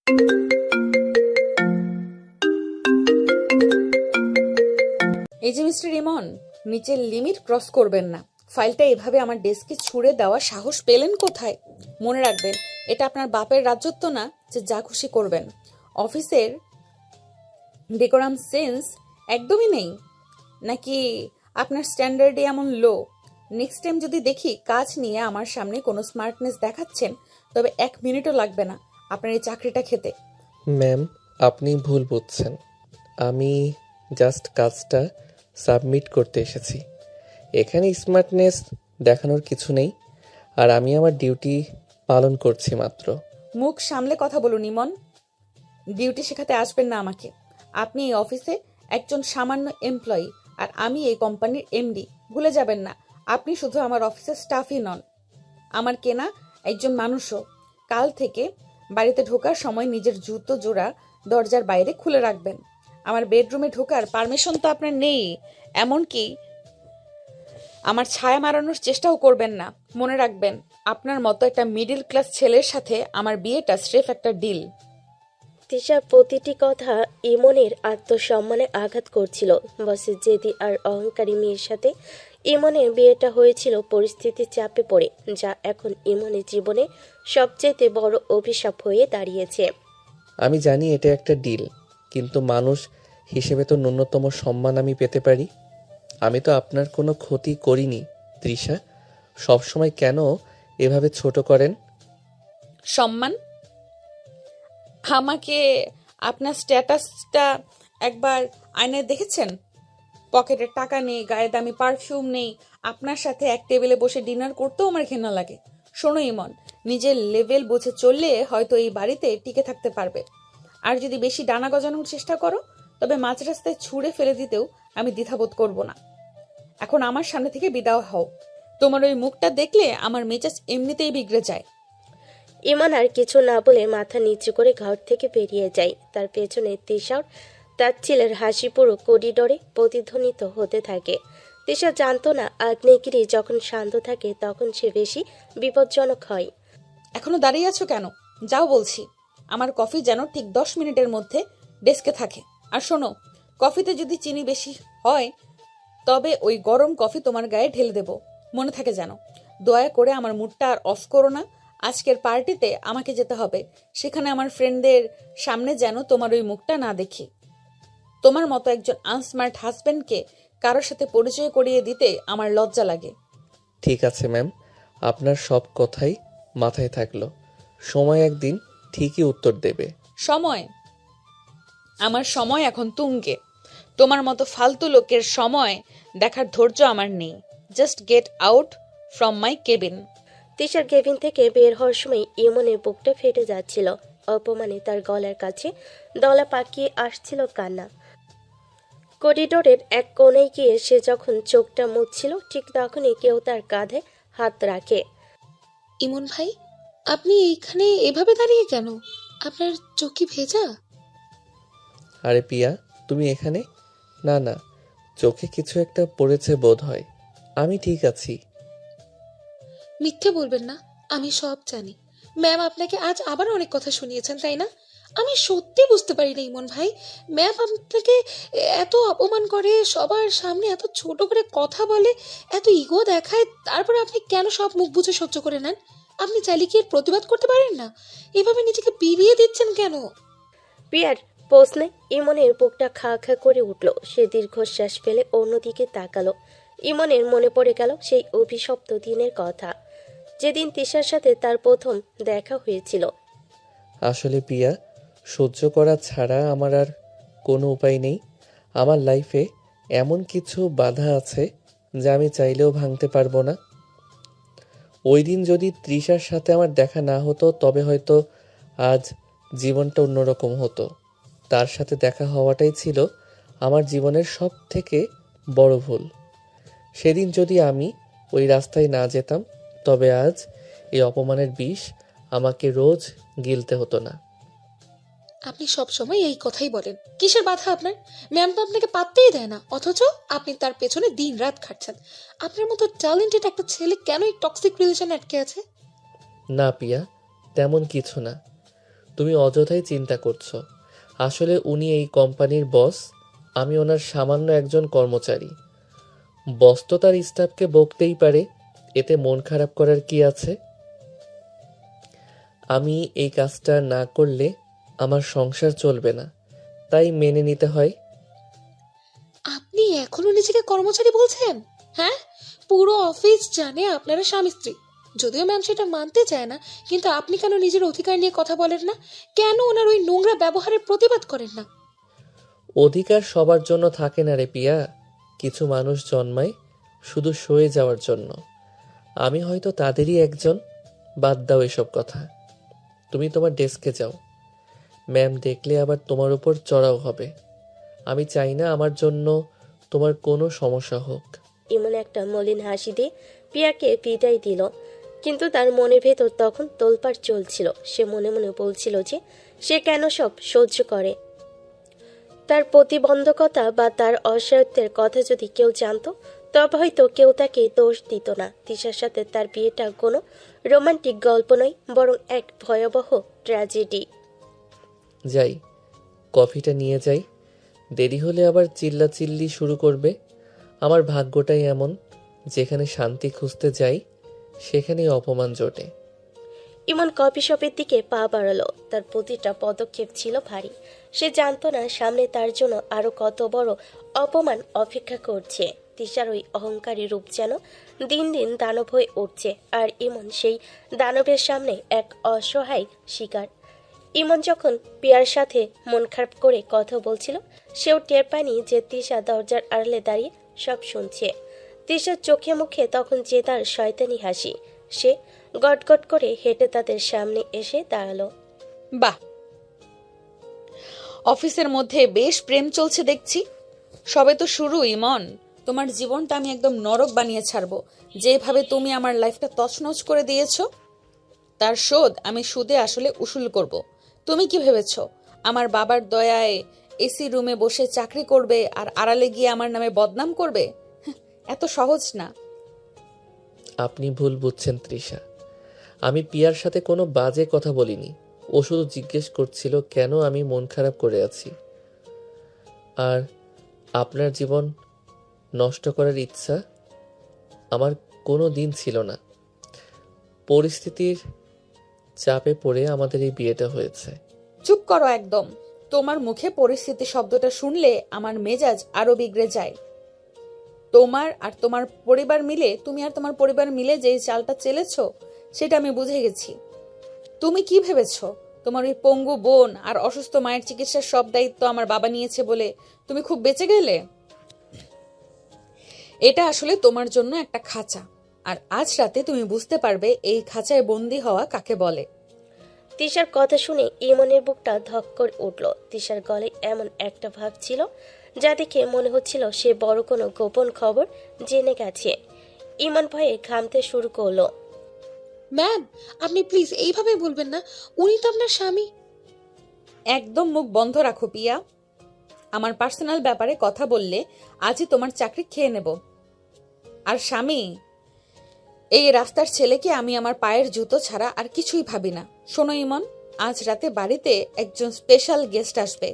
এই যে মিস্টার ইমন, নিচের লিমিট ক্রস করবেন না। ফাইলটা এভাবে আমার ডেস্কে ছুঁড়ে দেওয়ার সাহস পেলেন কোথায়? মনে রাখবেন, এটা আপনার বাপের রাজত্ব না যে যা খুশি করবেন। অফিসের ডেকোরাম সেন্স একদমই নেই নাকি? আপনার স্ট্যান্ডার্ডই এমন লো? নেক্সট টাইম যদি দেখি কাজ নিয়ে আমার সামনে কোনো স্মার্টনেস দেখাচ্ছেন, তবে 1 মিনিটও লাগবে না আপনার এই চাকরিটা খেতে। ম্যাম, আপনি ভুল বুঝছেন। আমি জাস্ট কাজটা সাবমিট করতে এসেছি। এখানে স্মার্টনেস দেখানোর কিছু নেই, আর আমি আমার ডিউটি পালন করছি মাত্র। মুখ সামলে কথা বলুন ইমন। ডিউটি শেখাতে আসবেন না আমাকে। আপনি এই অফিসে একজন সামান্য এমপ্লয়ি, আর আমি এই কোম্পানির এমডি। ভুলে যাবেন না, আপনি শুধু আমার অফিসের স্টাফই নন, আমার কেনা একজন মানুষও। কাল থেকে বাড়িতে ঢোকার সময় নিজের জুতো জোড়া দরজার বাইরে খুলে রাখবেন। আমার বেডরুমে ঢোকার পারমিশন তো আপনার নেই। এমনকি আমার ছায়া মারানোর চেষ্টাও করবেন না। মনে রাখবেন, আপনার মতো একটা মিডল ক্লাস ছেলের সাথে আমার বিয়েটা স্রেফ একটা ডিল। তিশার প্রতিটি কথা ইমনের আত্মসম্মানে আঘাত করছিল। বসের জেদি আর অহংকারী মেয়ের সাথে ইমনের বিয়েটা হয়েছিল পরিস্থিতির চাপে পড়ে, যা এখন ইমনের জীবনে সবচেয়ে বড় অভিশাপ হয়ে দাঁড়িয়েছে। আমি জানি এটা একটা ডিল, কিন্তু মানুষ হিসেবে তো ন্যূনতম সম্মান আমি পেতে পারি। আমি তো আপনার কোনো ক্ষতি করিনি তৃষা। সবসময় কেন এভাবে ছোট করেন? সম্মান? আমাকে আপনার স্ট্যাটাসটা একবার আয়নায় দেখেছেন? পকেটে টাকা নেই, গায়ে দামি পারফিউম নেই, আপনার সাথে এক টেবিলে বসে ডিনার করতেও আমার ঘৃণা লাগে। শোনো ইমন, নিজের লেভেল বুঝে চললে হয়তো এই বাড়িতে টিকে থাকতে পারবে। আর যদি বেশি ডানা গজানোর চেষ্টা করো, তবে মাঝ রাস্তায় ছুঁড়ে ফেলে দিতেও আমি দ্বিধাবোধ করব না। এখন আমার সামনে থেকে বিদায় হও। তোমার ওই মুখটা দেখলে আমার মেজাজ এমনিতেই বিগড়ে যায়। ইমন আর কিছু না বলে মাথা নিচু করে ঘর থেকে বেরিয়ে যায়। তার পেছনে তিশার তাচ্ছিলের হাসি পুরো করিডোরে প্রতিধ্বনিত হতে থাকে। তিশা জানতো না আগ্নেয়গিরি যখন শান্ত থাকে তখন সে বেশি বিপজ্জনক হয়। এখনো দাঁড়িয়ে আছো কেন? যাও বলছি। আমার কফি যেন ঠিক 10 মিনিটের মধ্যে ডেস্কে থাকে। আর শোনো, কফিতে যদি চিনি বেশি হয়, তবে ওই গরম কফি তোমার গায়ে ঢেলে দেব। মনে থাকে যেন। দয়া করে আমার মুডটা আর অফ করো না। আজকের পার্টিতে আমাকে যেতে হবে। সেখানে আমার ফ্রেন্ডদের সামনে যেন তোমার ওই মুখটা না দেখি। তোমার মতো একজন আনস্মার্ট হাজবেন্ডকে কারোর সাথে পরিচয় করিয়ে দিতে আমার লজ্জা লাগে। ঠিক আছে ম্যাম, আপনার সব কথাই মাথায় থাকলো। সময় একদিন ঠিকই উত্তর দেবে। সময়? আমার সময় এখন তুঙ্গে। তোমার মতো ফালতু লোকের সময় দেখার ধৈর্য আমার নেই। Just get out from my cabin. তিশার কেবিন থেকে বের হওয়ার সময় ইমনের বুকটা ফেটে যাচ্ছিল। অপমানে তার গলার কাছে দলা পাকিয়ে আসছিল কান্না। করিডোরের এক কোণে গিয়ে সে যখন চোখটা মুছছিল, ঠিক তখনই কেউ তার কাঁধে হাত রাখে। ইমন ভাই, আপনি এইখানে এভাবে দাঁড়িয়ে কেন? আপনার চোখ কি ভেজা? আরে পিয়া, তুমি এখানে? না না, চোখে কিছু একটা পড়েছে বোধ হয়। আমি ঠিক আছি। মিথ্যে বলবেন না, আমি সব জানি। ম্যাম আপনাকে আজ আবার অনেক কথা শুনিয়েছেন, তাই না? আমি সত্যি বুঝতে পারি না ইমন ভাই, ম্যাম আপনাকে এত অপমান করে, সবার সামনে এত ছোট করে কথা বলে, এত ইগো দেখায়, তারপরে আপনি কেন সব মুখ বুজে সহ্য করে নেন? আপনি চাইলে কি এর প্রতিবাদ করতে পারেন না? এভাবে নিজেকে বিলিয়ে দিচ্ছেন কেন? পিয়ার প্রশ্নে ইমনের বুকটা খা খা করে উঠল। সে দীর্ঘশ্বাস ফেলে অন্যদিকে তাকালো। ইমনের মনে পড়ে গেল সেই অভিশপ্ত দিনের কথা, যেদিন তিশার সাথে তার প্রথম দেখা হয়েছিল। আসলে পিয়া, সহ্য করা ছাড়া আমার আর কোনো উপায় নেই। আমার লাইফে এমন কিছু বাধা আছে যা আমি চাইলেও ভাঙতে পারবো না। ওই দিন যদি তৃষার সাথে আমার দেখা না হতো, তবে হয়তো আজ জীবনটা অন্যরকম হতো। তার সাথে দেখা হওয়াটাই ছিল আমার জীবনের সব থেকে বড় ভুল। সেদিন যদি আমি ওই রাস্তায় না যেতাম, তবে আজ এই অপমানের বিষ আমাকে রোজ গিলতে হতো না। আপনি সব সময় এই কথাই বলেন। কিসের বাধা আপনার? ম্যাম তো আপনাকে পাত্তেই দেয় না, অথচ আপনি তার পেছনে দিন রাত খাটছেন। আপনার মতো ট্যালেন্টেড একটা ছেলে কেন এই টক্সিক রিলেশনে আটকে আছে? না পিয়া, তেমন কিছু না। তুমি অযথাই চিন্তা করছো। আসলে উনি এই কোম্পানির বস, আমি ওনার সামান্য একজন কর্মচারী। বস তো তার স্টাফকে বকতেই পারে, এতে মন খারাপ করার কি আছে? আমি এই কাজটা না করলে আমার সংসার চলবে না, তাই মেনে নিতে হয়। আপনি এখনো নিজেকে কর্মচারী বলছেন? হ্যাঁ, পুরো অফিস জানে আপনারা স্বামী স্ত্রী। যদিও ম্যাম সেটা মানতে চায় না, কিন্তু আপনি কেন নিজের অধিকার নিয়ে কথা বলেন না? কেন ওনার ওই নোংরা ব্যবহারের প্রতিবাদ করেন না? অধিকার সবার জন্য থাকে না রে পিয়া, কিছু মানুষ জন্মায় শুধু সয়ে যাওয়ার জন্য। আমি হয়তো তাদেরই একজন। বাদ দাও এসব কথা, তুমি তোমার ডেস্কে যাও। ম্যাম দেখলে আবার তোমার উপর চড়াও হবে। আমি চাই না আমার জন্য তোমার কোনো সমস্যা হোক। ইমন একটা মলিন হাসি দিয়ে পিয়াকে বিদায় দিল, কিন্তু তার মনের ভেতর তখন তোলপাড় চলছিল। সে মনে মনে বলছিল যে সে কেন সব সহ্য করে। তার প্রতিবন্ধকতা বা তার অসহায়ত্বের কথা যদি কেউ জানতো, তবে হয়তো কেউ তাকে দোষ দিত না। তিশার সাথে তার বিয়েটা কোনো রোমান্টিক গল্প নয়, বরং এক ভয়াবহ ট্র্যাজেডি। যাই, কফিটা নিয়ে যাই, দেরি হলে আবার চিল্লাচিল্লি শুরু করবে। আমার ভাগ্যটাই এমন, যেখানে শান্তি খুঁজতে যাই সেখানেই অপমান জোটে। ইমন কফি শপের দিকে পা বাড়ালো। তার প্রতিটা পদক্ষেপ ছিল ভারী। সে জানতো না সামনে তার জন্য আরো কত বড় অপমান অপেক্ষা করছে। তিশার ওই অহংকারী রূপ যেন দিন দিন দানব হয়ে উঠছে, আর ইমন সেই দানবের সামনে এক অসহায় শিকার। ইমন যখন পিয়ার সাথে মন খারাপ করে কথা বলছিল, সেও টের পায়নি যে তিশা দরজার আড়ালে দাঁড়িয়ে সব শুনছে। তিশার চোখে মুখে তখন যে তার শয়তানি হাসি। সে গটগট করে হেঁটে তাদের সামনে এসে দাঁড়ালো। বাহ, অফিসের মধ্যে বেশ প্রেম চলছে দেখছি। সবে তো শুরু ইমন, তোমার জীবনটা আমি একদম নরক বানিয়ে ছাড়বো। যেভাবে তুমি আমার লাইফটা তছনছ করে দিয়েছো, তার শোধ আমি সুদে আসলে উসুল করব। তুমি কি ভেবেছো আমার বাবার দয়ায় এসি রুমে বসে চাকরি করবে আর আড়ালে গিয়ে আমার নামে বদনাম করবে? এত সহজ না। আপনি ভুল বুঝছেন তৃষা, আমি পিয়ার সাথে কোনো বাজে কথা বলিনি। ও শুধু জিজ্ঞেস করছিল কেন আমি মন খারাপ করে আছি। আর আপনার জীবন নষ্ট করার ইচ্ছা আমার কোনো দিন ছিল না। পরিস্থিতির চাপে পড়ে আমাদের এই বিয়েটা হয়েছে। চুপ করো একদম। তোমার মুখে পরিস্থিতি শব্দটা শুনলে আমার মেজাজ আরো বিগড়ে যায়। তুমি আর তোমার পরিবার মিলে যে চালটা চেলেছো, সেটা আমি বুঝে গেছি। তুমি কি ভেবেছো তোমার ওই পঙ্গু বোন আর অসুস্থ মায়ের চিকিৎসার সব দায়িত্ব আমার বাবা নিয়েছে বলে তুমি খুব বেঁচে গেলে? এটা আসলে তোমার জন্য একটা খাঁচা, আর আজ রাতে তুমি বুঝতে পারবে এই খাঁচায় বন্দি হওয়া কাকে বলে। তিশার কথা শুনে ইমনের বুকটা ধক করে উঠল। তিশার গলায় এমন একটা ভাব ছিল যা দেখে মনে হচ্ছিল সে বড় কোনো গোপন খবর জেনে গেছে। ইমন ভয়ে ঘামতে শুরু করলো। ম্যাম, আপনি প্লিজ এইভাবে বলবেন না। উনি তো আপনার স্বামী। একদম মুখ বন্ধ রাখো পিয়া। আমার পার্সোনাল ব্যাপারে কথা বললে আজই তোমার চাকরি খেয়ে নেব। আর স্বামী, এই রাস্তার ছেলেকে আমি আমার পায়ের জুতো ছাড়া আর কিছুই ভাবি না। শোনো ইমন, আজ রাতে বাড়িতে একজন স্পেশাল গেস্ট আসবে,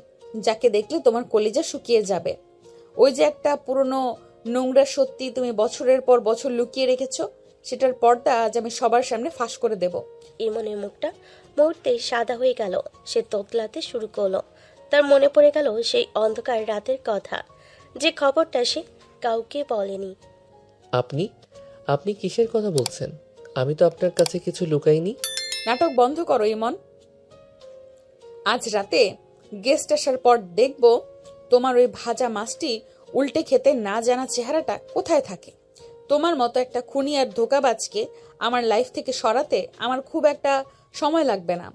যাকে দেখলে তোমার কলিজা শুকিয়ে যাবে। ওই যে একটা পুরনো নোংরা সত্যি তুমি বছরের পর বছর লুকিয়ে রেখেছো, সেটার পর্দা আজ আমি সবার সামনে ফাঁস করে দেব। ইমনের মুখটা মুহূর্তেই সাদা হয়ে গেল। সে তোতলাতে শুরু করলো। তার মনে পড়ে গেল সেই অন্ধকার রাতের কথা, যে খবরটা সে কাউকে বলেনি। আপনি আপনি কিসের কথা বলছেন? আমি তো আপনার কাছে কিছু লুকাইনি। নাটক বন্ধ করো ইমন। আজ রাতে গেস্ট আসার পর দেখব তোমার ওই ভাজা মাছটি উল্টে খেতে না জানা চেহারাটা কোথায় থাকে। তোমার মতো একটা খুনি আর ধোঁকাবাজকে আমার লাইফ থেকে সরাতে আমার খুব একটা সময় লাগবে না।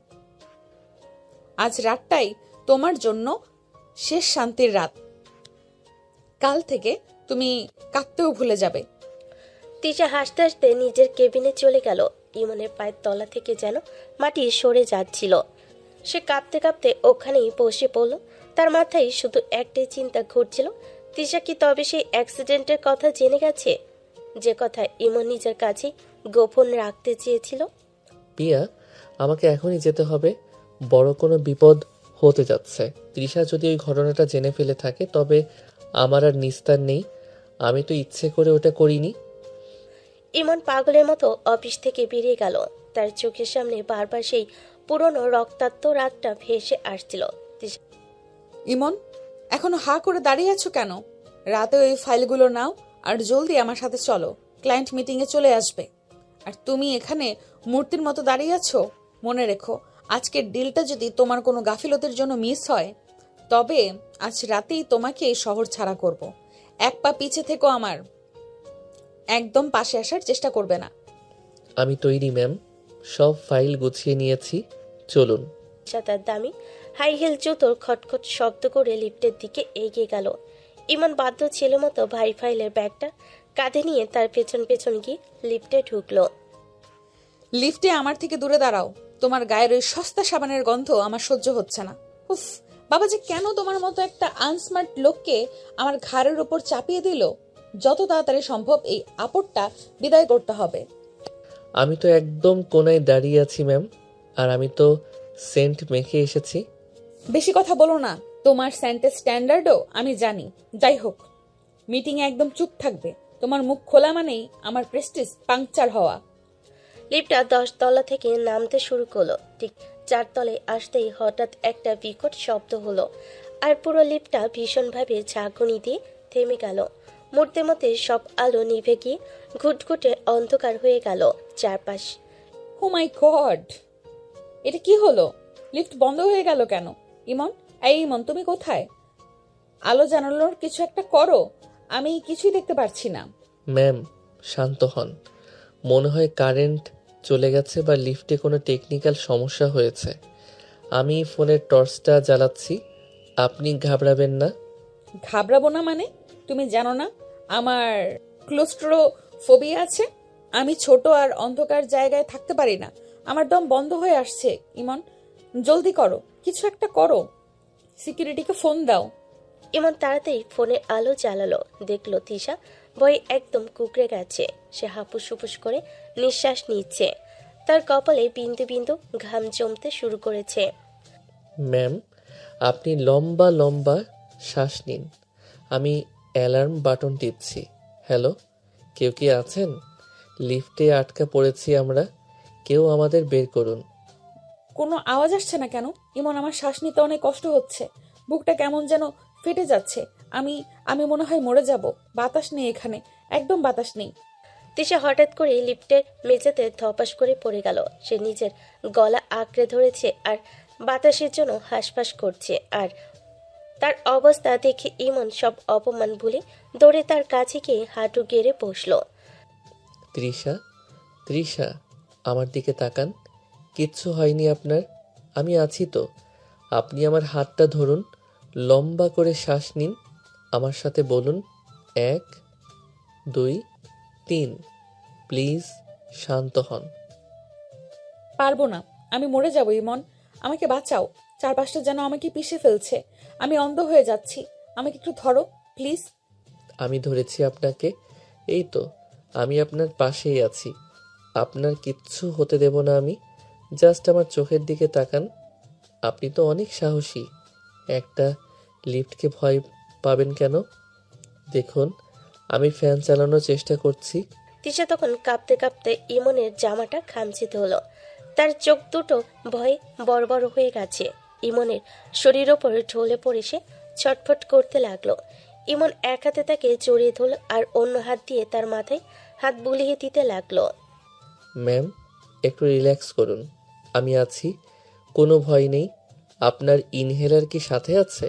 আজ রাতটাই তোমার জন্য শেষ শান্তির রাত। কাল থেকে তুমি কাঁদতেও ভুলে যাবে। তিশা হাসতে হাসতে নিজের কেবিনে চলে গেল। ইমনের পায়ের তলা থেকে যেন মাটি সরে যাচ্ছিল। সে কাঁপতে কাঁপতে ওখানেই বসে পড়ল। তার মাথায় শুধু একটাই চিন্তা ঘুরছিল, তিশা কি তবে সেই অ্যাক্সিডেন্টের কথা জেনে গেছে, যে কথা ইমন নিজের কাছে গোপন রাখতে চেয়েছিল? পিয়া, আমাকে এখনই যেতে হবে। বড় কোনো বিপদ হতে যাচ্ছে। তৃষা যদি ওই ঘটনাটা জেনে ফেলে থাকে তবে আমার আর নিস্তার নেই। আমি তো ইচ্ছে করে ওটা করিনি। ইমন পাগলের মতো অফিস থেকে বেরিয়ে গেল। তার চোখের সামনে বারবার সেই পুরনো রক্তাক্ত রাতটা ভেসে আসছিল। তিশা ইমন, এখনো হা করে দাঁড়িয়ে আছো কেন? রাতে ওই ফাইলগুলো নাও আর জলদি আমার সাথে চলো, ক্লায়েন্ট মিটিংয়ে চলে আসবে। আর তুমি এখানে মূর্তির মতো দাঁড়িয়ে আছো? মনে রেখো, আজকের ডিলটা যদি তোমার কোনো গাফিলতির জন্য মিস হয় তবে আজ রাতেই তোমাকে এই শহর ছাড়া করব। এক পা পিছে থেকো, আমার একদম পাশে আসার চেষ্টা করবে না। আমি তৈরি ম্যাম, সব ফাইল গুছিয়ে নিয়েছি, চলুন। তার দামি হাই হিল জুতোর খটখট শব্দ করে লিফটের দিকে এগিয়ে গেল। ইমন বাধ্য ছেলে মতো ভারী ফাইলের ব্যাগটা কাঁধে নিয়ে তার পেছন পেছন গিয়ে লিফটে ঢুকলো। লিফটে আমার থেকে দূরে দাঁড়াও, তোমার গায়ের ওই সস্তা সাবানের গন্ধ আমার সহ্য হচ্ছে না। উফ, বাবা যে কেন তোমার মতো একটা আনস্মার্ট লোককে আমার ঘাড়ের উপর চাপিয়ে দিল। যত তাড়াতাড়ি সম্ভব এই আপদটা বিদায় করতে হবে। আমি তো একদম কোনায় দাঁড়িয়ে আছি ম্যাম, আর আমি তো সেন্ট মেখে এসেছি। বেশি কথা বলো না, তোমার সেন্টেন্স স্ট্যান্ডার্ডও আমি জানি। যাই হোক, মিটিংয়ে একদম চুপ থাকবে। তোমার মুখ খোলা মানেই আমার প্রেস্টিজ পাংচার হওয়া। লিফটটা 10 তলা থেকে নামতে শুরু করলো। ঠিক 4 তলায় আসতেই হঠাৎ একটা বিকট শব্দ হলো, আর পুরো লিফটটা ভীষণভাবে ঝাঁকুনি দিয়ে থেমে গেল। মুহূর্তের মধ্যে সব আলো নিভে গিয়ে ঘুটঘুটে অন্ধকার হয়ে গেল চারপাশ। ও মাই গড, এটা কি হলো? লিফট বন্ধ হয়ে গেল কেন? ইমন, এই ইমন, তুমি কোথায়? আলো জানানোর কিছু একটা করো, আমি কিছুই দেখতে পারছি না। ম্যাম শান্ত হন, মনে হয় কারেন্ট চলে গেছে বা লিফটে কোনো টেকনিক্যাল সমস্যা হয়েছে। আমি ফোনের টর্চটা জ্বালাচ্ছি, আপনি ঘাবড়াবেন না। ঘাবড়াবো না মানে? তুমি জানো না আমার ক্লোস্ট্রোফোবিয়া আছে? আমি ছোট আর অন্ধকার জায়গায় থাকতে পারি না। আমার দম বন্ধ হয়ে আসছে। ইমন, জলদি করো, কিছু একটা করো। সিকিউরিটিকে ফোন দাও। ইমন তাড়াতাড়ি ফোনের আলো জ্বালালো। দেখলো তিশা ভয়ে একদম কুকড়ে গেছে। সে হাপুস হুপুস করে নিঃশ্বাস নিচ্ছে। তার কপালে বিন্দু বিন্দু ঘাম জমতে শুরু করেছে। ম্যাম আপনি লম্বা লম্বা শ্বাস নিন, আমি অ্যালার্ম বাটন টিপছি। হ্যালো, কেউ কি আছেন? লিফটে আটকা পড়েছি আমরা, কেউ আমাদের বের করুন। কোনো আওয়াজ আসছে না কেন? ইমন, আমার শ্বাস নিতে অনেক কষ্ট হচ্ছে। বুকটা কেমন যেন ফেটে যাচ্ছে। আমি আমি মনে হয় মরে যাব। বাতাস নেই এখানে, একদম বাতাস নেই। তিশা হঠাৎ করে লিফটের মেঝেতে ধপাস করে পড়ে গেল। সে নিজের গলা আঁকড়ে ধরেছে আর বাতাসের জন্য হাঁসফাঁস করছে। আর তার অবস্থা দেখে ইমন সব অপমান ভুলে দৌড়ে তার কাছে গিয়ে হাঁটু গেড়ে বসলো। তৃষা, তৃষা, আমার দিকে তাকান, কিচ্ছু হয়নি আপনার, আমি আছি তো। আপনি আমার হাতটা ধরুন, লম্বা করে শ্বাস নিন, আমার সাথে বলুন 1 2 3। প্লিজ শান্ত হন। পারবো না, আমি মরে যাব। ইমন, আমাকে বাঁচাও। চারপাশটা যেন আমাকে পিষে ফেলছে। আমি অন্ধ হয়ে যাচ্ছি। আমাকে একটু ধরো প্লিজ। আমি ধরেছি আপনাকে, এই তো, আমি আপনার পাশেই আছি। আপনার কিচ্ছু হতে দেব না আমি। জাস্ট আমার চোখের দিকে তাকান। আপনি তো অনেক সাহসী, একটা লিফটকে ভয় পাবেন কেন? দেখুন, আমি ফ্যান চালানোর চেষ্টা করছি। তিশা তখন কাঁপতে কাঁপতে ইমনের জামাটা খামচিতে হলো। তার চোখ দুটো ভয়ে বড় বড় হয়ে গেছে। ইমনের শরীর ওপর ঢলে পড়ে সে ছটফট করতে লাগলো। ইমন এক হাতে তাকে জড়িয়ে ধরল আর অন্য হাত দিয়ে তার মাথায় হাত বুলিয়ে দিতে লাগলো। ম্যাম একটু রিল্যাক্স করুন, আমি আছি, কোনো ভয় নেই। আপনার ইনহেলার কি সাথে আছে?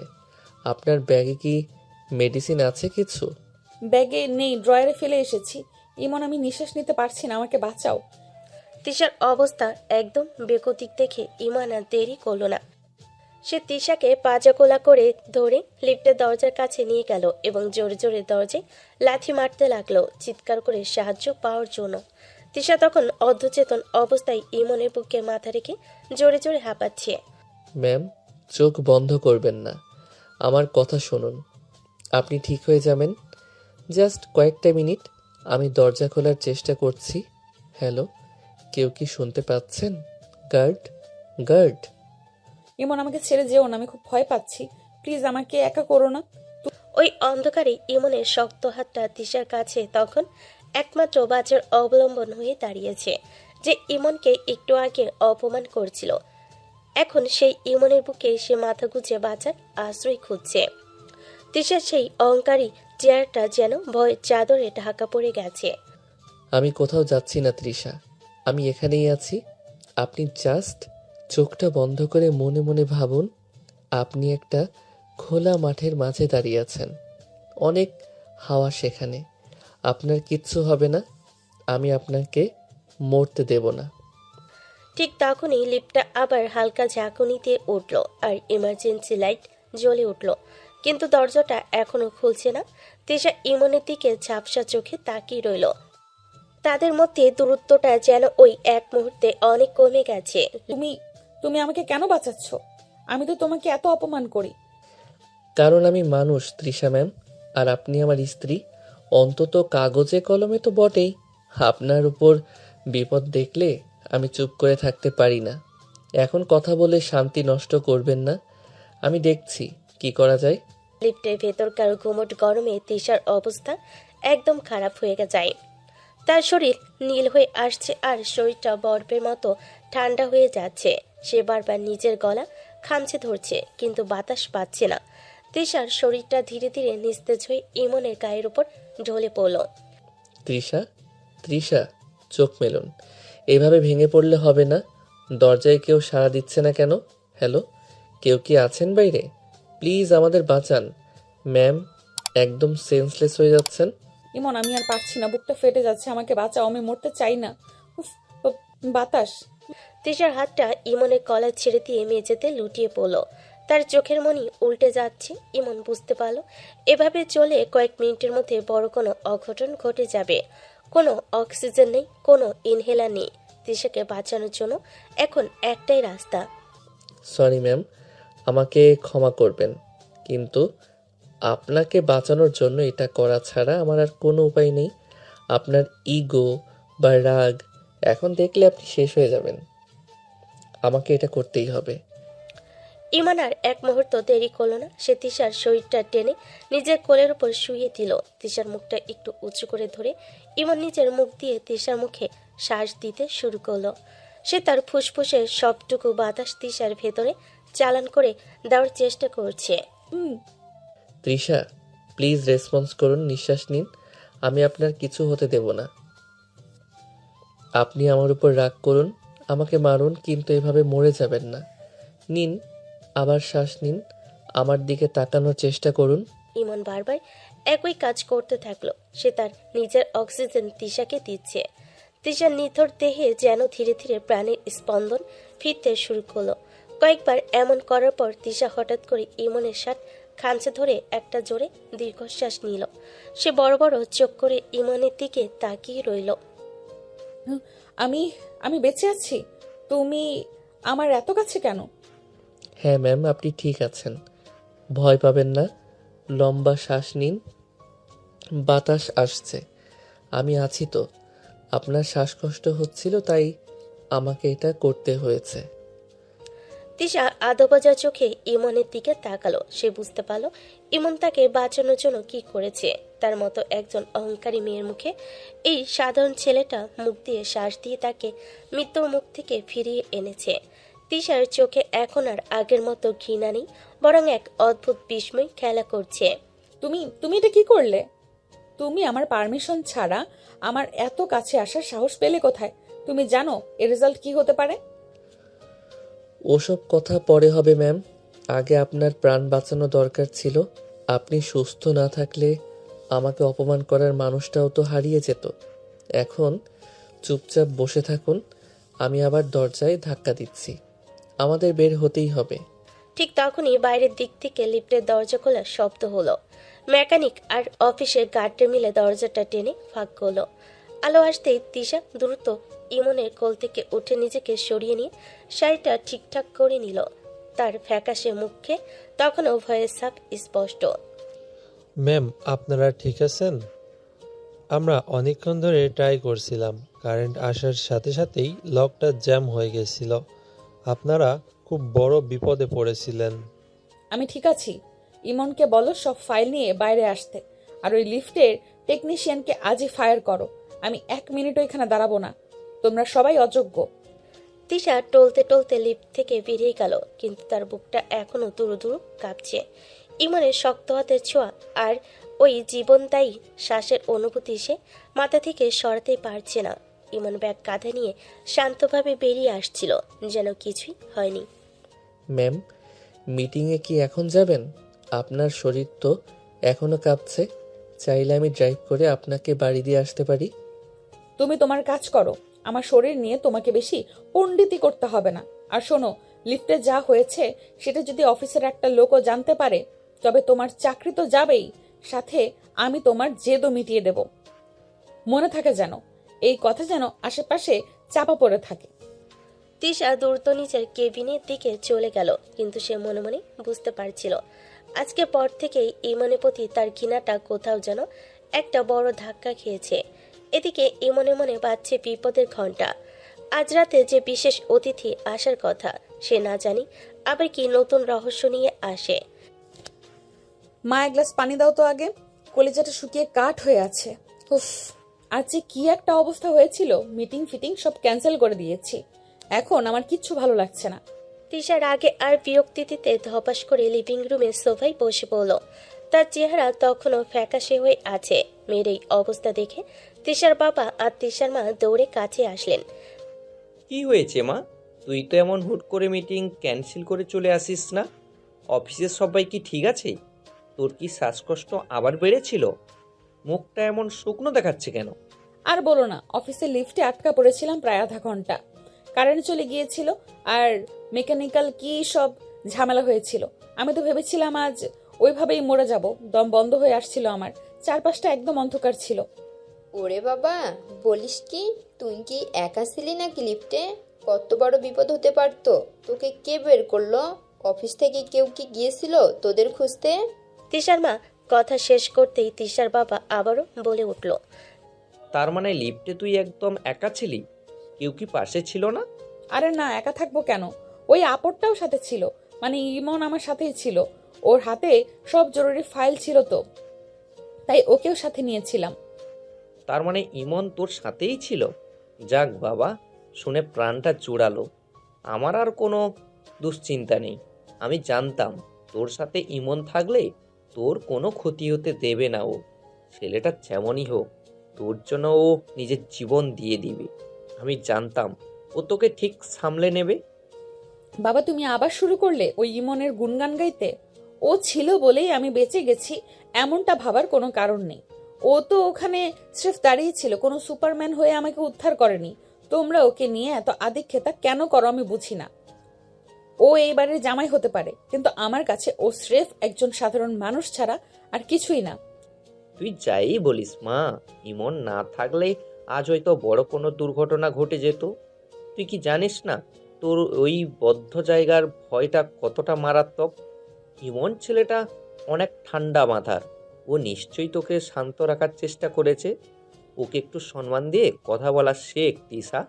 আপনার ব্যাগে কি মেডিসিন আছে কিছু? ব্যাগে নেই, ড্রয়ারে ফেলে এসেছি। ইমন, আমি নিঃশ্বাস নিতে পারছি না, আমাকে বাঁচাও। তিশার অবস্থা একদম বেকতিক দেখে ইমান আর দেরি করল না। সে তিশাকে পাজাকোলা করে ধরে লিফটের দরজার কাছে নিয়ে গেল এবং জোরে জোরে দরজায় লাথি মারতে লাগলো, চিৎকার করে সাহায্য পাওয়ার জন্য। তিশা তখন অর্ধচেতন অবস্থায় ইমনের বুকে মাথা রেখে জোরে জোরে হাঁপাচ্ছে। ম্যাম চোখ বন্ধ করবেন না, আমার কথা শুনুন, আপনি ঠিক হয়ে যাবেন। জাস্ট কয়েকটা মিনিট, আমি দরজা খোলার চেষ্টা করছি। হ্যালো, কেউ কি শুনতে পাচ্ছেন? গার্ড, গার্ড, ইমন আমাকে ছেড়ে যেও না, আমি খুব ভয় পাচ্ছি। প্লিজ আমাকে একা করো না। ওই অন্ধকারে ইমনের শক্ত হাতটা তিশার কাছে তখন একমাত্র বাঁচার অবলম্বন হয়ে দাঁড়িয়েছে, যে ইমনকে একটু আগে অপমান করছিল। এখন সেই ইমনের বুকে সে মাথা গুজে বাঁচার আশ্রয় খুঁজছে। তিশার সেই অহংকারী চেয়ারটা যেন ভয় চাদরে ঢাকা পড়ে গেছে। আমি কোথাও যাচ্ছি না তৃষা, আমি এখানেই আছি। আপনি জাস্ট চোখটা বন্ধ করে মনে মনে ভাবুন, আপনি একটা খোলা মাঠের মাঝে দাঁড়িয়ে আছেন। অনেক হাওয়া সেখানে, আপনার কিচ্ছু হবে না। আমি আপনাকে মরতে দেব না। ঠিক তখনই লিফটটা আবার হালকা ঝাঁকুনি দিয়ে উঠল আর ইমার্জেন্সি লাইট জ্বলে উঠল, কিন্তু দরজাটা এখনো খুলছে না। তিশা ইমনের দিকে ঝাপসা চোখে তাকিয়ে রইল। তাদের মধ্যে দূরত্বটা যেন ওই এক মুহূর্তে অনেক কমে গেছে। তুমি তুমি আমাকে কেন বাঁচাচ্ছ? আমি তো তোমাকে এত অপমান করি। কারণ আমি মানুষ তৃষা ম্যাম, আর আপনি আমার স্ত্রী। অন্তত কাগজে কলমে তো বটেই। আপনার উপর বিপদ দেখলে আমি চুপ করে থাকতে পারি না। এখন কথা বলে শান্তি নষ্ট করবেন না, আমি দেখছি কি করা যায়। লিফটের ভেতরকার ঘুমট গরমে তিশার অবস্থা একদম খারাপ হয়ে যায়। তার শরীর নীল হয়ে আসছে আর শরীরটা বরফের মতো ঠান্ডা হয়ে যাচ্ছে। সে বারবার নিজের গলা খামচে ধরছে, কিন্তু বাতাস পাচ্ছে না। তিশার শরীরটা ধীরে ধীরে নিস্তেজ হয়ে ইমনের গায়ের উপর ঢলে পড়ল। তৃষা, তৃষা, চোখ মেলুন। এভাবে ভেঙে পড়লে হবে না। দরজায় কেউ সাড়া দিচ্ছে না কেন? হ্যালো, কেউ কি আছেন বাইরে? প্লিজ আমাদের বাঁচান। ম্যাম একদম সেন্সলেস হয়ে যাচ্ছেন। ইমন, আমি আর পারছি না, বুকটা ফেটে যাচ্ছে, আমাকে বাঁচাও, আমি মরতে চাই না। উফ, বাতাস। তিশার হাতটা ইমনের কলার ছেড়ে দিয়ে মেঝেতে লুটিয়ে পড়ল। তার চোখের মনি উল্টে যাচ্ছে। ইমন বুঝতে পারল এভাবে চলে কয়েক মিনিটের মধ্যে বড় কোনো অঘটন ঘটে যাবে। কোনো অক্সিজেন নেই, কোনো ইনহেলার নেই। তিশাকে বাঁচানোর জন্য এখন একটাই রাস্তা। সরি ম্যাম, আমাকে ক্ষমা করবেন, কিন্তু আপনাকে বাঁচানোর জন্য এটা করা ছাড়া আমার আর কোনো উপায় নেই। আপনার ইগো বা রাগ এখন দেখলে আপনি শেষ হয়ে যাবেন। আমাকে এটা করতেই হবে। ইমন আর এক মুহূর্ত দেরি করল না। সে তিশার শরীরটা টেনে নিজের কোলের উপর শুইয়ে দিল। তিশার মুখটা একটু উঁচু করে ধরে ইমন নিজের মুখ দিয়ে তিশার মুখে শ্বাস দিতে শুরু করলো। সে তার ফুসফুসের সবটুকু বাতাস তিশার ভেতরে চালান করে দেওয়ার চেষ্টা করছে। তৃষা, প্লিজ রেসপন্স করুন, নিঃশ্বাস নিন। আমি আপনার কিছু হতে দেব না। আপনি আমার উপর রাগ করুন, আমাকে মারুন, কিন্তু এভাবে মরে যাবেন না। নিন, আবার শ্বাস নিন, আমার দিকে তাকানোর চেষ্টা করুন। ইমন বারবার একই কাজ করতে থাকলো। সে তার নিজের অক্সিজেন তিশাকে দিচ্ছে। তিশার নিথর দেহে যেন ধীরে ধীরে প্রাণের স্পন্দন ফিরতে শুরু করলো। কয়েকবার এমন করার পর তিশা হঠাৎ করে ইমনের শার্ট খামচে ধরে একটা জোরে দীর্ঘশ্বাস নিল। সে বড় বড় চোখ করে ইমনের দিকে তাকিয়ে রইল। আমি আমি বেঁচে আছি? তুমি আমার এত কাছে কেন? হ্যাঁ ম্যাম, আপনি ঠিক আছেন, ভয় পাবেন না। লম্বা শ্বাস নিন, বাতাস আসছে, আমি আছি তো। আপনার শ্বাসকষ্ট হচ্ছিল, তাই আমাকে এটা করতে হয়েছে। তিশা আধোবাজা চোখে ইমনের দিকে তাকালো। সে বুঝতে পারল ইমন তাকে বাঁচানোর জন্য কি করেছে। তার মতো একজন অহংকারী মেয়ের মুখে এই সাধারণ ছেলেটা মুখ দিয়ে শ্বাস দিয়ে তাকে মৃত্যুর মুখ থেকে ফিরিয়ে এনেছে। তিশার চোখে এখন আর আগের মতো ঘৃণা নেই, বরং এক অদ্ভুত বিস্ময় খেলা করছে। তুমি তুমি এটা কি করলে? তুমি আমার পারমিশন ছাড়া আমার এত কাছে আসার সাহস পেলে কোথায়? তুমি জানো এর রেজাল্ট কি হতে পারে? ওসব কথা পরে হবে ম্যাম, আগে আপনার প্রাণ বাঁচানো দরকার ছিল। আপনি সুস্থ না থাকলে আমাকে অপমান করার মানুষটাও তো হারিয়ে যেত। এখন চুপচাপ বসে থাকুন, আমি আবার দরজায় ধাক্কা দিচ্ছি। আমাদের বের হতেই হবে। ঠিক তখনই বাইরের দিক থেকে লিফটের দরজা খোলার শব্দ হলো। মেকানিক আর অফিসের গার্ডে মিলে দরজাটা টেনে ফাঁক করলো। আলো আসতেই তিশা দ্রুত ইমনের কোল থেকে উঠে নিজেকে সরিয়ে নিয়ে শাড়িটা ঠিকঠাক করে নিল। তার ফ্যাকাশে মুখে তখনও ভয়ের ছাপ স্পষ্ট। ম্যাম, আপনারা ঠিক আছেন? আমরা অনেকক্ষণ ধরে ট্রাই করছিলাম, কারেন্ট আসার সাথে সাথেই লকটা জ্যাম হয়ে গেছিল। আপনারা খুব বড় বিপদে পড়েছিলেন। আমি ঠিক আছি। ইমনকে বলো সব ফাইল নিয়ে বাইরে আসতে। আর ওই লিফটের টেকনিশিয়ানকে আজই ফায়ার করো। আমি 1 মিনিটও এখানে দাঁড়াবো না। তোমরা সবাই অযোগ্য। তিশা টলতে টলতে লিফট থেকে বেরিয়ে গেল, কিন্তু তার বুকটা এখনো দুরু দুরু কাঁপছে। ইমনের শক্ত হাতের ছোঁয়া আর ওই জীবনদায়ী শ্বাসের অনুভূতি সে মাথা থেকে সরাতেই পারছে না। ইমন ব্যাগ কাঁধে নিয়ে শান্তভাবে বেরিয়ে আসছিল, যেন কিছুই হয়নি। ম্যাম, মিটিংয়ে কি এখন যাবেন? আপনার শরীর তো এখনো কাঁপছে। চাইলে আমি ড্রাইভ করে আপনাকে বাড়ি দিয়ে আসতে পারি। তুমি তোমার কাজ করো। আমার শরীর নিয়ে তোমাকে বেশি পণ্ডিতি করতে হবে না। আর শোনো, লিফটে যা হয়েছে সেটা যদি অফিসের একটা লোকও জানতে পারে, তবে তোমার চাকরি তো যাবেই, সাথে আমি তোমার জেদও মিটিয়ে দেব। মনে থাকে যেন, এই কথা যেন আশেপাশে চাপা পড়ে থাকে। তিশা দ্রুত নিজের কেবিনের দিকে চলে গেল, কিন্তু সে মনে মনে বুঝতে পারছিল আজকের পর থেকেই ইমনের প্রতি তার ঘৃণাটা কোথাও যেন একটা বড় ধাক্কা খেয়েছে। এদিকে ইমনে মনে বাজছে বিপদের ঘণ্টা। আজ রাতে যে বিশেষ অতিথি আসার কথা, সে না জানি আবার কি নতুন রহস্য নিয়ে আসে। মা, এক গ্লাস পানি দাও তো আগে। কলিজাটা শুকিয়ে কাঠ হয়ে আছে। উফ, আজ যে কি একটা অবস্থা হয়েছিল। মিটিং ফিটিং সব ক্যান্সেল করে দিয়েছি। এখন আমার কিচ্ছু ভালো লাগছে না। তিশার আগে আর বিরক্তিতে ধপাস করে লিভিং রুমের সোফায় বসে পড়ল। তার চেহারা তখনও ফ্যাকাশে হয়ে আছে। মেয়ের এই অবস্থা দেখে তিশার বাবা আর তিশার মা দৌড়ে কাছে আসলেন। কি হয়েছে মা? তুই তো এমন হুট করে মিটিং ক্যান্সেল করে চলে আসিস না। অফিসের সবাই কি ঠিক আছে? তোর কি শ্বাসকষ্ট আবার বেড়েছিল? মুখটা এমন শুকনো দেখাচ্ছে কেন? আর বলো না, অফিসের লিফটে আটকা পড়েছিলাম প্রায় আধা ঘন্টা। কারেন্ট চলে গিয়েছিল আর মেকানিক্যাল কি সব ঝামেলা হয়েছিল। আমি তো ভেবেছিলাম আজ ওইভাবেই মরে যাব। দম বন্ধ হয়ে আসছিল আমার। চারপাশটা একদম অন্ধকার ছিল। ওরে বাবা, বলিস কি? তুই কি একা ছিলি নাকি লিফটে? কত বড় বিপদ হতে পারতো। তোকে কে বের করলো? অফিস থেকে কেউ কি গিয়েছিল তোদের খুঁজতে? তিশার মা কথা শেষ করতেই তিশার বাবা আবারও বলে উঠল। তার মানে লিফটে তুই একদম একা ছিলি? কেউ কি পাশে ছিল না? আরে না, একা থাকবো কেন? ওই আপরটাও সাথে ছিল। মানে ইমন আমার সাথেই ছিল। ওর হাতে সব জরুরি ফাইল ছিল তো, তাই ওকেও সাথে নিয়েছিলাম। তার মানে ইমন তোর সাথেই ছিল? যাক বাবা, শুনে প্রাণটা জুড়ালো। আমার আর কোনো দুশ্চিন্তা নেই। আমি জানতাম তোর সাথে ইমন থাকলে তোর কোনো ক্ষতি হতে দেবে না ও। ছেলেটা যেমনই হোক, তোর জন্য ও নিজের জীবন দিয়ে দিবে। আমি জানতাম ও তোকে ঠিক সামলে নেবে। বাবা, তুমি আবার শুরু করলে ওই ইমনের গুণগান গাইতে? ও ছিল বলেই আমি বেঁচে গেছি, এমনটা ভাবার কোনো কারণ নেই। ও তো ওখানে স্রেফ দাঁড়িয়ে ছিল, কোনো সুপারম্যান হয়ে আমাকে উদ্ধার করেনি। তোমরা ওকে নিয়ে এত আদিক্ষেতা কেন করো আমি বুঝি না। ও এই বাড়ির জামাই হতে পারে, কিন্তু আমার কাছে ও স্রেফ একজন সাধারণ মানুষ ছাড়া আর কিছুই না। তুই যাই বলিস মা, ইমন না থাকলে আজ হয়তো বড় কোনো দুর্ঘটনা ঘটে যেত। তুই কি জানিস না তোর ওই বদ্ধ জায়গার ভয়টা কতটা মারাত্মক? ইমন ছেলেটা অনেক ঠান্ডা মাথার। ও নিশ্চয়ই তোকে শান্ত রাখার চেষ্টা করেছে। ওকে একটু সম্মান দিয়ে কথা বলা শেখ তিশা।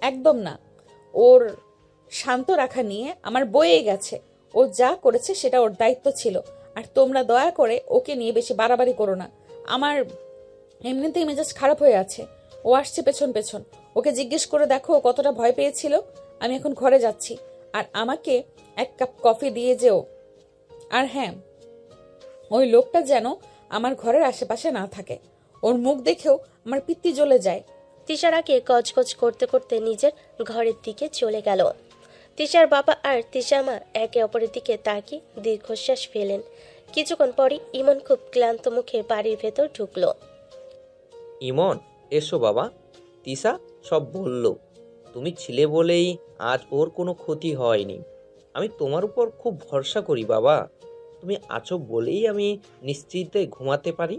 একদম না। ওর শান্ত রাখা নিয়ে আমার বয়ে গেছে। ও যা করেছে সেটা ওর দায়িত্ব ছিল। আর তোমরা দয়া করে ওকে নিয়ে বেশি বাড়াবাড়ি করো না। আমার এমনিতেই মেজাজ খারাপ হয়ে আছে। ও আসছে পেছন পেছন। ওকে জিজ্ঞেস করে দেখো ও কতটা ভয় পেয়েছিল। আমি এখন ঘরে যাচ্ছি, আর আমাকে 1 কাপ কফি দিয়ে যেও। আর হ্যাঁ, ওই লোকটা যেন আমার ঘরের আশেপাশে না থাকে। ওর মুখ দেখেও আমার পিত্তি জ্বলে যায়। তিশার আগে গজগজ করতে করতে নিজের ঘরের দিকে চলে গেল। তিশার বাবা আর তিশার মা একে অপরের দিকে তাকিয়ে দীর্ঘশ্বাস ফেলেন। কিছুক্ষণ পরই ইমন খুব ক্লান্ত মুখে বাড়ির ভেতর ঢুকলো। ইমন, এসো বাবা। তিশা সব বলল। তুমি ছিলে বলেই আজ ওর কোনো ক্ষতি হয়নি। আমি তোমার উপর খুব ভরসা করি বাবা। তুমি আছো বলেই আমি নিশ্চিন্তে ঘুমাতে পারি।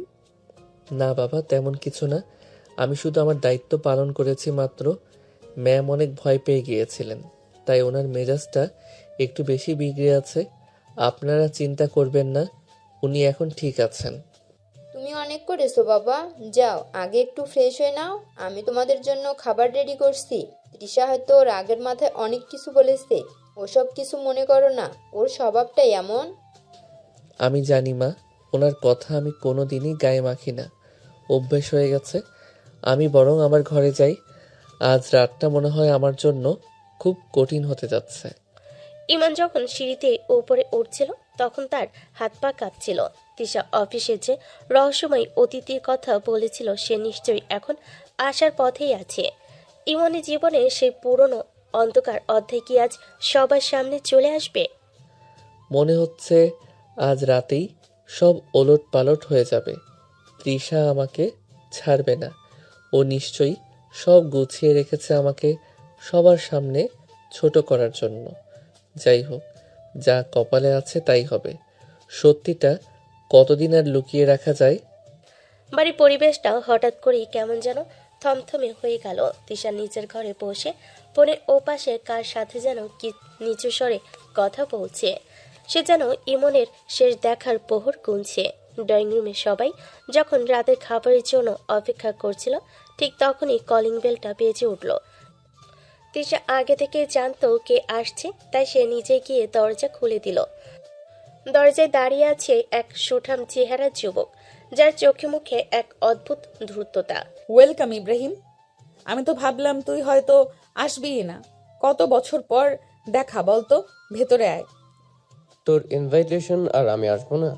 না বাবা, তেমন কিছু না। আমি শুধু আমার দায়িত্ব পালন করেছি মাত্র। ম্যাম অনেক ভয় পেয়ে গিয়েছিলেন, তাই ওনার মেজাজটা একটু বেশি বিগড়ে আছে। আপনারা চিন্তা করবেন না, উনি এখন ঠিক আছেন। তুমি অনেক করেছো বাবা। যাও আগে একটু ফ্রেশ হয়ে নাও, আমি তোমাদের জন্য খাবার রেডি করছি। তৃষা হয়তো রাগের মাথায় অনেক কিছু বলেছে, ওসব কিছু মনে করো না, ওর স্বভাবটাই এমন। আমি জানি মা, ওনার কথা আমি কোনো দিনই গায়ে মাখি না, অভ্যেস হয়ে গেছে। আমি বরং আমার ঘরে যাই। আজ রাতটা মনে হয় আমার জন্য খুব কঠিন হতে যাচ্ছে। ইমন যখন সিঁড়িতে উপরে উঠছিল তখন তার হাত পা কাঁপছিল। তিশা অফিসে যে রহস্যময় অতিথির কথা বলেছিল সে নিশ্চয়ই এখন আসার পথেই আছে। ইমনের জীবনে সেই পুরনো অন্ধকার অধ্যায় কি আজ সবার সামনে চলে আসবে? মনে হচ্ছে আজ রাতেই সব ওলট পালট হয়ে যাবে। তৃষা আমাকে ছাড়বে না। ও নিশ্চয়ই সব গুছিয়ে রেখেছে আমাকে সবার সামনে ছোট করার জন্য। যাই হোক, যা কপালে আছে তাই হবে। সত্যিটা কতদিন আর লুকিয়ে রাখা যায়? বাড়ির পরিবেশটা হঠাৎ করেই কেমন যেন থমথমে হয়ে গেল। তিশা নিজের ঘরে বসে ফোনের ওপাশে কার সাথে যেন কি নিচু স্বরে কথা বলছে। সে যেন ইমনের শেষ দেখার প্রহর গুনছে। ড্রয়িং রুমে সবাই যখন রাতের খাবারের জন্য অপেক্ষা করছিল ঠিক তখনই কলিং বেলটা বেজে উঠল। তিশা আগে থেকে জানতো কে আসছে, তাই সে নিজে গিয়ে দরজা খুলে দিল। দরজায় দাঁড়িয়ে আছে এক সুঠাম চেহারার যুবক, যার চোখে মুখে এক অদ্ভুত ধূর্ততা। ওয়েলকাম ইব্রাহিম। আমি তো ভাবলাম তুই হয়তো আসবিই না। কত বছর পর দেখা, বলতো। ভেতরে আয়। তোর ইনভাইটেশন আর আমি আসবো না,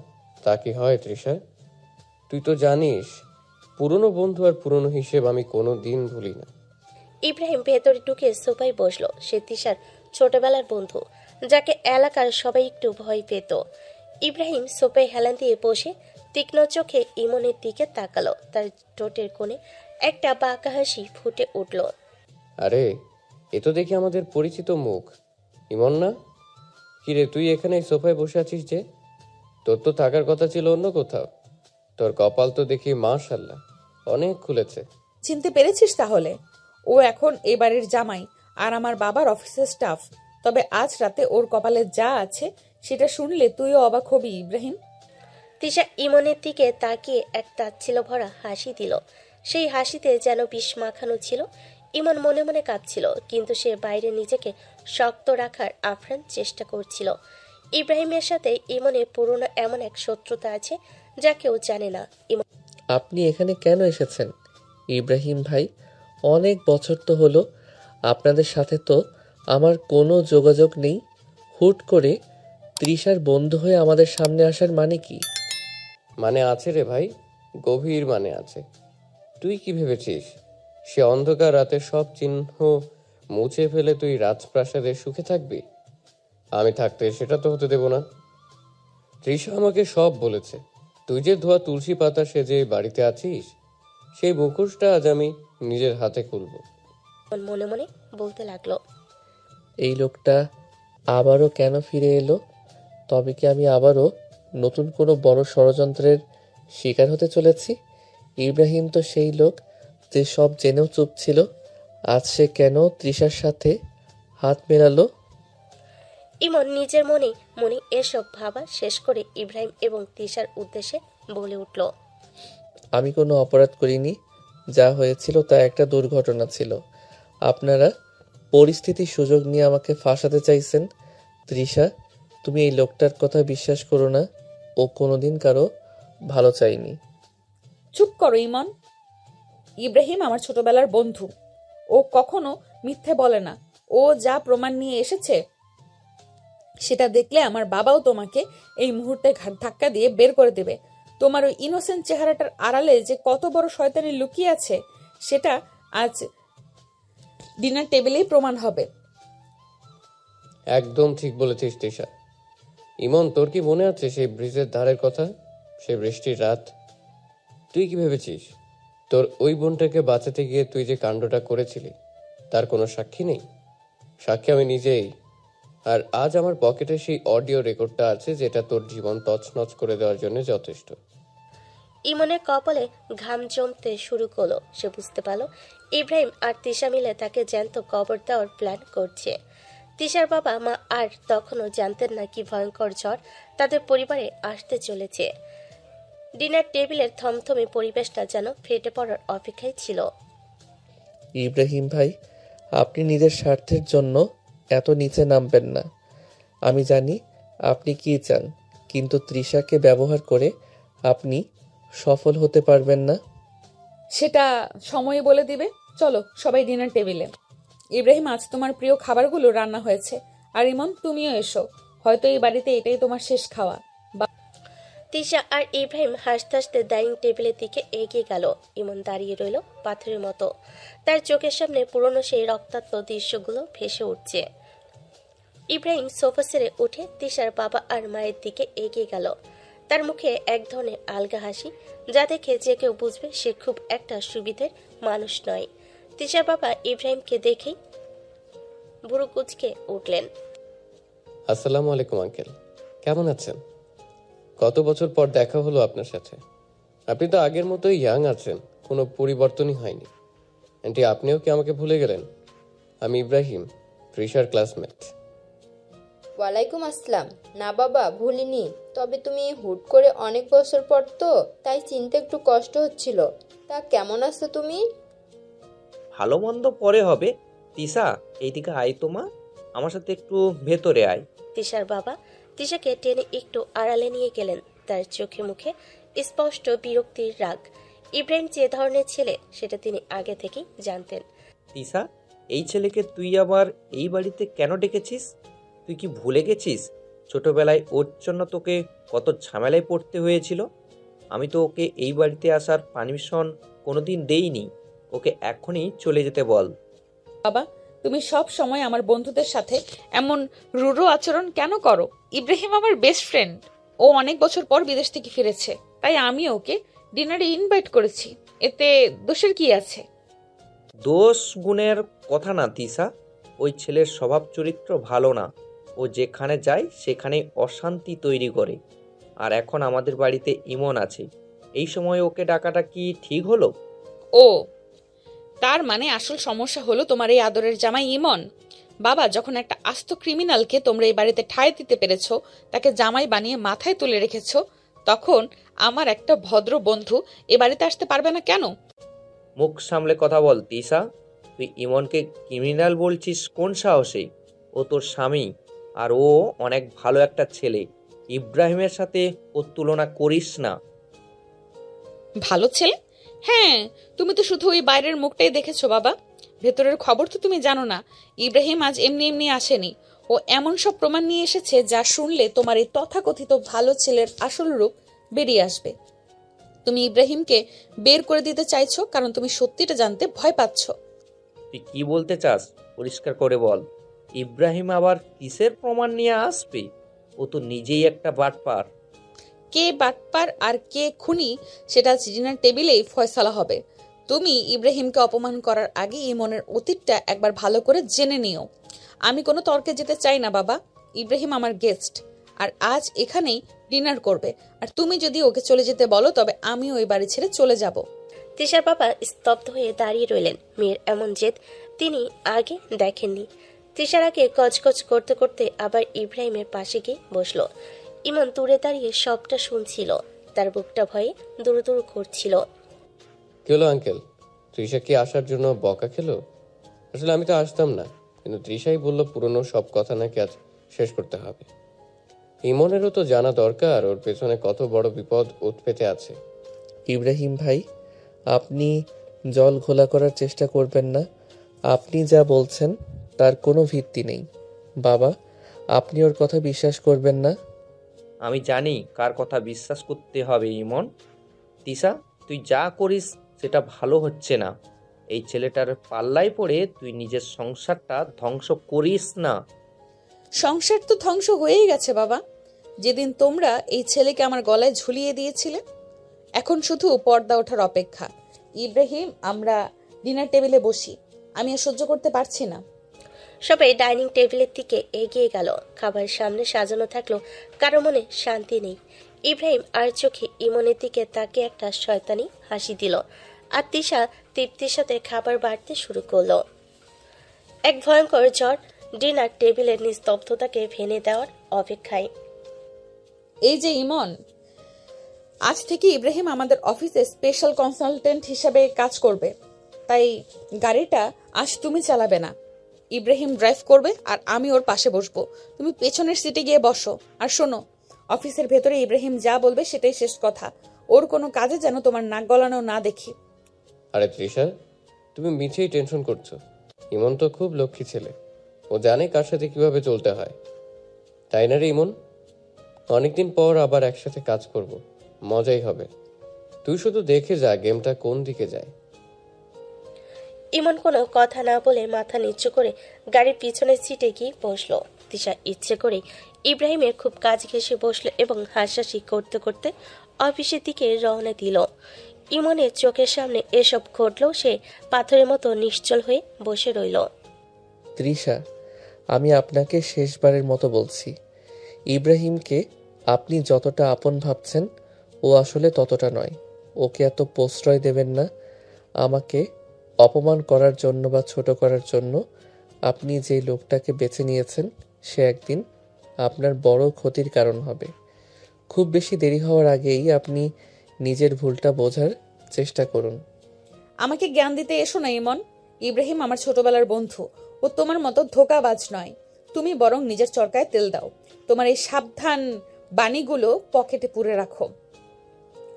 তা কি হয় তৃষা? তুই তো জানিস পুরনো বন্ধু আর পুরনো হিসেব আমি কোনো দিন ভুলি না। ইব্রাহিম ভেতরে ঢুকে সোফায় বসলো। সে তিশার ছোটবেলার বন্ধু, যাকে এলাকার সবাই একটু ভয় পেত। ইব্রাহিম সোফায় হেলান দিয়ে বসে তীক্ষ্ণ চোখে ইমনের দিকে তাকালো। তার ঠোঁটের কোণে একটা বাঁকা হাসি ফুটে উঠল। আরে, এ তো দেখি আমাদের পরিচিত মুখ। ইমন না? কিরে, তুই এখানে এই সোফায় বসে আছিস যে? তোর তো থাকার কথা ছিল অন্য কোথাও। তোর কপাল তো দেখি মাশাআল্লাহ অনেক খুলেছে। চিনতে পেরেছিস তাহলে? ও এখন এ বাড়ির জামাই আর আমার বাবার অফিসের স্টাফ। তবে আজ রাতে ওর কপালে যা আছে সেটা শুনলে তুইও অবাক হবি ইব্রাহিম। তিশা ইমনের দিকে তাকিয়ে এক তাচ্ছিল্য ভরা হাসি দিল। সেই হাসিতে যেন বিষ মাখানো ছিল। ইমন মনে মনে কাঁপছিল, কিন্তু সে বাইরে নিজেকে শক্ত রাখার আপ্রাণ চেষ্টা করছিল। ইব্রাহিমের সাথে ইমনের পুরনো এমন এক শত্রুতা আছে যা কেউ জানে না। ইমন আপনি এখানে কেন এসেছেন ইব্রাহিম ভাই? অনেক বছর তো হলো। আপনাদের সাথে তো আমার কোনো যোগাযোগ নেই। হুট করে তৃষার বন্ধু হয়ে আমাদের সামনে আসার মানে কি? মানে আছে রে ভাই, গভীর মানে আছে। তুই কি ভেবেছিস সে অন্ধকার রাতে সব চিহ্ন মুছে ফেলে তুই রাজপ্রাসাদে সুখে থাকবি? আমি থাকতে সেটা তো হতে দেব না। তৃষা আমাকে সব বলেছে। তুই যে ধোয়া তুলসী পাতা সেজে এই বাড়িতে আছিস, সেই মুখোশটা আজ আমি নিজের হাতে খুলব। মনে মনে বলতে লাগলো। এই লোকটা আবারও কেন ফিরে এলো? তবে কি আমি আবারও নতুন কোনো বড় ষড়যন্ত্রের শিকার হতে চলেছি? ইব্রাহিম তো সেই লোক যে সব জেনেও চুপ ছিল। আজ সে কেন তৃষার সাথে হাত মেলালো? ইমন নিজের মনে মনে এসব ভাবা শেষ করে ইব্রাহিম এবং তিশার উদ্দেশ্যে বলে উঠল। আমি কোনো অপরাধ করিনি। যা হয়েছিল তা একটা দুর্ঘটনা ছিল। আপনারা পরিস্থিতির সুযোগ নিয়ে আমাকে ফাঁসাতে চাইছেন। তৃষা, তুমি এই লোকটার কথা বিশ্বাস করো না। ও কোনোদিন কারো ভালো চায়নি। চুপ করো ইমন। ইব্রাহিম আমার ছোটবেলার বন্ধু। ও কখনো মিথ্যে বলে না। ও যা প্রমাণ নিয়ে এসেছে সেটা দেখলে আমার বাবাও তোমাকে এই মুহূর্তে ঘাট ধাক্কা দিয়ে বের করে দেবে। তোমার ওই ইনোসেন্ট চেহারাটার আড়ালে যে কত বড় শয়তানি লুকিয়ে আছে সেটা আজ ডিনার টেবিলেই প্রমাণ হবে। একদম ঠিক বলেছিস তৃষা। ইমন, তোর কি মনে আছে সেই ব্রিজের ধারের কথা? সেই বৃষ্টির রাত। তুই কি ভেবেছিস তোর ওই বোনটাকে বাঁচাতে গিয়ে তুই যে কাণ্ডটা করেছিলি তার কোনো সাক্ষী নেই? সাক্ষী আমি নিজেই। আর আজ আমার পকেটে সেই অডিও রেকর্ডটা আছে যেটা তোর জীবন তছনছ করে দেওয়ার জন্য যথেষ্ট। ইমনের কপালে ঘাম জমতে শুরু করলো। সে বুঝতে পারল ইব্রাহিম আর তিশা মিলে তাকে জ্যান্ত কবর দেওয়ার প্ল্যান করছে। তিশার বাবা মা আর তখনও জানতেন না কি ভয়ঙ্কর ঝড় তাদের পরিবারে আসতে চলেছে। ডিনার টেবিলের থমথমে পরিবেশটা যেন ফেটে পড়ার অপেক্ষায় ছিল। ইব্রাহিম ভাই, আপনি নিজের স্বার্থের জন্য এত নিচে নামবেন না। আমি জানি আপনি কি চান, কিন্তু তৃষাকে ব্যবহার করে আপনি সফল হতে পারবেন না। সেটা সময় বলে দিবে। চলো সবাই ডিনার টেবিলে। ইব্রাহিম, আজ তোমার প্রিয় খাবারগুলো রান্না হয়েছে। আর ইমন, তুমিও এসো। হয়তো এই বাড়িতে এটাই তোমার শেষ খাওয়া। তিশা আর ইব্রাহিম হাসতে হাসতে ডাইনিং টেবিলের দিকে এগিয়ে গেল। ইমন দাঁড়িয়ে রইল পাথরের মতো। তার চোখের সামনে পুরনো সেই রক্তাক্ত দৃশ্যগুলো ভেসে উঠছে। ইব্রাহিম সোফা ছেড়ে উঠে তিশার বাবা আর মায়ের দিকে এগিয়ে গেল। তার মুখে এক ধরনের আলগা হাসি, যা দেখে যে কেউ বুঝবে সে খুব একটা সুবিধের মানুষ নয়। তিশার বাবা ইব্রাহিমকে দেখেই বুড়ো কুচকে উঠলেন। আসসালামু আলাইকুম আঙ্কেল, কেমন আছেন? কত বছর পর দেখা হলো আপনার সাথে। আপনি তো আগের মতোই ইয়াং আছেন, কোনো পরিবর্তনই হয়নি। আন্টি, আপনিও কি আমাকে ভুলে গেলেন? আমি ইব্রাহিম, তৃষার ক্লাসমেট। ওয়ালাইকুম আসসালাম। না বাবা, ভুলিনি। তবে তুমি হুট করে অনেক বছর পর তো, তাই চিনতে একটু কষ্ট হচ্ছিল। তা কেমন আছো তুমি? ভালো মন্দ পরে হবে। তিশা, এইদিকে আয় তো মা, আমার সাথে একটু ভেতরে আয়। তিশার বাবা তিশাকে টেনে একটু আড়ালে নিয়ে গেলেন। তার চোখে মুখে স্পষ্ট বিরক্তির রাগ। ইব্রাহিম যে ধরনের ছেলে সেটা তিনি আগে থেকেই জানতেন। তিশা, এই ছেলেকে তুই আবার এই বাড়িতে কেন ডেকেছিস? তুই কি ভুলে গেছিস ছোটবেলায় ওর জন্য তোকে কত ঝামেলায় পড়তে হয়েছিল? আমি তো ওকে এই বাড়িতে আসার পারমিশন কোনোদিন দেইনি। ওকে এখনই চলে যেতে বল। বাবা, তুমি সব সময় আমার বন্ধুদের সাথে এমন রূঢ় আচরণ কেন করো? ইব্রাহিম আমার বেস্ট ফ্রেন্ড। ও অনেক বছর পর বিদেশ থেকে ফিরেছে, তাই আমি ওকে ডিনারে ইনভাইট করেছি। এতে দোষের কি আছে? দোষ গুণের কথা না তিশা, ওই ছেলের স্বভাব চরিত্র ভালো না। ও যেখানে যায় সেখানেই অশান্তি তৈরি করে। আর এখন আমাদের বাড়িতে ইমন আছে, এই সময় ওকে ডাকাটা কি ঠিক হলো? ও, তার মানে আসল সমস্যা হলো তোমার এই আদরের জামাই ইমন। বাবা, যখন একটা আস্ত ক্রিমিনালকে তোমরা এই বাড়িতে ঠাঁই দিতে পেরেছো, তাকে জামাই বানিয়ে মাথায় তুলে রেখেছো, তখন আমার একটা ভদ্র বন্ধু এ বাড়িতে আসতে পারবে না কেন? মুখ সামলে কথা বল তিশা। তুই ইমনকে ক্রিমিনাল বলছিস কোন সাহসে? ও তোর স্বামী, আর ও অনেক ভালো একটা ছেলে। ইব্রাহিমের সাথে ওর তুলনা করিস না। ভালো ছেলে? হ্যাঁ, তুমি তো শুধু ওই বাইরের মুখটাই দেখেছো বাবা, ভেতরের খবর তো তুমি জানো না। ইব্রাহিম আজ এমনি এমনি আসেনি। ও এমন সব প্রমাণ নিয়ে এসেছে যা শুনলে তোমার এই তথাকথিত ভালো ছেলের আসল রূপ বেরিয়ে আসবে। তুমি ইব্রাহিমকে বের করে দিতে চাইছো কারণ তুমি সত্যিটা জানতে ভয় পাচ্ছ। তুই কি বলতে চাস পরিষ্কার করে বল। ইব্রাহিম আবার কিসের প্রমাণ নিয়ে আসবে? ও তো নিজেই একটা বাটপার। কে বাটপার আর কে খুনি সেটা ডিনার টেবিলেই ফয়সালা হবে। তুমি ইব্রাহিমকে অপমান করার আগে ইমনের অতীতটা একবার ভালো করে জেনে নিও। আমি কোনো তর্কে যেতে চাই না বাবা। ইব্রাহিম আমার গেস্ট, আর আজ এখানেই ডিনার করবে। আর তুমি যদি ওকে চলে যেতে বলো তবে আমি ওই বাড়ি ছেড়ে চলে যাব। তিশার বাবা স্তব্ধ হয়ে দাঁড়িয়ে রইলেন। মেয়ের এমন জেদ তিনি আগে দেখেননি। তিশার আগে কচকচ করতে করতে আবার ইব্রাহিমের পাশে গিয়ে বসলো। ইমন দূরে দাঁড়িয়ে সবটা শুনছিল। তার বুকটা ভয়ে দুরু করছিল। কি হলো আঙ্কেল, তৃষা কি আসার জন্য বকা খেলো? আসলে আমি তো আসতাম না, কিন্তু তৃষাই বললো পুরনো সব কথা নাকি আজ শেষ করতে হবে। ইমনেরও তো জানা দরকার ওর পেছনে কত বড় বিপদ উৎপেতে আছে। ইব্রাহিম ভাই, আপনি জল ঘোলা করার চেষ্টা করবেন না। আপনি যা বলছেন তার কোনো ভিত্তি নেই। বাবা, আপনি ওর কথা বিশ্বাস করবেন না। আমি জানি কার কথা বিশ্বাস করতে হবে ইমন। তিশা, তুই যা করিস সেটা ভালো হচ্ছে না। এই ছেলেটার পাল্লায় পড়ে তুই নিজের সংসারটা ধ্বংস করিস না। সংসার তো ধ্বংস হয়েই গেছে বাবা, যেদিন তোমরা এই ছেলেকে আমার গলায় ঝুলিয়ে দিয়েছিলে। এখন শুধু পর্দা ওঠার অপেক্ষা। ইব্রাহিম, আমরা ডিনার টেবিলে বসি। আমি আর সহ্য করতে পারছি না। সবাই ডাইনিং টেবিলের দিকে এগিয়ে গেল। খাবার সামনে সাজানো থাকলো, কারো মনে শান্তি নেই। ইব্রাহিম আর চোখে ইমনের দিকে তাকে একটা শয়তানি হাসি দিল। আর তিশা তৃপ্তির সাথে খাবার বাড়তে শুরু করলো। এক ভয়ঙ্কর ঝড় ডিনার টেবিলের নিস্তব্ধতাকে ভেঙে দেওয়ার অপেক্ষায়। এই যে ইমন, আজ থেকে ইব্রাহিম আমাদের অফিসে স্পেশাল কনসালটেন্ট হিসাবে কাজ করবে। তাই গাড়িটা আজ তুমি চালাবে না। ইব্রাহিম ড্রাইভ করবে আর আমি ওর পাশে বসবো। তুমি পেছনের সিটে গিয়ে বসো। আর শোনো, অফিসের ভেতরে ইব্রাহিম যা বলবে সেটাই শেষ কথা। ওর কোনো কাজে যেন তোমার নাক গলানো না দেখি। আরে তৃষা, তুমি মিছেই টেনশন করছো। ইমন তো খুব লক্ষ্মী ছেলে, ও জানে কার সাথে কিভাবে চলতে হয়, তাই না রে ইমন? অনেকদিন পর আবার একসাথে কাজ করব, মজাই হবে। তুই শুধু দেখে যা গেমটা কোন দিকে যায়। ইমন কোনো কথা না বলে মাথা নিচু করে গাড়ির পিছনের সিটে গিয়ে বসলো। তিশা ইচ্ছে করে ইব্রাহিমের খুব কাজ ঘেঁষে বসলো এবং হাসাহাসি করতে করতে অফিসের দিকে রওনা দিল। ইমনের চোখের সামনে এসব ঘটলেও সে পাথরের মতো নিশ্চল হয়ে বসে রইল। তৃষা, আমি আপনাকে শেষবারের মতো বলছি, ইব্রাহিমকে আপনি যতটা আপন ভাবছেন ও আসলে ততটা নয়। ওকে এত প্রশ্রয় দেবেন না। আমাকে অপমান করার জন্য বা ছোট করার জন্য আপনি যে লোকটাকে বেছে নিয়েছেন সে একদিন আপনার বড় ক্ষতির কারণ হবে। খুব বেশি দেরি হওয়ার আগেই আপনি নিজের ভুলটা বোঝার চেষ্টা করুন। আমাকে জ্ঞান দিতে এসো না ইমন। ইব্রাহিম আমার ছোটবেলার বন্ধু। ও তোমার মতো ধোঁকাবাজ নয়। তুমি বরং নিজের চরকায় তেল দাও। তোমার এই সাবধান বাণীগুলো পকেটে পুরে রাখো।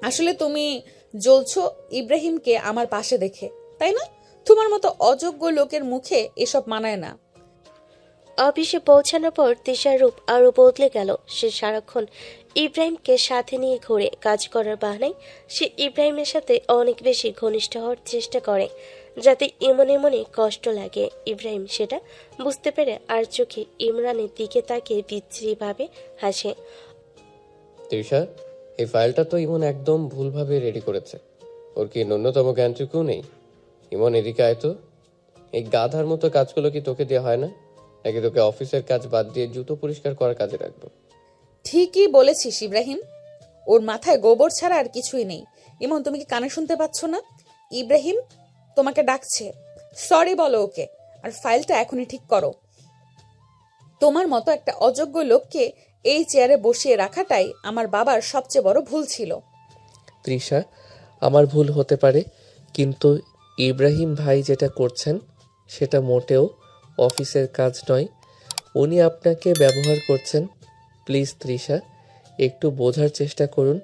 আসলে তুমি জ্বলছো ইব্রাহিমকে আমার পাশে দেখে, তাই না? তোমার মতো অযোগ্য লোকের মুখে এসব মানায় না। অফিসে পৌঁছানোর পর তিশার রূপ আরো বদলে গেল। সে সারাক্ষণ ইব্রাহিমকে সাথে নিয়ে ঘুরে। কাজ করার বাহানায় সে ইব্রাহিমের সাথে অনেক বেশি ঘনিষ্ঠ হওয়ার চেষ্টা করে, যাতে ইমনের মনে কষ্ট লাগে। ইব্রাহিম সেটা বুঝতে পেরে আর চোখে ইমরানের দিকে তাকিয়ে বিচ্ছিরিভাবে হাসে। তৃষা, এই ফাইলটা তো ইমন একদম ভুলভাবে রেডি করেছে। ওর কি ন্যূনতম জ্ঞানটুকু নেই? ইমন, এদিকে আয় তো। এই গাধার মতো কাজগুলো কি তোকে দেওয়া হয় না, নাকি তোকে অফিসের কাজ বাদ দিয়ে জুতো পরিষ্কার করার কাজে রাখবো? ঠিকই বলেছিস ইব্রাহিম। ওর মাথায় গোবর ছাড়া আর কিছুই নেই। ইমন, তুমি কি কানে শুনতে পাচ্ছ না? ইব্রাহিম তোমাকে ডাকছে। সরি বলো ওকে, আর ফাইলটা এখনই ঠিক করো। তোমার মতো একটা অযোগ্য লোককে এই চেয়ারে বসিয়ে রাখাটাই আমার বাবার সবচেয়ে বড় ভুল ছিল। তৃষা, আমার ভুল হতে পারে, কিন্তু ইব্রাহিম ভাই যেটা করছেন সেটা মোটেও অফিসের কাজ নয়। উনি আপনাকে ব্যবহার করছেন। প্লিজ তৃষা, একটু বোঝার চেষ্টা করুন।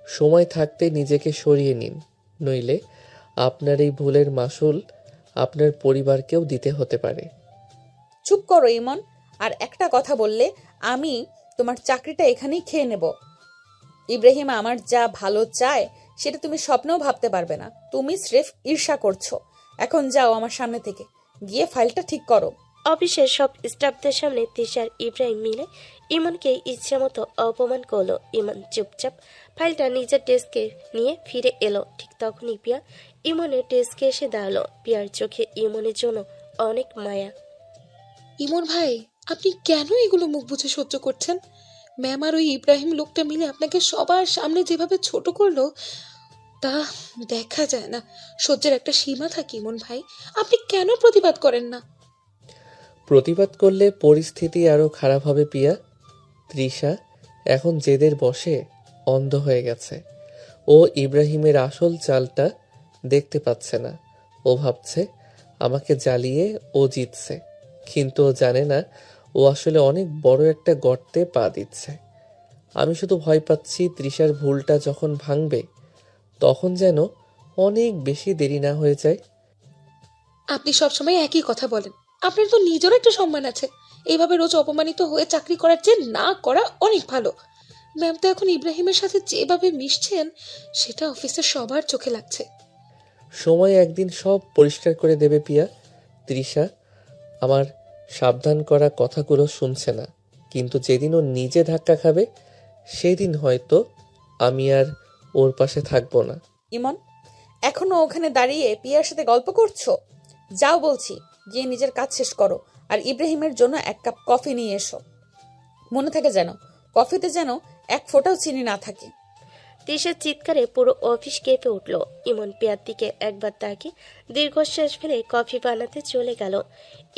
সময় থাকতে নিজেকে সরিয়ে নিন, নইলে আপনার এই ভুলের মাসুল আপনার পরিবারকেও দিতে হতে পারে। চুপ করো ইমন। আর একটা কথা বললে আমি তোমার চাকরিটা এখানেই খেয়ে নেব। ইব্রাহিম আমার যা ভালো চায় সেটা তুমি স্বপ্নেও ভাবতে পারবে না। তুমি স্রেফ ঈর্ষা করছো। এখন যাও আমার সামনে থেকে, গিয়ে ফাইলটা ঠিক করো। অফিসের সব স্টাফদের সামনে তিশার ইব্রাহিম মিলে ইমনকে ইচ্ছে মতো অপমান করলো। ইমন চুপচাপ ফাইলটা নিজের ডেস্কে নিয়ে ফিরে এলো। ঠিক তখনই পিয়া ইমনের ডেস্কে এসে দাঁড়ালো। পিয়ার চোখে ইমনের জন্য অনেক মায়া। ইমন ভাই, আপনি কেন এগুলো মুখ বুজে সহ্য করছেন? ম্যাম আর ওই ইব্রাহিম লোকটা মিলে আপনাকে সবার সামনে যেভাবে ছোট করলো তা দেখা যায় না। সহ্যের একটা সীমা থাকে ইমন ভাই, আপনি কেন প্রতিবাদ করেন না? প্রতিবাদ করলে পরিস্থিতি আরও খারাপ হবে পিয়া। তৃষা এখন জেদের বশে অন্ধ হয়ে গেছে। ও ইব্রাহিমের আসল চালটা দেখতে পাচ্ছে না। ও ভাবছে আমাকে জ্বালিয়ে ও জিতছে, কিন্তু ও জানে না ও আসলে অনেক বড় একটা গর্তে পা দিচ্ছে। আমি শুধু ভয় পাচ্ছি তৃষার ভুলটা যখন ভাঙবে তখন যেন অনেক বেশি দেরি না হয়ে যায়। আপনি সবসময় একই কথা বলেন। আপনার তো নিজেরও একটা সম্মান আছে। এইভাবে রোজ অপমানিত হয়ে চাকরি করার চেয়ে না করা অনেক ভালো। ম্যাম তো এখন ইব্রাহিমের সাথে যেভাবে মিশছেন সেটা অফিসের সবার চোখে লাগছে। সময় একদিন সব পরিষ্কার করে দেবে পিয়া। তৃষা আমার সাবধান করা কথাগুলো শুনছে না, কিন্তু যেদিন ও নিজে ধাক্কা খাবে সেদিন হয়তো আমি আর ওর পাশে থাকবো না। ইমন, এখনো ওখানে দাঁড়িয়ে পিয়ার সাথে গল্প করছো? যাও বলছি, গিয়ে নিজের কাজ শেষ করো। আর ইব্রাহিমের জন্য এক কাপ কফি নিয়ে এসো। মনে থাকে যেন কফিতে যেন এক ফোঁটাও চিনি না থাকে। তিশার চিৎকারে পুরো অফিস কেঁপে উঠল। ইমন পিয়ার দিকে একবার তাকিয়ে দীর্ঘশ্বাস ফেলে কফি বানাতে চলে গেল।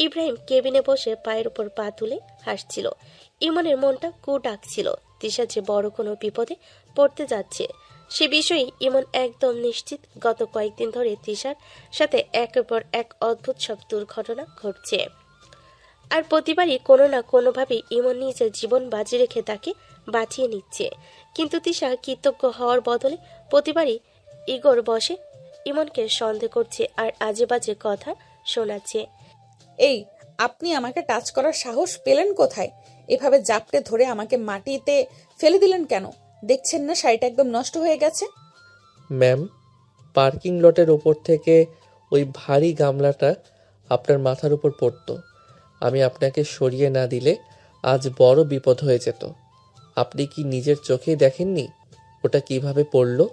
ইব্রাহিম কেবিনে বসে পায়ের উপর পা তুলে হাসছিল। ইমনের মনটা কু ডাকছিল। তিশা যে বড় কোনো বিপদে পড়তে যাচ্ছে সে বিষয়ে ইমন একদম নিশ্চিত। গত কয়েকদিন ধরে তিশার সাথে একের পর এক অদ্ভুত সব দুর্ঘটনা ঘটছে। আর প্রতিবারই কোনো না কোনোভাবে ইমন নিজের জীবন বাজি রেখে তাকে বাঁচিয়ে নিচ্ছে। কিন্তু তিশা কৃতজ্ঞ হওয়ার বদলে প্রতিবারই ইগোর বসে ইমনকে সন্দেহ করছে আর আজে বাজে কথা শোনাচ্ছে। এই, আপনি আমাকে টাচ করার সাহস পেলেন কোথায়? এভাবে জাপটে ধরে আমাকে মাটিতে ফেলে দিলেন কেন? দেখছেন না শাড়িটা একদম নষ্ট হয়ে গেছে? ম্যাম, পার্কিং লটের ওপর থেকে ওই ভারী গামলাটা আপনার মাথার উপর পড়তো। আমি আপনাকে সরিয়ে না দিলে আজ বড় বিপদ হয়ে যেত। আপনি কি নিজের চোখেই দেখেননি ওটা কিভাবে পড়লো?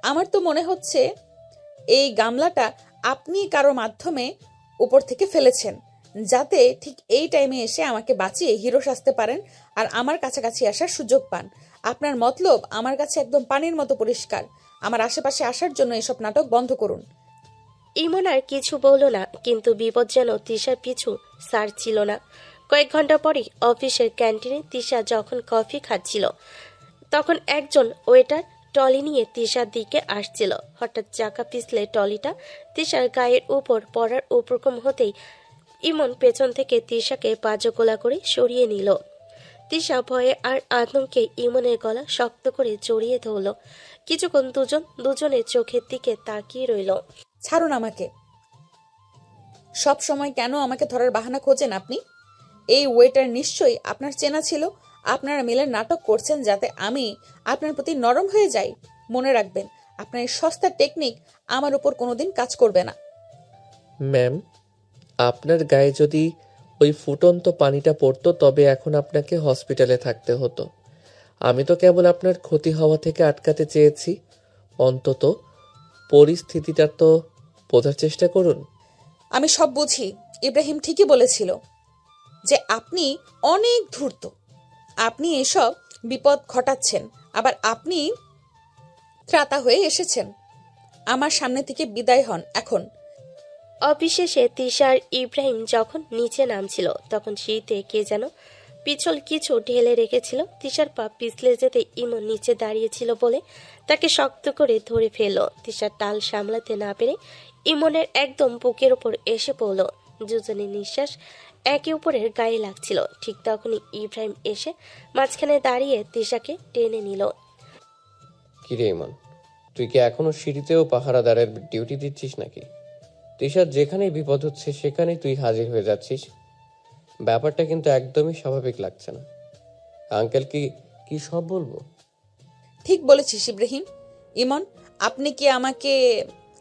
আমার তো মনে হচ্ছে এই গামলাটা আপনি কারো মাধ্যমে উপর থেকে ফেলেছেন, যাতে ঠিক এই টাইমে এসে আমাকে বাঁচিয়ে হিরো সাজতে পারেন আর আমার কাছাকাছি আসার সুযোগ পান। আপনার মতলব আমার কাছে একদম পানির মতো পরিষ্কার। আমার আশেপাশে আসার জন্য এসব নাটক বন্ধ করুন। ইমন আর কিছু বলল না, কিন্তু বিপদ যেন তিশার পিছু ছাড়ছিল না। কয়েক ঘন্টা পরেই অফিসের ক্যান্টিনে তিশা যখন কফি খাচ্ছিল, তখন একজন ওয়েটার টলি নিয়ে তিশার দিকে আসছিল। হঠাৎ চাকা পিছলে টলিটা তিশার গায়ের উপর পড়ার উপক্রম হতেই ইমন পেছন থেকে তিশাকে পাজকোলা করে সরিয়ে নিল। তিশা ভয়ে আর আতঙ্কে ইমনের গলা শক্ত করে জড়িয়ে ধরল। কিছুক্ষণ দুজনের চোখের দিকে তাকিয়ে রইল। ছাড়ুন আমাকে। সব সময় কেন আমাকে ধরার বাহানা খোঁজেন আপনি? এই ওয়েটার নিশ্চয়ই আপনার চেনা ছিল। আপনারা মিলে নাটক করছেন যাতে আমি আপনার প্রতি নরম হয়ে যাই। মনে রাখবেন, আপনার এই সস্তা টেকনিক আমার উপর কোনোদিন কাজ করবে না। ম্যাম, আপনার গায়ে যদি ওই ফুটন্ত পানিটা পড়তো তবে এখন আপনাকে হসপিটালে থাকতে হতো। আমি তো কেবল আপনার ক্ষতি হওয়া থেকে আটকাতে চেয়েছি। অন্তত পরিস্থিতিটা তো বোঝার চেষ্টা করুন। আমি সব বুঝি। ইব্রাহিম ঠিকই বলেছিল যে আপনি অনেক ধূর্ত। আপনি এসব বিপদ ঘটাচ্ছেন, আবার আপনি ত্রাতা হয়ে এসেছেন। আমার সামনে থেকে বিদায় হন এখন। অবিশেষে তিশা আর ইব্রাহিম যখন নিচে নামছিল, তখন সিঁড়িতে কে যেন পিছল কিছু ঢেলে রেখেছিল। তিশার পা পিছলে যেতে ইমন নিচে দাঁড়িয়েছিল বলে তাকে শক্ত করে ধরে ফেলল। তিশার টাল সামলাতে না পেরে ইমনের একদম বুকের ওপর এসে পড়ল। দুজনের নিঃশ্বাস একে অপরের গায়ে লাগছিল। ঠিক তখনই ইব্রাহিম এসে মাঝখানে দাঁড়িয়ে তিশাকে টেনে নিল। কিরে ইমন, তুই কি এখনো সিঁড়িতেও পাহারাদারের ডিউটি দিচ্ছিস নাকি? তিশার যেখানেই বিপদ হচ্ছে সেখানেই তুই হাজির হয়ে যাচ্ছিস। ব্যাপারটা কিন্তু একদমই স্বাভাবিক লাগছে না। আঙ্কেল কি কি সব বলবো? ঠিক বলেছিস ইব্রাহিম। ইমন, আপনি কি আমাকে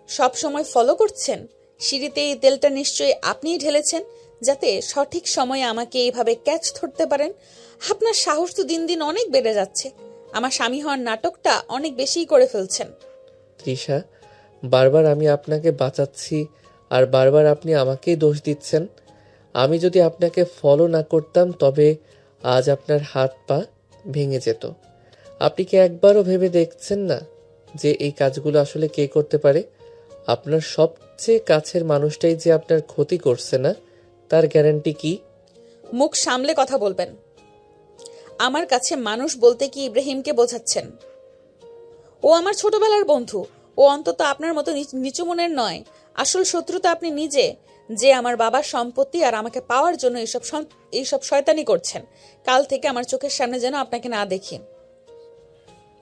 সব সময় ফলো করছেন? সিঁড়িতে এই তেলটা নিশ্চয়ই আপনিই ঢেলেছেন, যাতে সঠিক সময়ে আমাকে এইভাবে ক্যাচ ধরতে পারেন। আপনার সাহস তো দিন দিন অনেক বেড়ে যাচ্ছে। আমার স্বামী হওয়ার নাটকটা অনেক বেশিই করে ফেলছেন। তৃষা, বারবার আমি আপনাকে বাঁচাচ্ছি আর বারবার আপনি আমাকেই দোষ দিচ্ছেন। আমি যদি আপনাকে ফলো না করতাম তবে আজ আপনার হাত পা ভেঙে যেত। আপনি কি একবারও ভেবে দেখছেন না যে এই কাজগুলো আসলে কে করতে পারে? আপনার সবচেয়ে কাছের মানুষটাই যে আপনার ক্ষতি করছে না, তার গ্যারান্টি কি? মুখ সামলে কথা বলবেন। আমার কাছে মানুষ বলতে কি ইব্রাহিমকে বোঝাচ্ছেন? ও আমার ছোটবেলার বন্ধু। ও অন্তত আপনার মতো নিচু মনের নয়। আসল শত্রু তো আপনি নিজে, যে আমার বাবার সম্পত্তি আর আমাকে পাওয়ার জন্য এইসব শয়তানি করছেন। কাল থেকে আমার চোখের সামনে যেন আপনাকে না দেখি।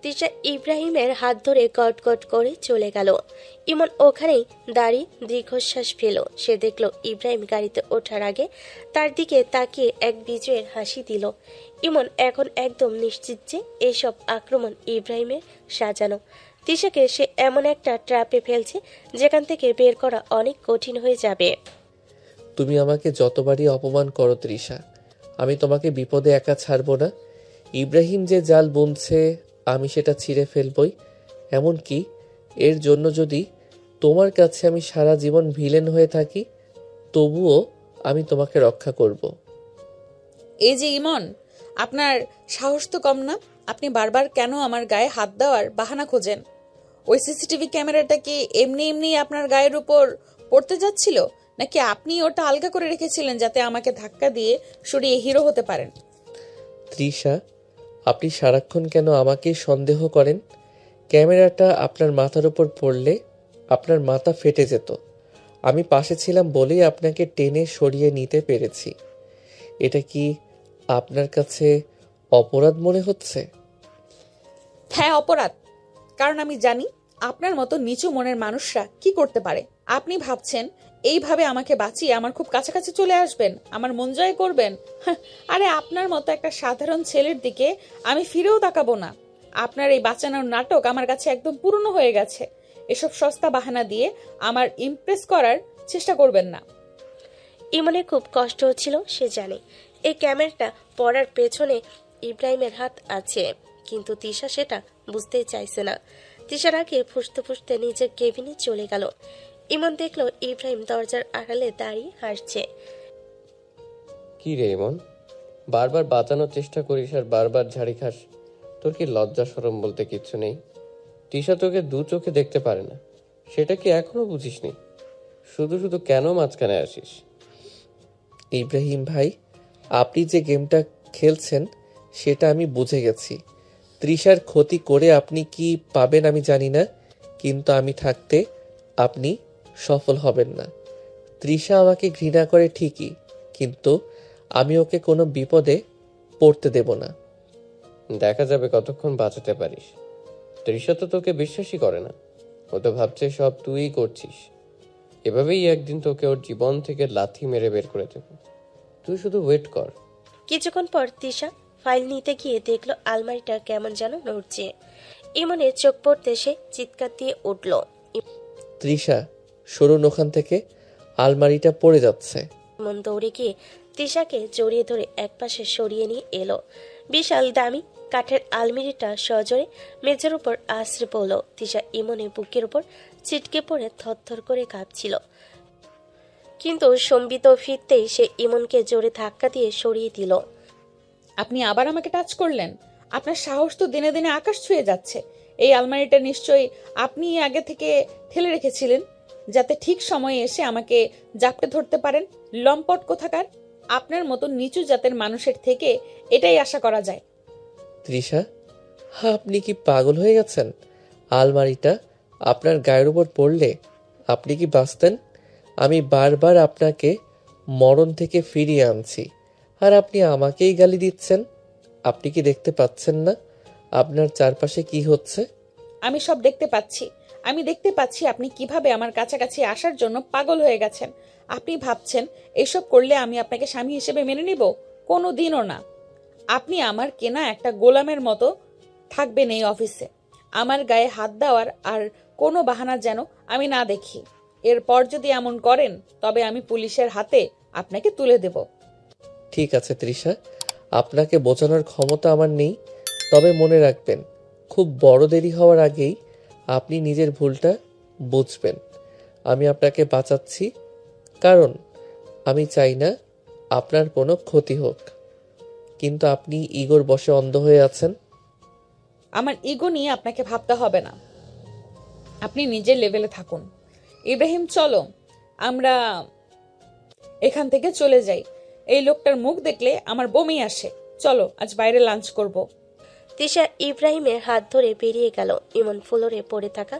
তিশা ইব্রাহিমের হাত ধরে কটকট করে চলে গেল। ইমন ওখানেই দাঁড়িয়ে দীর্ঘশ্বাস ফেল। সে দেখল ইব্রাহিম গাড়িতে ওঠার আগে তার দিকে তাকিয়ে এক বিজয়ের হাসি দিল। ইমন এখন একদম নিশ্চিত যে এইসব আক্রমণ ইব্রাহিমের সাজানো। তিশাকে সে এমন একটা ট্র্যাপে ফেলছে যেখান থেকে বের করা অনেক কঠিন হয়ে যাবে। তুমি আমাকে যতবারই অপমান করো তৃষা, আমি তোমাকে বিপদে একা ছাড়বো না। ইব্রাহিম যে জাল বুনছে আমি সেটা ছিঁড়ে ফেলবই। এমনকি এর জন্য যদি তোমার কাছে আমি সারা জীবন ভিলেন হয়ে থাকি, তবুও আমি তোমাকে রক্ষা করব। এই যে ইমন, আপনার সাহস তো কম না। আপনি বারবার কেন আমার গায়ে হাত দেওয়ার বাহানা খোঁজেন? ওই সিসিটিভি ক্যামেরাটা কি এমনি এমনি আপনার গায়ের উপর পড়তে যাচ্ছিল, নাকি আপনি ওটা আলগা করে রেখেছিলেন যাতে আমাকে ধাক্কা দিয়ে সরিয়ে হিরো হতে পারেন? তৃষা, আপনি সারাক্ষণ কেন আমাকেই সন্দেহ করেন? ক্যামেরাটা আপনার মাথার উপর পড়লে আপনার মাথা ফেটে যেত। আমি পাশে ছিলাম বলেই আপনাকে টেনে সরিয়ে নিতে পেরেছি। এটা কি আপনার কাছে অপরাধ মনে হচ্ছে? হ্যাঁ, অপরাধ। কারণ আমি জানি আপনার মতো নিচু মনের মানুষরা কি করতে পারে। আপনি ভাবছেন এইভাবে আমাকে বাঁচিয়ে আমার খুব কাছাকাছি চলে আসবেন, আমার মন জয় করবেন। হাহ, আরে আপনার মতো একটা সাধারণ ছেলের দিকে আমি ফিরেও তাকাবো না। আপনার এই বাঁচানোর নাটক আমার কাছে একদম পুরনো হয়ে গেছে। এসব সস্তা বাহানা দিয়ে আমার ইমপ্রেস করার চেষ্টা করবেন না। ইমনের খুব কষ্ট হচ্ছিল, সে জানে এই ক্যামেরাটা পড়ার পেছনে ইব্রাহিমের হাত আছে, কিন্তু তিশা সেটা বুঝতেই চাইছে না। তিশার আগে ফুসতে ফুসতে নিজের কেবিনে চলে গেল। ইমন দেখলো ইব্রাহিম দরজার আড়ালে দাঁড়িয়ে হাসছে। কি রে ইমন, বারবার বাঁচানোর চেষ্টা করিস আর বারবার ঝাড়ি খাস। তোর কি লজ্জা শরম বলতে কিচ্ছু নেই? তিশা তোকে দু চোখে দেখতে পারে না, সেটা কি এখনো বুঝিসনি? শুধু শুধু কেন মাঝখানে আসিস? ইব্রাহিম ভাই, আপনি যে গেমটা খেলছেন সেটা আমি বুঝে গেছি। তৃষার ক্ষতি করে আপনি কি পাবেন আমি জানি না, কিন্তু আমি থাকতে আপনি সফল হবেন না। তৃষা আমাকে ঘৃণা করে ঠিকই, কিন্তু আমি ওকে কোনো বিপদে পড়তে দেব না। দেখা যাবে কতক্ষণ বাঁচাতে পারিস। তৃষা তো তোকে বিশ্বাসই করে না, ও তো ভাবছে সব তুই করছিস। এভাবেই একদিন তোকে ওর জীবন থেকে লাথি মেরে বের করে দেব। তুই শুধু ওয়েট কর। কিছুক্ষণ পর তিশা ফাইল নিতে গিয়ে দেখলো আলমারিটা কেমন যেন নড়ছে। ইমনের চোখ পড়তে সে চিৎকার দিয়ে উঠল। তৃষা, সরুন ওখান থেকে, আলমারিটা পড়ে যাচ্ছে। ইমন দৌড়ে গিয়ে তিশাকে জড়িয়ে ধরে একপাশে সরিয়ে নিয়ে এলো। বিশাল দামি কাঠের আলমারিটা সজোরে মেঝের উপর আছড়ে পড়ল। তিশা ইমনের বুকের উপর ছিটকে পড়ে থরথর করে কাঁপছিল, কিন্তু সম্বিত ফিরতেই সে ইমনকে জোরে ধাক্কা দিয়ে সরিয়ে দিল। আপনি আবার আমাকে টাচ করলেন? আপনার সাহস তো দিনে দিনে আকাশ ছুঁয়ে যাচ্ছে। এই আলমারিটা নিশ্চয়ই আপনি আগে থেকে ঠেলে রেখেছিলেন, যাতে ঠিক সময়ে এসে আমাকে জাপটে ধরতে পারেন। লম্পট কোথাকার! আপনার মতো নিচু জাতের মানুষের থেকে এটাই আশা করা যায়। তৃষা, আপনি কি পাগল হয়ে গেছেন? আলমারিটা আপনার গায়ের উপর পড়লে আপনি কি বাঁচতেন? আমি বারবার আপনাকে মরণ থেকে ফিরিয়ে আনছি, আর আপনি আমাকেই গালি দিচ্ছেন। আপনি কি দেখতে পাচ্ছেন না আপনার চারপাশে কি হচ্ছে? আমি সব দেখতে পাচ্ছি। আমি দেখতে পাচ্ছি আপনি কিভাবে আমার কাছাকাছি আসার জন্য পাগল হয়ে গেছেন। আপনি ভাবছেন এসব করলে আমি আপনাকে স্বামী হিসেবে মেনে নিব? কোনো দিনও না। আপনি আমার কেনা একটা গোলামের মতো থাকবেন এই অফিসে। আমার গায়ে হাত দেওয়ার আর কোনো বাহানা যেন আমি না দেখি। এরপর যদি এমন করেন তবে আমি পুলিশের হাতে আপনাকে তুলে দেব। ঠিক আছে তৃষা, আপনাকে বোঝানোর ক্ষমতা আমার নেই, তবে মনে রাখবেন খুব বড় দেরি হওয়ার আগেই আপনি নিজের ভুলটা বুঝবেন। আমি আপনাকে বাঁচাচ্ছি, কারণ আমি চাই না আপনার কোনো ক্ষতি হোক, কিন্তু আপনি ইগোর বশে অন্ধ হয়ে আছেন। আমার ইগো নিয়ে আপনাকে ভাবতে হবে না, আপনি নিজের লেভেলে থাকুন। ইব্রাহিম, চলো আমরা এখান থেকে চলে যাই। এই লোকটার মুখ দেখলে আমার বমি আসে। চলো আজ বাইরে লাঞ্চ করব। তিশা ইব্রাহিমের হাত ধরে বেরিয়ে গেল। ইমন ফ্লোরে পড়ে থাকা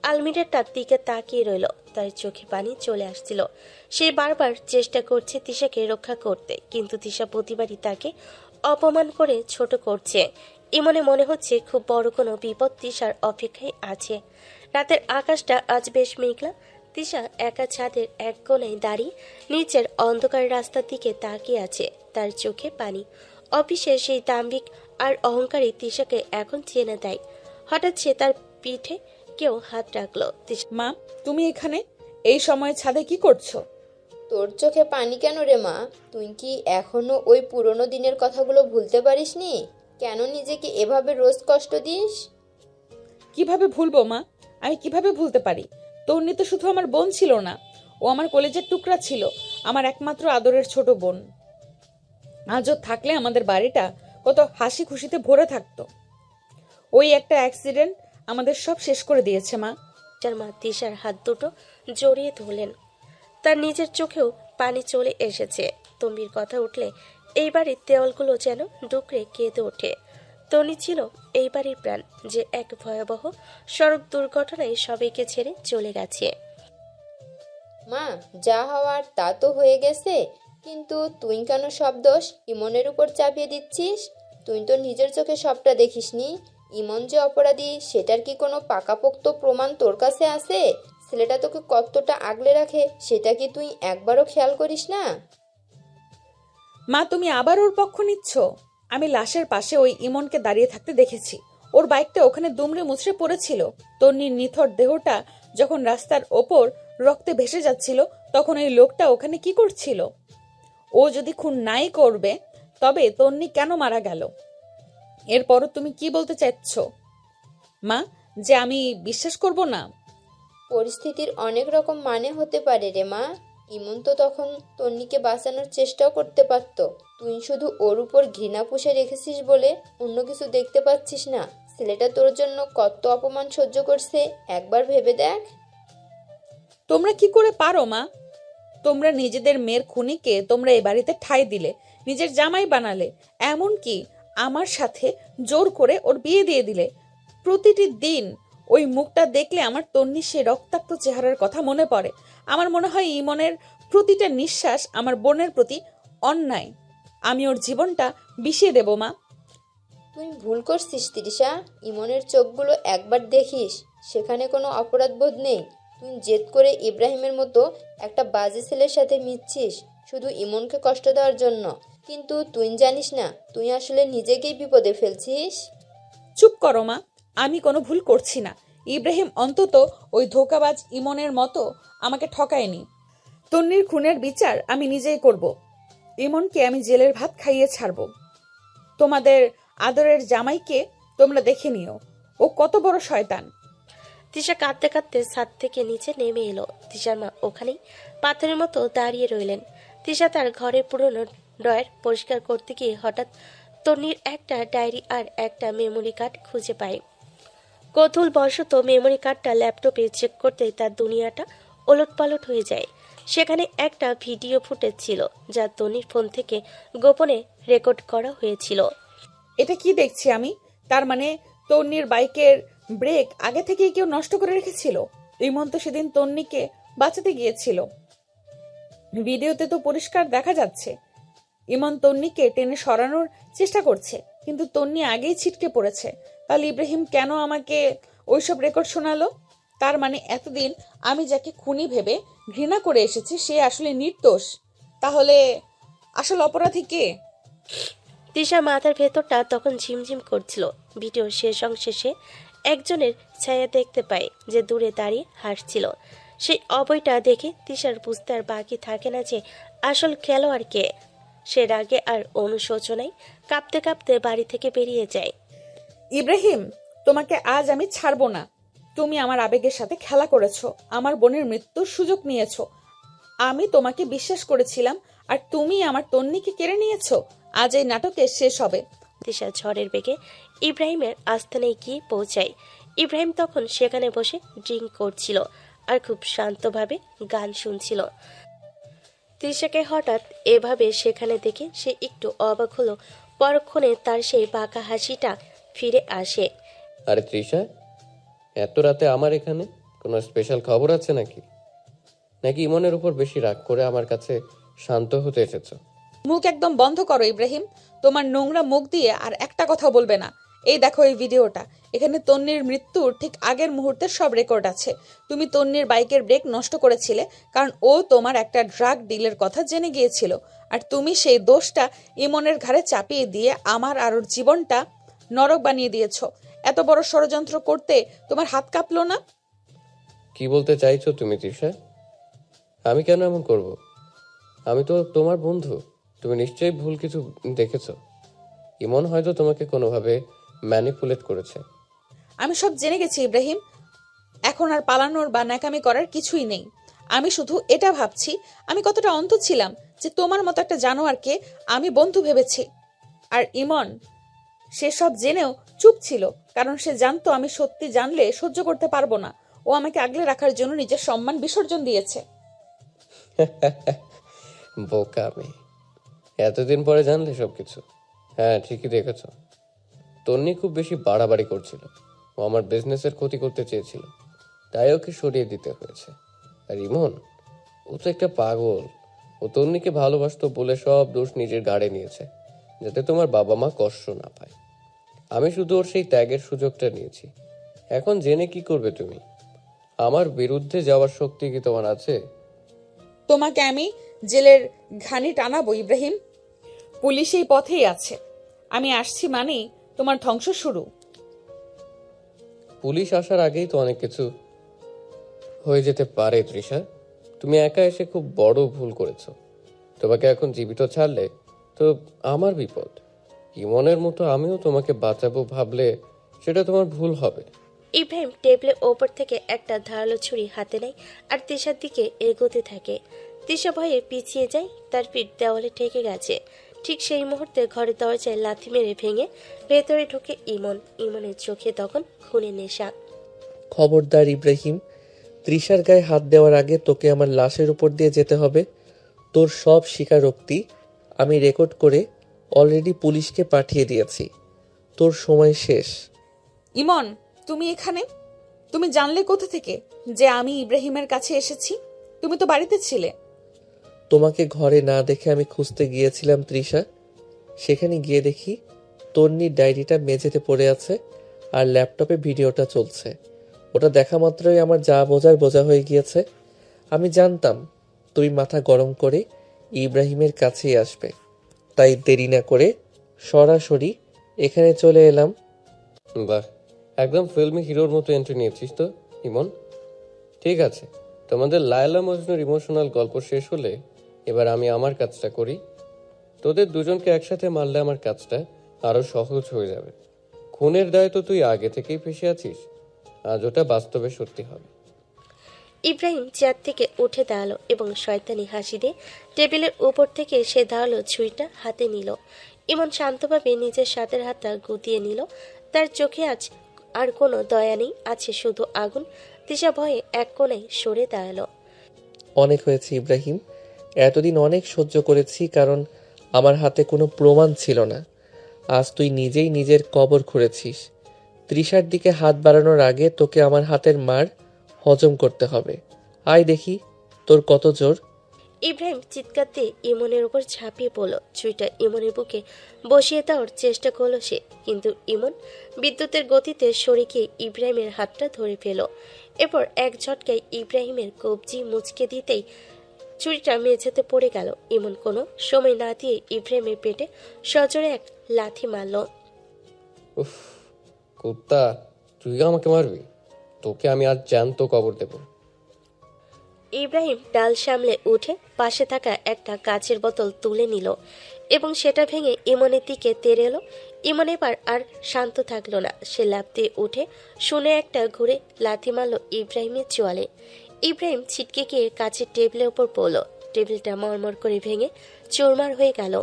আলমিরাটার দিকে তাকিয়ে রইল, তার চোখে পানি চলে আসছিল। সে বারবার চেষ্টা করছে তিশাকে রক্ষা করতে, কিন্তু তিশা প্রতিবারই তাকে অপমান করে ছোট করছে। ইমনে মনে হচ্ছে খুব বড় কোনো বিপদ তিশার অপেক্ষায় আছে। রাতের আকাশটা আজ বেশ মেঘলা। তিশা একা ছাদের এক কোণায় দাঁড়িয়ে নিচের অন্ধকার রাস্তার দিকে তাকিয়ে আছে, তার চোখে পানি। অফিসে সেই দাম্ভিক আর অহংকারী তিশাকে এখন চেনে দেয়। হঠাৎ সে তার পিঠে কেউ হাত রাখলো। মা, তুমি এখানে এই সময় ছাদে কি করছো? তোর চোখে পানি কেন রে মা? তুই কি এখনো ওই পুরনো দিনের কথাগুলো ভুলতে পারিসনি? কেন নিজেকে এভাবে রোজ কষ্ট দিস? কিভাবে ভুলবো মা? আমি কিভাবে ভুলতে পারি? তন্নি তো শুধু আমার বোন ছিল না, ও আমার কলেজের টুকরা ছিল, আমার একমাত্র আদরের ছোট বোন। আজও থাকলে আমাদের বাড়িটা কত হাসি খুশিতে ভরে থাকতো। ওই একটা অ্যাক্সিডেন্ট আমাদের সব শেষ করে দিয়েছে মা। যার মা তিশার হাত দুটো জড়িয়ে ধরলেন। তার নিজের চোখেও পানি চলে এসেছে। তন্বির কথা উঠলে এই বাড়ির দেওয়ালগুলো যেন ডুকরে কেঁদে ওঠে। তনি ছিল এই বাড়ির প্রাণ, যে এক ভয়াবহ সড়ক দুর্ঘটনায় সবাইকে ছেড়ে চলে গেছে। মা, যা হওয়ার তা তো হয়ে গেছে। কিন্তু তুই কেন সব দোষ ইমনের উপর চাপিয়ে দিচ্ছিস? তুই তো নিজের চোখে সবটা দেখিসনি। ইমন যে অপরাধী সেটার কি কোনো পাকাপোক্ত প্রমাণ তোর কাছে আছে? ছেলেটা তোকে কতটা আগলে রাখে সেটা কি তুই একবারও খেয়াল করিস না? মা, তুমি আবার ওর পক্ষ নিচ্ছ? আমি লাশের পাশে ওই ইমনকে দাঁড়িয়ে থাকতে দেখেছি। ওর বাইকটা ওখানে দুমড়ে মুচড়ে পড়েছিল। তন্নির নিথর দেহটা যখন রাস্তার ওপর রক্তে ভেসে যাচ্ছিল, তখন ওই লোকটা ওখানে কি করছিল? ও যদি খুন নাই করবে, তবে তন্নি কেন মারা গেল? এরপরও তুমি কি বলতে চাইছ মা, যে আমি বিশ্বাস করব না? পরিস্থিতির অনেক রকম মানে হতে পারে রে মা। ইমন তো তখন তন্নিকে বাঁচানোর চেষ্টাও করতে পারত। তুই শুধু ওর উপর ঘৃণা পুষে রেখেছিস বলে অন্য কিছু দেখতে পাচ্ছিস না। ছেলেটা তোর জন্য কত অপমান সহ্য করছে একবার ভেবে দেখ। তোমরা কি করে পারো মা? তোমরা নিজেদের মেয়ের খুনিকে তোমরা এই বাড়িতে ঠাঁই দিলে, নিজের জামাই বানালে, এমনকি আমার সাথে জোর করে ওর বিয়ে দিয়ে দিলে। প্রতিটি দিন ওই মুখটা দেখলে আমার তন্নি সে রক্তাক্ত চেহারার কথা মনে পড়ে। আমার মনে হয় ইমনের প্রতিটা নিঃশ্বাস আমার বোনের প্রতি অন্যায়। আমি ওর জীবনটা বিষিয়ে দেব মা। তুই ভুল করছিস তৃষা। ইমনের চোখগুলো একবার দেখিস, সেখানে কোনো অপরাধবোধ নেই। তুই জেদ করে ইব্রাহিমের মতো একটা বাজে ছেলের সাথে মিশছিস শুধু ইমনকে কষ্ট দেওয়ার জন্য। কিন্তু তুই জানিস না তুই আসলে নিজেকেই বিপদে ফেলছিস। চুপ করো মা, আমি কোনো ভুল করছি না। ইব্রাহিম অন্তত ওই ধোঁকাবাজ ইমনের মতো আমাকে ঠকায়নি। তন্নির খুনের বিচার আমি নিজেই করব। ইমনকে আমি জেলের ভাত খাইয়ে ছাড়ব। তোমাদের আদরের জামাইকে তোমরা দেখে নিও, ও কত বড় শয়তান। তিশা কাঁদতে কাঁদতে ছাদ থেকে নিচে নেমে এলো। তিশার মা ওখানেই পাথরের মতো দাঁড়িয়ে রইলেন। তিশা তার ঘরের পুরনো ড্রয়ার পরিষ্কার করতে গিয়ে হঠাৎ তন্নির একটা ডায়েরি আর একটা মেমোরি কার্ড খুঁজে পায়। কৌতূহলবশত মেমোরি কার্ডটা ল্যাপটপে চেক করতে তার দুনিয়াটা ওলটপালট হয়ে যায়। সেখানে একটা ভিডিও ফুটেজ ছিল যা তন্নির ফোন থেকে গোপনে রেকর্ড করা হয়েছিল। এটা কি দেখছি আমি? তার মানে তন্নির বাইকের ব্রেক আগে থেকেই কেউ নষ্ট করে রেখেছিল। ইমন তো সেদিন তন্নিকে বাঁচাতে গিয়েছিল। ভিডিওতে তো পরিষ্কার দেখা যাচ্ছে ইমন তন্নিকে টেনে সরানোর চেষ্টা করছে, কিন্তু তন্নি আগেই ছিটকে পড়েছে। তাহলে ইব্রাহিম কেন আমাকে ওইসব রেকর্ড শোনালো? তার মানে এতদিন আমি যাকে খুনি ভেবে ঘৃণা করে এসেছি সে আসলে নির্দোষ। তাহলে আসল অপরাধী কে? তিশার মাথার ভেতরটা তখন ঝিমঝিম করছিল। ভিডিও শেষ অংশে একজনের ছায়া দেখতে পায় যে দূরে দাঁড়িয়ে হাসছিল। সেই অবয়টা দেখে তিশার বুঝতে আর বাকি থাকে না যে আসল খেলোয়াড় কে। সে রাগে আর অনুশোচনায় কাঁপতে কাঁপতে বাড়ি থেকে বেরিয়ে যায়। ইব্রাহিম, তোমাকে আজ আমি ছাড়বো না। তুমি আমার আবেগের সাথে খেলা করেছো, আমার বোনের মৃত্যুর সুযোগ নিয়েছো। আমি তোমাকে বিশ্বাস করেছিলাম, আর তুমি আমার তন্নিকে কেড়ে নিয়েছো। আজ এই নাটকে শেষ হবে। তিশা ঝড়ের বেগে ইব্রাহিমের আস্থানায় গিয়ে পৌঁছায়। ইব্রাহিম তখন সেখানে বসে ড্রিঙ্ক করছিল আর খুব শান্তভাবে গান শুনছিল। তৃষাকে হঠাৎ এভাবে সেখানে দেখে সে একটু অবাক হলো। পরক্ষণে তার সেই বাঁকা হাসিটা ফিরে আসে। আরে তৃষা, এত রাতে আমার এখানে কোনো স্পেশাল খবর আছে নাকি? নাকি ইমনের উপর বেশি রাগ করে আমার কাছে শান্ত হতে এসেছো? মুখ একদম বন্ধ করো ইব্রাহিম। তোমার নোংরা মুখ দিয়ে আর একটা কথা বলবে না। এই দেখো এই ভিডিওটা, এখানে তন্নির মৃত্যুর ঠিক আগের মুহূর্তের সব রেকর্ড আছে। তুমি তন্নির বাইকের ব্রেক নষ্ট করেছিলে কারণ ও তোমার একটা ড্রাগ ডিলের কথা জেনে গিয়েছিল, আর তুমি সেই দোষটা ইমনের ঘাড়ে চাপিয়ে দিয়ে আমার আর ওর জীবনটা নরক বানিয়ে দিয়েছো। এত বড় ষড়যন্ত্র করতে তোমার হাত কাঁপলো না? কি বলতে চাইছো তুমি তৃষা? আমি কেন এমন করব? আমি তো তোমার বন্ধু। তুমি নিশ্চয়ই ভুল কিছু দেখেছো। ইমন হয়তো তোমাকে কোনোভাবে ম্যানিপুলেট করেছে। আমি সব জেনে গেছি ইব্রাহিম। এখন আর পালানোর বা ন্যাকামি করার কিছুই নেই। আমি শুধু এটা ভাবছি আমি কতটা অন্ধ ছিলাম যে তোমার মতো একটা জানোয়ারকে আমি বন্ধু ভেবেছি। আর ইমন সে সব জেনেও চুপ ছিল, কারণ সে জানতো আমি সত্যি জানলে সহ্য করতে পারবো না। ও আমাকে আগলে রাখার জন্য নিজের সম্মান বিসর্জন দিয়েছে। বোকা মেয়ে, এতদিন পরে জানলে সবকিছু। হ্যাঁ, ঠিকই দেখেছো। তন্নি খুব বেশি বাড়াবাড়ি করছিল। ও আমার বিজনেসের ক্ষতি করতে চেয়েছিল, তাই ওকে সরিয়ে দিতে হয়েছে। আর ইমন, ও তো একটা পাগল। ও তন্নিকে ভালোবাসতো বলে সব দোষ নিজের ঘাড়ে নিয়েছে, যাতে তোমার বাবা মা কষ্ট না পায়। আমি শুধু ওর সেই ত্যাগের সুযোগটা নিয়েছি। এখন জেনে কি করবে তুমি? আমার বিরুদ্ধে যাওয়ার শক্তি কি তোমার আছে? তোমাকে আমি জেলের ঘানি টানাবো ইব্রাহিম। পুলিশ এই পথেই আছে। আমি আসছি মানেই তোমার ধ্বংস শুরু। পুলিশ আসার আগেই তো অনেক কিছু হয়ে যেতে পারে তৃষা। তুমি একা এসে খুব বড় ভুল করেছো। তোমাকে এখন জীবিত ছাড়লে তো আমার বিপদ। ইমনের মতো আমিও তোমাকে বাঁচাবো ভাবলে সেটা তোমার ভুল হবে। ইব্রাহিম টেবিলের ওপর থেকে একটা ধারালো ছুরি হাতে নেয় আর তিশার দিকে এগোতে থাকে। তিশা ভয়ে পিছিয়ে যায়, তার পিঠ দেওয়ালে ঠেকে গেছে। ঠিক সেই মুহূর্তে ঘরের দরজায় লাথি মেরে ভেঙে ভেতরে ঢুকে ইমনের চোখে তখন খুনের নেশা। খবরদার ইব্রাহিম, তৃষার গায়ে হাত দেওয়ার আগে তোকে আমার লাশের উপর দিয়ে যেতে হবে। তোর সব স্বীকারোক্তি আমি রেকর্ড করে অলরেডি পুলিশকে পাঠিয়ে দিয়েছি। তোর সময় শেষ। ইমন, তুমি এখানে? তুমি জানলে কোথা থেকে যে আমি ইব্রাহিমের কাছে এসেছি? তুমি তো বাড়িতে ছিলে। তোমাকে ঘরে না দেখে আমি খুঁজতে গিয়েছিলাম তৃষা। সেখানে গিয়ে দেখি তন্নির ডায়েরিটা মেঝেতে পড়ে আছে আর ল্যাপটপে ভিডিওটা চলছে। ওটা দেখা মাত্রই আমার যা বোঝার বোঝা হয়ে গিয়েছে। আমি জানতাম তুমি মাথা গরম করে ইব্রাহিমের কাছেই আসবে, তাই দেরি না করে সরাসরি এখানে চলে এলাম। বাহ, একদম ফিল্মি হিরোর মতো এন্ট্রি নিয়েছিস তো ইমন। ঠিক আছে, তোমাদের লায়লা মজনুর ইমোশনাল গল্প শেষ হলে এবার আমি আমার কাজটা করি। তোদের দুজনকে একসাথে মারলে আমার কাজটা আরো সহজ হয়ে যাবে। খুনের দায় তো তুই আগে থেকেই ফেসে আছিস, আজ ওটা বাস্তবে সত্যি হবে। ইব্রাহিম চেয়ার থেকে উঠে দাঁড়ালো এবং শয়তানি হাসি দিয়ে টেবিলের উপর থেকে সে দাঁড়ালো ছুরিটা হাতে নিল। ইমন শান্তভাবে নিজের সাথের হাতটা গুটিয়ে নিল। তার চোখে আজ আর কোনো দয়া নেই, আছে শুধু আগুন। তিশা ভয়ে এক কোণায় সরে দাঁড়ালো। অনেক হয়েছে ইব্রাহিম, এতদিন অনেক সহ্য করেছি, কারণ আমার হাতে কোনো প্রমাণ ছিল না। আজ তুই নিজেই নিজের কবর খুঁড়েছিস। তৃষার দিকে হাত বাড়ানোর আগে তোকে আমার হাতের মার হজম করতে হবে। আয় দেখি তোর কত জোর। ইব্রাহিম চিৎকার দিয়ে ইমনের উপর ঝাঁপিয়ে পড়ল। ছুরিটা ইমনের বুকে বসিয়ে দেওয়ার চেষ্টা করলো সে, কিন্তু ইমন বিদ্যুতের গতিতে সরে গিয়ে ইব্রাহিমের হাতটা ধরে ফেল। এরপর এক ঝটকায় ইব্রাহিমের কবজি মুচকে দিতেই ছুরিটা মেঝেতে পড়ে গেল। ইমন কোনো সময় না দিয়ে ইব্রাহিমের পেটে সজোরে এক লাথি মারল। উফ, কুত্তা, তুই আমাকে মারবি? তোকে আমি আজ জ্যান্ত কবর দেব। ইব্রাহিম ডাল সামলে উঠে পাশে থাকা একটা কাচের বোতল তুলে নিল এবং সেটা ভেঙে ইমনের দিকে তেড়ে এলো। ইমন এবার আর শান্ত থাকলো না, সে লাফ দিয়ে উঠে শুনে একটা ঘুরে লাথি মারল ইব্রাহিমের চোয়ালে। ইব্রাহিম ছিটকে গিয়ে কাচের টেবিলের ওপর পড়ল। টেবিলটা মরমর করে ভেঙে চোরমার হয়ে গেল।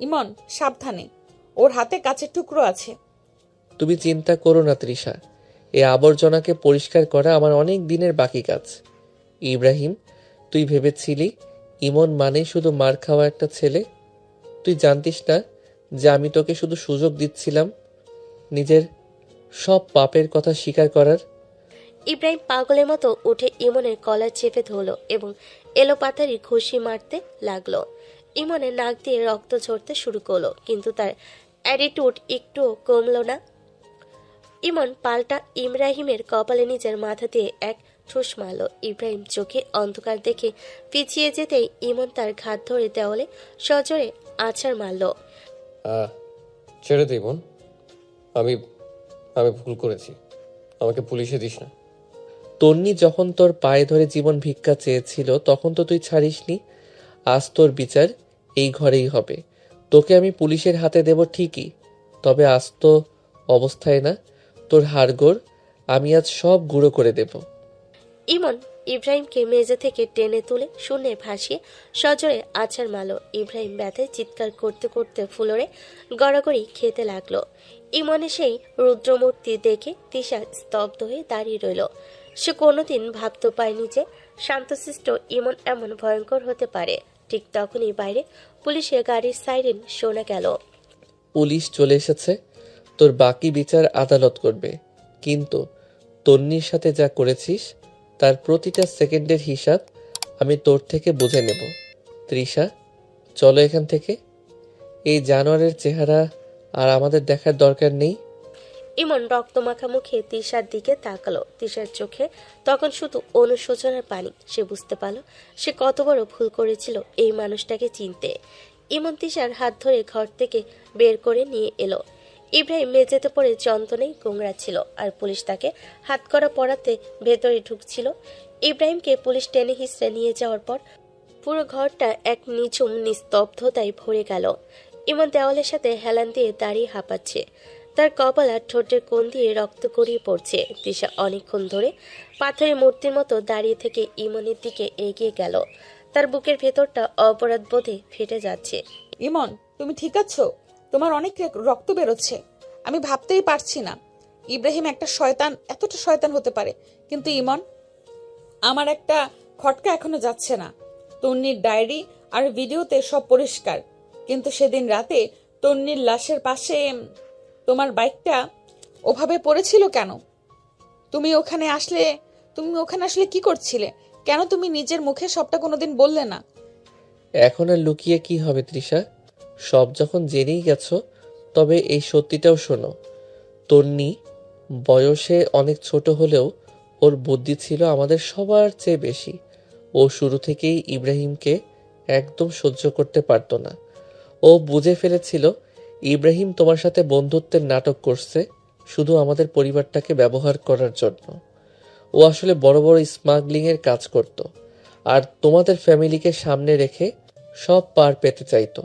ইমন, সাবধানে, ওর হাতে কাচের টুকরো আছে। তুমি চিন্তা করো না তৃষা, এ আবর্জনাকে পরিষ্কার করা আমার অনেক দিনের বাকি কাজ। ইব্রাহিম, তুই ভেবেছিলি ইমন মানে শুধু মার খাওয়া একটা ছেলে? তুই জানতিস না যে আমি তোকে শুধু সুযোগ দিচ্ছিলাম নিজের সব পাপের কথা স্বীকার করার। ইব্রাহিম পাগলের মতো উঠে ইমনের কলার চেপে ধরল এবং এলোপাতারি ঘুষি মারতে লাগলো। ইমনের নাক দিয়ে রক্ত ঝরতে শুরু করলো, কিন্তু তার অ্যাটিটিউড একটুও কমলো না। ইমন পাল্টা ইব্রাহিমের কপালে নিজের মাথা দিয়ে এক ঠুস মারল। ইব্রাহিম চোখে অন্ধকার দেখে পিছিয়ে যেতেই ইমন তার ঘাত ধরে দেওয়ালে সজোরে আছাড় মারল। ছেড়ে দে ইমন, আমি আমি ভুল করেছি, আমাকে পুলিশে দিস না। তন্নি যখন তোর পায়ে ধরে জীবন ভিক্ষা চেয়েছিল তখন তো তুই ছাড়িসনি। আজ তোর বিচার এই ঘরেই হবে। তোকে আমি পুলিশের হাতে দেব ঠিকই, তবে আজ তো অবস্থায় না। তোর হাড়গোড় আমি আজ সব গুঁড়ো করে দেব। ইমন ইব্রাহিমকে মেঝে থেকে টেনে তুলে শূন্যে ভাসিয়ে সজোরে আছাড় মারল। ইব্রাহিম ব্যথায় চিৎকার করতে করতে ফ্লোরে গড়াগড়ি খেতে লাগলো। ইমনের সেই রুদ্রমূর্তি দেখে তিশা স্তব্ধ হয়ে দাঁড়িয়ে রইল। সে কোনোদিন ভাবতে পারেনি যে শান্তশিষ্ট ইমন এমন ভয়ঙ্কর হতে পারে। ঠিক তখনই বাইরে পুলিশের গাড়ির সাইরেন শোনা গেল। পুলিশ চলে এসেছে, তোর বাকি বিচার আদালত করবে, কিন্তু তন্নির সাথে যা করেছিস তার প্রতিটা সেকেন্ডের হিসাব আমি তোর থেকে বুঝে নেব। তৃষা, চলো এখান থেকে। এই জানোয়ারের চেহারা আর আমাদের দেখার দরকার নেই। ইমন রক্তমাখা মুখে তৃষার দিকে তাকালো। তৃষার চোখে তখন শুধু অনুশোচনার পানি। সে বুঝতে পারল সে কত বড় ভুল করেছিল এই মানুষটাকে চিনতে। ইমন তৃষার হাত ধরে ঘর থেকে বের করে নিয়ে এলো। ইব্রাহিম মেঝেতে পড়ে যন্ত্রণায় গোংড়াচ্ছিল আর পুলিশ তাকে হাতকড়া পরাতে ভেতরে ঢুকছিল। ইব্রাহিমকে পুলিশ টেনে হিঁচড়ে নিয়ে যাওয়ার পর পুরো ঘরটা এক নিঝুম নিস্তব্ধতায় ভরে গেল। ইমন দেওয়ালের সাথে হেলান দিয়ে দাঁড়িয়ে হাঁপাচ্ছে। তার কপাল আর ঠোঁটের কোণ দিয়ে রক্ত গড়িয়ে পড়ছে। তৃষা অনেকক্ষণ ধরে পাথরের মূর্তির মতো দাঁড়িয়ে থেকে ইমনের দিকে এগিয়ে গেল। তার বুকের ভেতরটা অপরাধ বোধে ফেটে যাচ্ছে। ইমন, তুমি ঠিক আছো? তোমার অনেক রক্ত বেরোচ্ছে। আমি ভাবতেই পারছি না ইব্রাহিম একটা শয়তান, এতটা শয়তান হতে পারে। কিন্তু ইমন, আমার একটা খটকা এখনো যাচ্ছে না। তন্নির ডায়েরি আর ভিডিওতে সব পরিষ্কার, কিন্তু সেদিন রাতে তন্নির লাশের পাশে তোমার বাইকটা ওভাবে পড়েছিল কেন? তুমি ওখানে আসলে কি করছিলে? কেন তুমি নিজের মুখে সবটা কোনোদিন বললে না? এখন আর লুকিয়ে কি হবে তৃষা? সব যখন জেনেই গেছো, তবে এই সত্যিটাও শোনো। তন্নি বয়সে অনেক ছোট হলেও ওর বুদ্ধি ছিল আমাদের সবার চেয়ে বেশি। ও শুরু থেকেই ইব্রাহিমকে একদম সহ্য করতে পারতো না। ও বুঝে ফেলেছিল ইব্রাহিম তোমার সাথে বন্ধুত্বের নাটক করছে শুধু আমাদের পরিবারটাকে ব্যবহার করার জন্য। ও আসলে বড় বড় স্মাগলিং এর কাজ করত আর তোমাদের ফ্যামিলিকে সামনে রেখে সব পার পেতে চাইতো।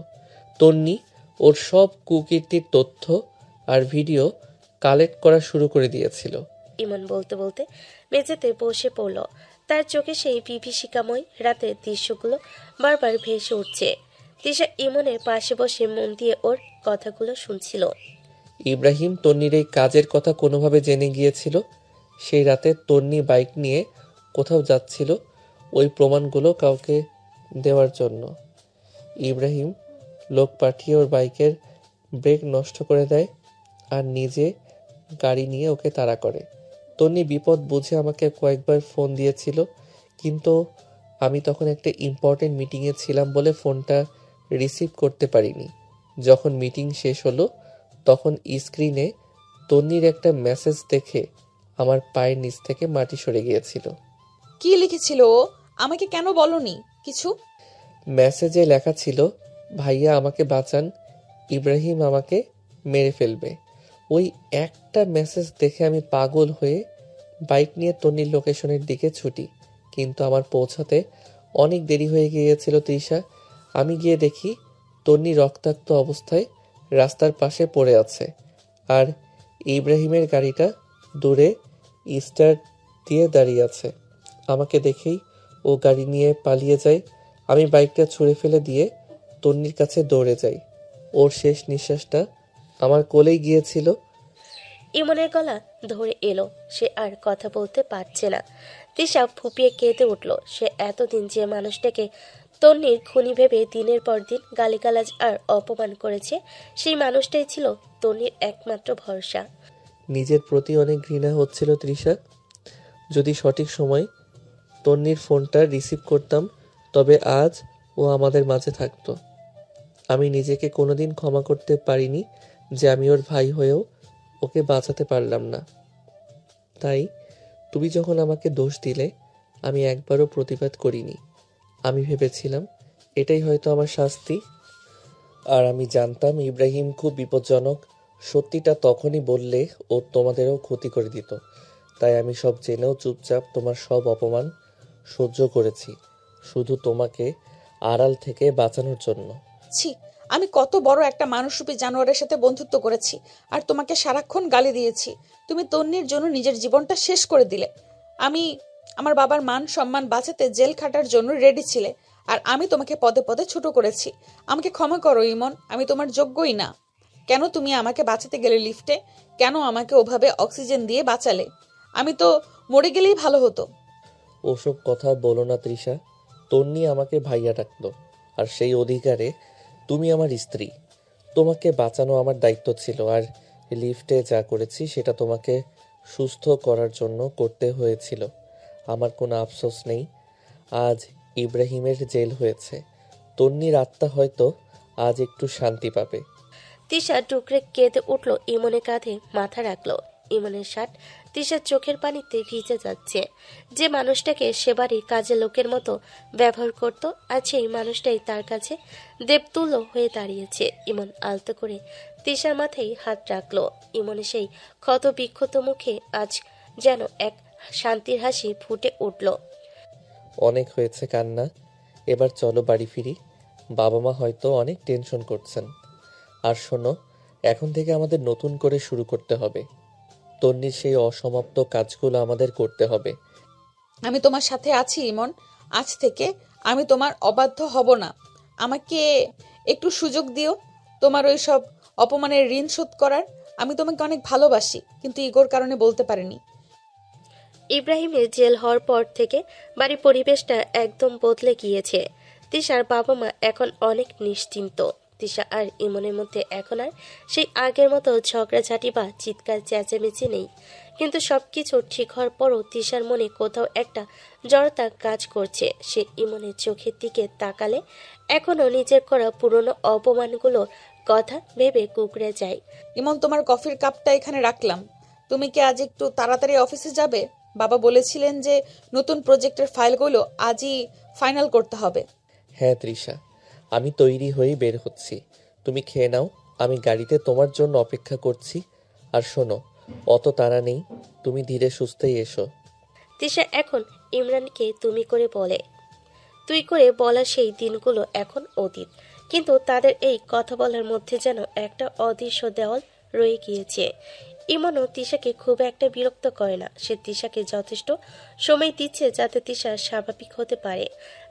তন্নি ওর সব কুকীর্তির তথ্য আর ভিডিও কালেক্ট করা শুরু করে দিয়েছিল। ইমন বলতে বলতে মেঝেতে বসে পড়ল। তার চোখে সেই বিভীষিকাময় রাতের দৃশ্যগুলো বারবার ভেসে উঠছে। তৃষা ইমনের পাশে বসে মন দিয়ে ওর কথাগুলো শুনছিল। ইব্রাহিম তন্নির এই কাজের কথা কোনোভাবে জেনে গিয়েছিল। সেই রাতে তন্নি বাইক নিয়ে কোথাও যাচ্ছিল ওই প্রমাণগুলো কাউকে দেওয়ার জন্য। ইব্রাহিম লোক পাঠিয়ে ওর বাইকের ব্রেক নষ্ট করে দেয় আর নিজে গাড়ি নিয়ে ওকে তাড়া করে। তন্নি বিপদ বুঝে আমাকে কয়েকবার ফোন দিয়েছিল, কিন্তু আমি তখন একটা ইম্পর্টেন্ট মিটিংয়ে ছিলাম বলে ফোনটা রিসিভ করতে পারিনি। যখন মিটিং শেষ হলো তখন স্ক্রিনে তন্নির একটা মেসেজ দেখে আমার পায়ের নিচ থেকে মাটি সরে গিয়েছিল। কি লিখেছিল ও? আমাকে কেন বলনি কিছু? মেসেজে লেখা ছিল, ভাইয়া আমাকে বাঁচান, ইব্রাহিম আমাকে মেরে ফেলবে। ওই একটা মেসেজ দেখে আমি পাগল হয়ে বাইক নিয়ে তন্নির লোকেশনের দিকে ছুটি, কিন্তু আমার পৌঁছাতে অনেক দেরি হয়ে গিয়েছিল তৃষা। আমি গিয়ে দেখি তন্নি রক্তাক্ত অবস্থায় রাস্তার পাশে পড়ে আছে আর ইব্রাহিমের গাড়িটা দূরে স্টার্ট দিয়ে দাঁড়িয়ে আছে। আমাকে দেখেই ও গাড়ি নিয়ে পালিয়ে যায়। আমি বাইকটা ছুঁড়ে ফেলে দিয়ে তন্নির কাছে দৌড়ে যাই। ওর শেষ নিঃশ্বাসটা আমার কোলেই গিয়েছিল। ইমনের গলা ধরে এলো। সে আর কথা বলতে পারছে না। তৃষা ফুপিয়ে কেঁদে উঠল। সে এতদিন যে মানুষটাকে তন্নির খুনি ভেবে দিনের পর দিন গালিগালাজ আর অপমান করেছে, সেই মানুষটাই ছিল তন্নির একমাত্র ভরসা। নিজের প্রতি অনেক ঘৃণা হচ্ছিল তৃষা। যদি সঠিক সময় তন্নির ফোনটা রিসিভ করতাম তবে আজ ও আমাদের মাঝে থাকতো। আমি নিজেকে কোনোদিন ক্ষমা করতে পারিনি যে আমি ওর ভাই হয়েও ওকে বাঁচাতে পারলাম না। তাই তুমি যখন আমাকে দোষ দিলে আমি একবারও প্রতিবাদ করিনি। আমি ভেবেছিলাম এটাই হয়তো আমার শাস্তি। আর আমি জানতাম ইব্রাহিম খুব বিপজ্জনক। সত্যিটা তখনই বললে ও তোমাদেরও ক্ষতি করে দিত। তাই আমি সব জেনেও চুপচাপ তোমার সব অপমান সহ্য করেছি, শুধু তোমাকে আড়াল থেকে বাঁচানোর জন্য। ছি, আমি কত বড় একটা মানুষরূপী জানোয়ারের সাথে বন্ধুত্ব করেছি আর তোমাকে সারাক্ষণ গালি দিয়েছি। তুমি তন্নির জন্য নিজের জীবনটা শেষ করে দিলে। আমি আমার বাবার মান সম্মান বাঁচাতে জেল খাটার জন্য রেডি ছিলে, আর আমি তোমাকে পদে পদে ছোট করেছি। আমাকে ক্ষমা করো ইমন, আমি তোমার যোগ্যই না। কেন তুমি আমাকে বাঁচাতে গেলে লিফটে? কেন আমাকে ওভাবে অক্সিজেন দিয়ে বাঁচালে? আমি তো মরে গেলেই ভালো হতো। ওসব কথা বলো না তৃষা। তন্নি আমাকে ভাইয়া ডাকতো, আর সেই অধিকারে তুমি আমার স্ত্রী। তোমাকে বাঁচানো আমার দায়িত্ব ছিল, আর লিফটে যা করেছি সেটা তোমাকে সুস্থ করার জন্য করতে হয়েছিল। আমার কোনো আফসোস নেই। আজ ইব্রাহিমের জেল হয়েছে, তন্নির আত্মা হয়তো আজ একটু শান্তি পাবে। তিশা টুকরে কেঁদে উঠল, ইমনের কাঁধে মাথা রাখলো। ইমনের শার্ট তিশার চোখের পানিতে ভিজে যাচ্ছে। যে মানুষটাকে সে বাড়ির কাজের লোকের মতো ব্যবহার করত, আর সেই মানুষটাই তার কাছে দেবতুল্য হয়ে দাঁড়িয়েছে। ইমন আলতো করে তিশার মাথায় হাত রাখলো। ইমনের সেই ক্ষত বিক্ষত মুখে আজ যেন এক শান্তির হাসি ফুটে উঠল। অনেক হয়েছে কান্না, এবার চলো বাড়ি ফিরি। বাবা মা হয়তো অনেক টেনশন করছেন। আর শোনো, এখন থেকে আমাদের নতুন করে শুরু করতে হবে। তন্নির সেই অসমাপ্ত কাজগুলো আমাদের করতে হবে। আমি তোমার সাথে আছি ইমন। আজ থেকে আমি তোমার অবাধ্য হব না। আমাকে একটু সুযোগ দিও তোমার ওই সব অপমানের ঋণ শোধ করার। আমি তোমাকে অনেক ভালোবাসি, কিন্তু ইগোর কারণে বলতে পারিনি। ইব্রাহিমের জেল হওয়ার পর থেকে বাড়ির পরিবেশটা একদম বদলে গিয়েছে। তিশার বাবা মা এখন অনেক নিশ্চিন্ত। তিশা আর ইমনের মধ্যে এখন আর সেই আগের মতো ঝগড়াঝাটি বা চিৎকার চেঁচামেচি নেই। কিন্তু সবকিছু ঠিক হওয়ার পরও তিশার মনে কোথাও একটা জড়তা কাজ করছে। সে ইমনের চোখের দিকে তাকালে এখনো নিজের করা পুরনো অপমানগুলোর কথা ভেবে কুঁকড়ে যায়। ইমন, তোমার কফির কাপটা এখানে রাখলাম। তুমি কি আজ একটু তাড়াতাড়ি অফিসে যাবে? বাবা বলেছিলেন যে নতুন প্রজেক্টের ফাইলগুলো আজই ফাইনাল করতে হবে। হ্যাঁ তৃষা, আমি তৈরি হয়েই বের হচ্ছি। তুমি খেয়ে নাও, আমি গাড়িতে তোমার জন্য অপেক্ষা করছি। আর শোনো, অত তাড়া নেই, তুমি ধীরে সুস্থেই এসো। তিশা এখন ইমরানকে তুমি করে বলে। তুই করে বলা সেই দিনগুলো এখন অতীত। কিন্তু তাদের এই কথা বলার মধ্যে যেন একটা অদৃশ্য দেওয়াল রয়ে গিয়েছে। ইমনও তিশাকে খুব একটা বিরক্ত করে না। সে তিশাকে যথেষ্ট সময় দিচ্ছে যাতে তিশা স্বাভাবিক হতে পারে।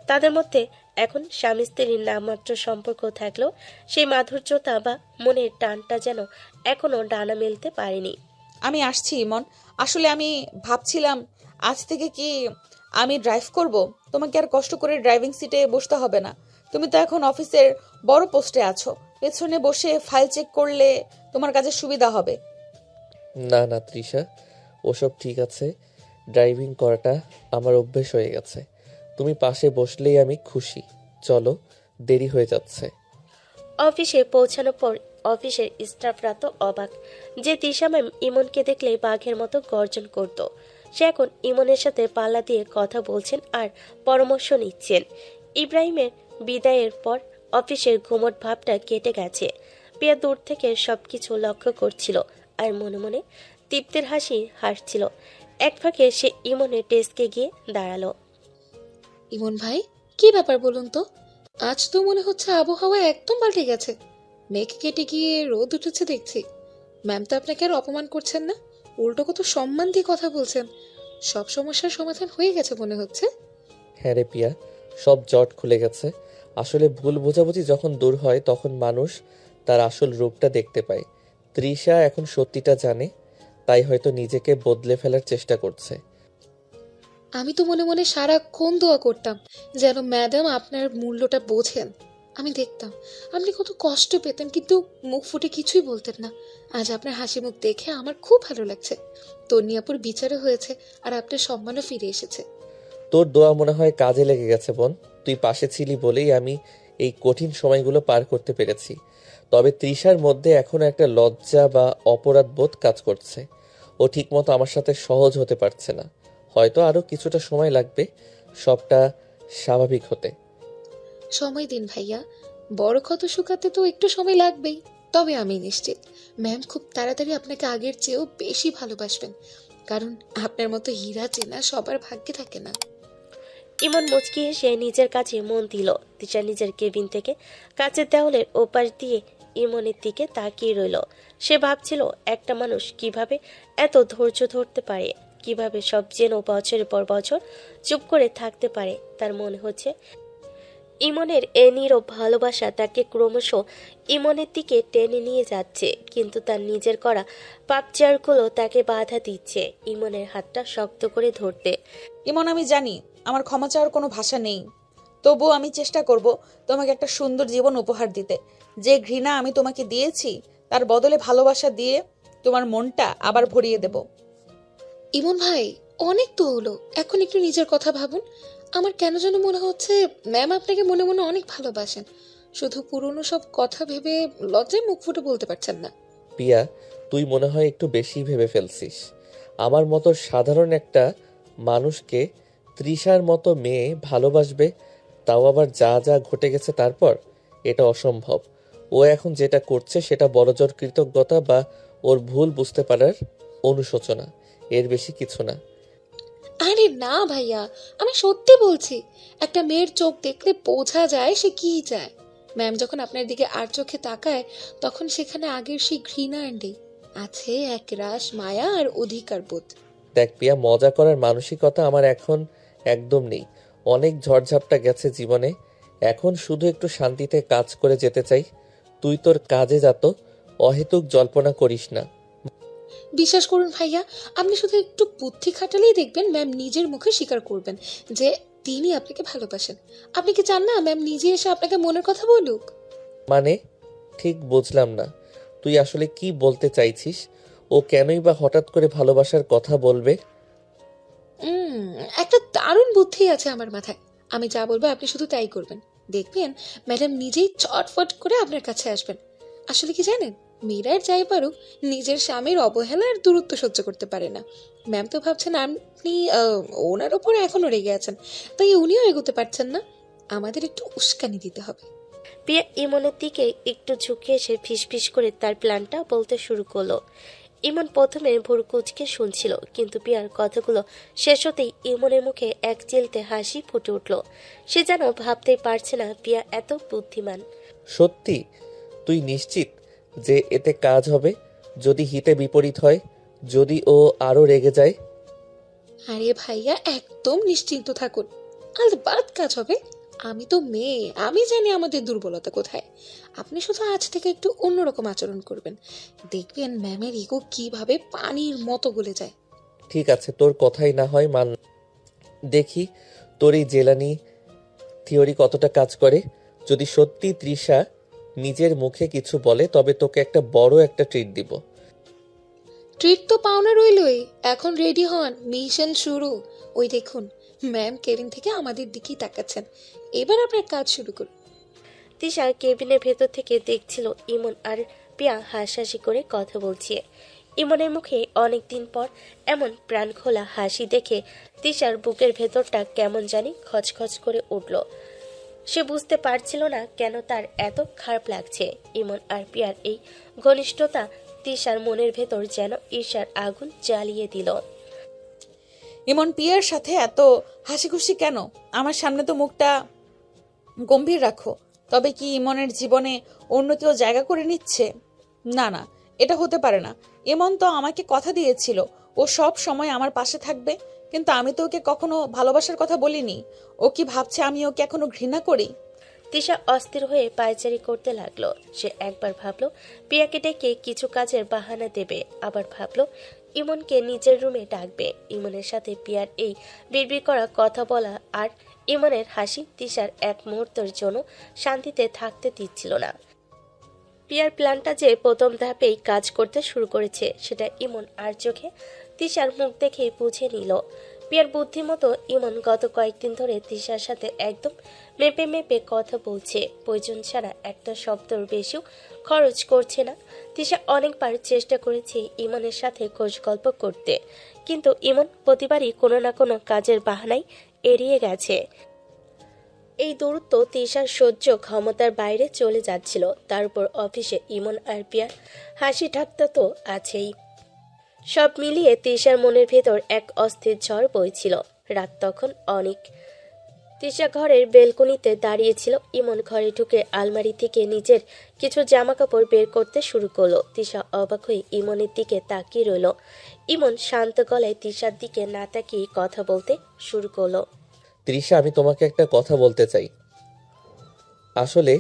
তাদের মধ্যে এখন স্বামী স্ত্রীর নামমাত্র সম্পর্ক থাকলেও সেই মাধুর্যতা বা মনের টানটা যেন এখনো ডানা মেলতে পারেনি। আমি আসছি ইমন। আসলে আমি ভাবছিলাম আজ থেকে কি আমি ড্রাইভ করব। তোমাকে আর কষ্ট করে ড্রাইভিং সিটে বসতে হবে না। তুমি তো এখন অফিসের বড় পোস্টে আছো। পেছনে বসে ফাইল চেক করলে তোমার কাজে সুবিধা হবে। না না তৃষা, ওসব ঠিক আছে। ড্রাইভিং করাটা আমার অভ্যেস হয়ে গেছে। তুমি পাশে বসলেই আমি খুশি। চলো, দেরি হয়ে যাচ্ছে। অফিসে পৌঁছানোর পর অফিসের স্টাফরা তো অবাক যে তিশা ম্যাম ইমনকে দেখলে বাঘের মতো গর্জন করত। সে এখন ইমনের সাথে পাল্লা দিয়ে কথা বলছেন আর পরামর্শ নিচ্ছেন। ইব্রাহিমের বিদায়ের পর অফিসের ঘুমট ভাবটা কেটে গেছে। প্রিয়া দূর থেকে সবকিছু লক্ষ্য করছিল আর মনে মনে তৃপ্তির হাসি হাসছিল। এক ফাঁকে সে ইমনের ডেস্কে গিয়ে দাঁড়ালো। ইমন ভাই, কি ব্যাপার বলুন তো? আজ তো মনে হচ্ছে আবহাওয়া একদম পাল্টে গেছে। মেঘ কেটে গিয়ে রোদ উঠেছে দেখছি। ম্যাম তো আপনাকে আর অপমান করছেন না, উল্টো কত সম্মান দিয়ে কথা বলছেন। সব সমস্যার সমাধান হয়ে গেছে মনে হচ্ছে। হ্যাঁ রে পিয়া, সব জট খুলে গেছে। আসলে ভুল বোঝাবুঝি যখন দূর হয় তখন মানুষ তার আসল রূপটা দেখতে পায়। তৃষা এখন সত্যিটা জানে, তাই হয়তো নিজেকে বদলে ফেলার চেষ্টা করছে। আমি তো মনে মনে সারাক্ষণ দোয়া করতাম যেন ম্যাডাম আপনার মূল্যটা বোঝেন। আমি দেখতাম আপনি কত কষ্ট পেতেন, কিন্তু মুখ ফুটে কিছুই বলতেন না। আজ আপনার হাসি মুখ দেখে আমার খুব ভালো লাগছে। তন্নিয়াপুর বিচারও হয়েছে আর আপনার সম্মানও ফিরে এসেছে। তোর দোয়া মনে হয় কাজে লেগে গেছে বোন। তুই পাশে ছিলি বলেই আমি এই কঠিন সময়গুলো পার করতে পেরেছি। তবে তৃষার মধ্যে এখনো একটা লজ্জা বা অপরাধ বোধ কাজ করছে। ও ঠিকমতো আমার সাথে সহজ হতে পারছে না। হয়তো আরো কিছুটা সময় লাগবে সবটা স্বাভাবিক হতে। সময় দিন ভাইয়া, বড় ক্ষত শুকাতে তো একটু সময় লাগবেই। তবে আমি নিশ্চিত ম্যাম খুব তাড়াতাড়ি আপনাকে আগের চেয়েও বেশি ভালোবাসবেন, কারণ আপনার মতো হীরা চেনা সবার ভাগ্যে থাকে না। ইমন মুচকি হেসে নিজের কাছে মন দিল। তিশা নিজের কেবিন থেকে কাচের দেওয়ালের ওপাশ দিয়ে ইমনের দিকে তাকিয়ে রইল। সে ভাবছিল একটা মানুষ কিভাবে এত ধৈর্য ধরতে পারে, কিভাবে সব জেনেও বছরের পর বছর চুপ করে থাকতে পারে। তার মনে হচ্ছে ইমনের এ নীরব ভালোবাসা তাকে ক্রমশ ইমনের দিকে টেনে নিয়ে যাচ্ছে, কিন্তু তার নিজের করা পাপচারগুলো তাকে বাধা দিচ্ছে ইমনের হাতটা শক্ত করে ধরতে। ইমন, আমি জানি আমার ক্ষমা চাওয়ার কোনো ভাষা নেই, তবুও আমি চেষ্টা করব তোমাকে একটা সুন্দর জীবন উপহার দিতে। যে ঘৃণা আমি তোমাকে দিয়েছি তার বদলে ভালোবাসা দিয়ে তোমার মনটা আবার ভরিয়ে দেব। ইমন ভাই, অনেক তো হলো, এখন একটু নিজের কথা ভাবুন। আমার কেন যেন মনে হচ্ছে ম্যাম আপনাকে মনে মনে অনেক ভালোবাসেন, শুধু পুরনো সব কথা ভেবে লজ্জায় মুখ ফুটে বলতে পারছেন না। পিয়া, তুই মনে হয় একটু বেশি ভেবে ফেলছিস। আমার মতো সাধারণ একটা মানুষকে তৃষার মতো মেয়ে ভালোবাসবে, তাও আবার যা যা ঘটে গেছে তারপর? এটা অসম্ভব। ও এখন যেটা করছে সেটা বড়জোর কৃতজ্ঞতা বা ওর ভুল বুঝতে পারার অনুশোচনা, এর বেশি কিছু না। আরে না ভাইয়া, আমি সত্যি বলছি, একটা মেয়ের চোখ দেখলে বোঝা যায় সে কি চায়। ম্যাম যখন আপনার দিকে আর চোখে তাকায় তখন সেখানে আগের সেই ঘৃণা নেই, আছে এক রাশ মায়া আর অধিকার বোধ। দেখ পিয়া, মজা করার মানসিকতা আমার এখন একদম নেই। অনেক ঝড়ঝাপটা গেছে জীবনে, এখন শুধু একটু শান্তিতে কাজ করে যেতে চাই। তুই তোর কাজে যা তো, অহেতুক জল্পনা করিস না। বিশ্বাস করুন ভাইয়া, আপনি শুধু একটু বুদ্ধি খাটালেই দেখবেন ম্যাম নিজের মুখে স্বীকার করবেন যে তিনি আপনাকে ভালোবাসেন। আপনি কি চান না ম্যাম নিজে এসে আপনাকে মনের কথা বলুক? মানে, ঠিক বুঝলাম না তুই আসলে কি বলতে চাইছিস। ও কেনই বা হঠাৎ করে ভালোবাসার কথা বলবে? উম একটা দারুণ বুদ্ধি আছে আমার মাথায়। আমি যা বলবো আপনি শুধু তাই করবেন, দেখবেন ম্যাডাম নিজেই চটফট করে আপনার কাছে আসবেন। আসলে কি জানেন, মেয়েরার যাই পারুক নিজের স্বামীর অবহেলা আর দূরত্ব সহ্য করতে পারে না। ম্যাম তো ভাবছেন আপনি ওনার ওপর এখনো রেগে আছেন, তাই উনিও এগোতে পারছেন না। আমাদের একটু উস্কানি দিতে হবে। পিয়া ইমনের দিকে একটু ঝুঁকে এসে ফিসফিস করে তার প্ল্যানটা বলতে শুরু করলো। ইমন প্রথমে ভুরু কুঁচকে শুনছিল, কিন্তু পিয়ার কথাগুলো শেষ হতেই ইমনের মুখে এক চিলতে হাসি ফুটে উঠল। সে যেন ভাবতেই পারছে না পিয়া এত বুদ্ধিমান। সত্যি? তুই নিশ্চিত যে এতে কাজ হবে? যদি হিতে বিপরীত হয়, যদি ও আরো রেগে যায়? আরে ভাইয়া একদম নিশ্চিন্ত থাকুন, আলবাত কাজ হবে। আমি তো মেয়ে, আমি জানি আমাদের দুর্বলতা কোথায়। আপনি শুধু আজ থেকে একটু অন্যরকম আচরণ করবেন, দেখবেন ম্যামের ইগো কিভাবে পানির মতো গলে যায়। ঠিক আছে, তোর কথাই না হয় মান। দেখি তোর এই জেলানি থিওরি কতটা কাজ করে। যদি সত্যি তৃষা নিজের মুখে কিছু বলে তবে তোকে একটা বড় একটা ট্রিট দিব। ট্রিট তো পাওনা রইলই, এখন রেডি হন, মিশন শুরু। ওই দেখুন ম্যাম কেবিন থেকে আমাদের দিকেই তাকাচ্ছেন, এবার আপনার কাজ শুরু করুন। তিশা কেবিনের ভেতর থেকে দেখছিল ইমন আর পিয়া হাসাহাসি করে কথা বলছে। ইমনের মুখে অনেকদিন পর এমন প্রাণখোলা হাসি দেখে তিশার বুকের ভেতরটা কেমন জানি খচখচ করে উঠল। সে বুঝতে পারছিল না কেন তার এত খারাপ লাগছে। ইমন আর পিয়ার এই ঘনিষ্ঠতা তিশার মনের ভেতর যেন ঈর্ষার আগুন জ্বালিয়ে দিল। ইমন পিয়ার সাথে এত হাসি খুশি কেন? আমার সামনে তো মুখটা গম্ভীর রাখো। তবে কি ইমনের জীবনে অন্য কেউ জায়গা করে নিচ্ছে? না না, এটা হতে পারে না। ইমন তো আমাকে কথা দিয়েছিল ও সব সময় আমার পাশে থাকবে, কিন্তু আমি তো ওকে কখনো ভালোবাসার কথা বলিনি। ও কি ভাবছে আমি ওকে এখনো ঘৃণা করি? তিশা অস্থির হয়ে পায়চারি করতে লাগলো। সে একবার ভাবলো পিয়াকে ডেকে কিছু কাজের বাহানা দেবে, আবার ভাবলো ইমনকে নিজের রুমে ডাকবে। ইমনের সাথে পিয়ার এই বিড়বিড় করা কথা বলা আর ইমনের হাসি তিশার এক মুহূর্তের জন্য শান্তিতে থাকতে দিচ্ছিল না। পিয়ার প্ল্যানটা যে প্রথম ধাপেই কাজ করতে শুরু করেছে সেটা ইমন আর চোখে তিশার মুখ দেখেই বুঝে নিল। পিয়ার বুদ্ধিমতো ইমন গত কয়েকদিন ধরে তিশার সাথে একদম মেপে মেপে কথা বলছে, প্রয়োজন ছাড়া একটা শব্দর বেশিও খরচ করছে না। তিশা অনেকবার চেষ্টা করেছে ইমনের সাথে খোঁজ গল্প করতে, কিন্তু ইমন প্রতিবারই কোনো না কোনো কাজের বাহানায় এড়িয়ে গেছে। এই দূরত্ব তিশার সহ্য ক্ষমতার বাইরে চলে যাচ্ছিল। তার উপর অফিসে ইমন আর পিয়ার হাসি ঠাট্টা তো আছেই। সব মিলিয়ে তিশার মনের ভেতর এক অস্থির ঝড় বইছিল। রাত তখন অনেক। তিশা ঘরের বেলকনিতে দাঁড়িয়েছিল। ইমন ঘরে ঢুকে আলমারি থেকে নিজের কিছু জামা কাপড় বের করতে শুরু করলো। তিশা অবাক হয়ে ইমনের দিকে তাকিয়ে রইল। ইমন শান্ত গলায় তিশার দিকে না তাকিয়ে কথা বলতে শুরু করলো। তৃষা, আমি তোমাকে একটা কথা বলতে চাই। আসলে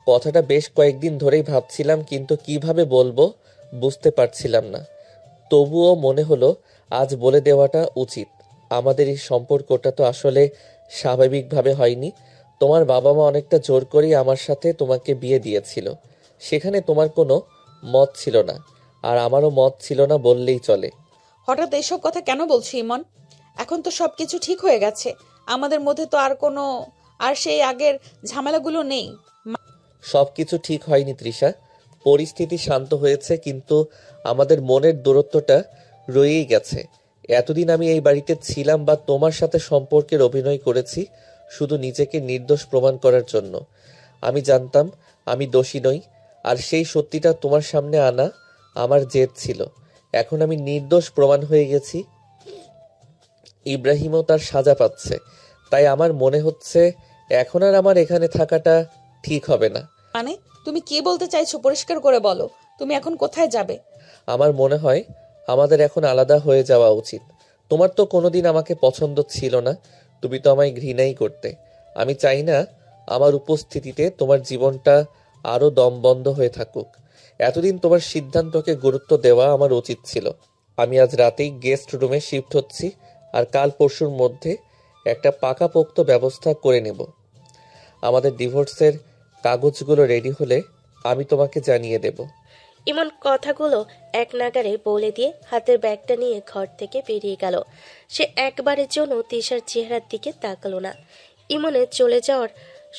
কথাটা বেশ কয়েকদিন ধরেই ভাবছিলাম, কিন্তু কিভাবে বলবো বুঝতে পারছিলাম না। তবুও মনে হলো আজ বলে দেওয়াটা উচিত। আমাদের এই সম্পর্কটা তো আসলে স্বাভাবিকভাবে হয়নি। তোমার বাবা মা অনেকটা জোর করেই আমার সাথে তোমাকে বিয়ে দিয়েছিল। সেখানে তোমার কোনো মত ছিল না, আর আমারও মত ছিল না বললেই চলে। হঠাৎ এসব কথা কেন বলছো ইমন? এখন তো সবকিছু ঠিক হয়ে গেছে। আমাদের মধ্যে তো আর সেই আগের ঝামেলাগুলো নেই। সব কিছু ঠিক হয়নি তৃষা। পরিস্থিতি শান্ত হয়েছে, কিন্তু আমাদের মনের দূরত্বটা রয়েই গেছে। এতদিন আমি এই বাড়িতে ছিলাম বা তোমার সাথে সম্পর্কের অভিনয় করেছি শুধু নিজেকে নির্দোষ প্রমাণ করার জন্য। আমি জানতাম আমি দোষী নই, আর সেই সত্যিটা তোমার সামনে আনা আমার জেদ ছিল। এখন আমি নির্দোষ প্রমাণ হয়ে গেছি। ইব্রাহিমও তার সাজা পাচ্ছে, তাই আমার মনে হচ্ছে এখন আর আমার এখানে থাকাটা ঠিক হবে না। মানে তুমি কি বলতে চাইছো? পরিষ্কার করে বলো, তুমি এখন কোথায় যাবে? আমার মনে হয় আমাদের এখন আলাদা হয়ে যাওয়া উচিত। তোমার তো কোনোদিন আমাকে পছন্দ ছিল না, তুমি তো আমায় ঘৃণাই করতে। আমি চাই না আমার উপস্থিতিতে তোমার জীবনটা আরো দমবন্ধ হয়ে থাকুক। এতদিন তোমার সিদ্ধান্তকে গুরুত্ব দেওয়া আমার উচিত ছিল। আমি আজ রাতেই গেস্ট রুমে শিফট হচ্ছি, আর কাল পরশুর মধ্যে একটা পাকাপোক্ত ব্যবস্থা করে নেব। আমাদের ডিভোর্সের কাগজগুলো রেডি হলে আমি তোমাকে জানিয়ে দেব। ইমন কথাগুলো এক নাগারে বলে দিয়ে হাতের ব্যাগটা নিয়ে ঘর থেকে বেরিয়ে গেল। সে একবারের জন্য তিশার চেহারার দিকে তাকালো না। ইমনের চলে যাওয়ার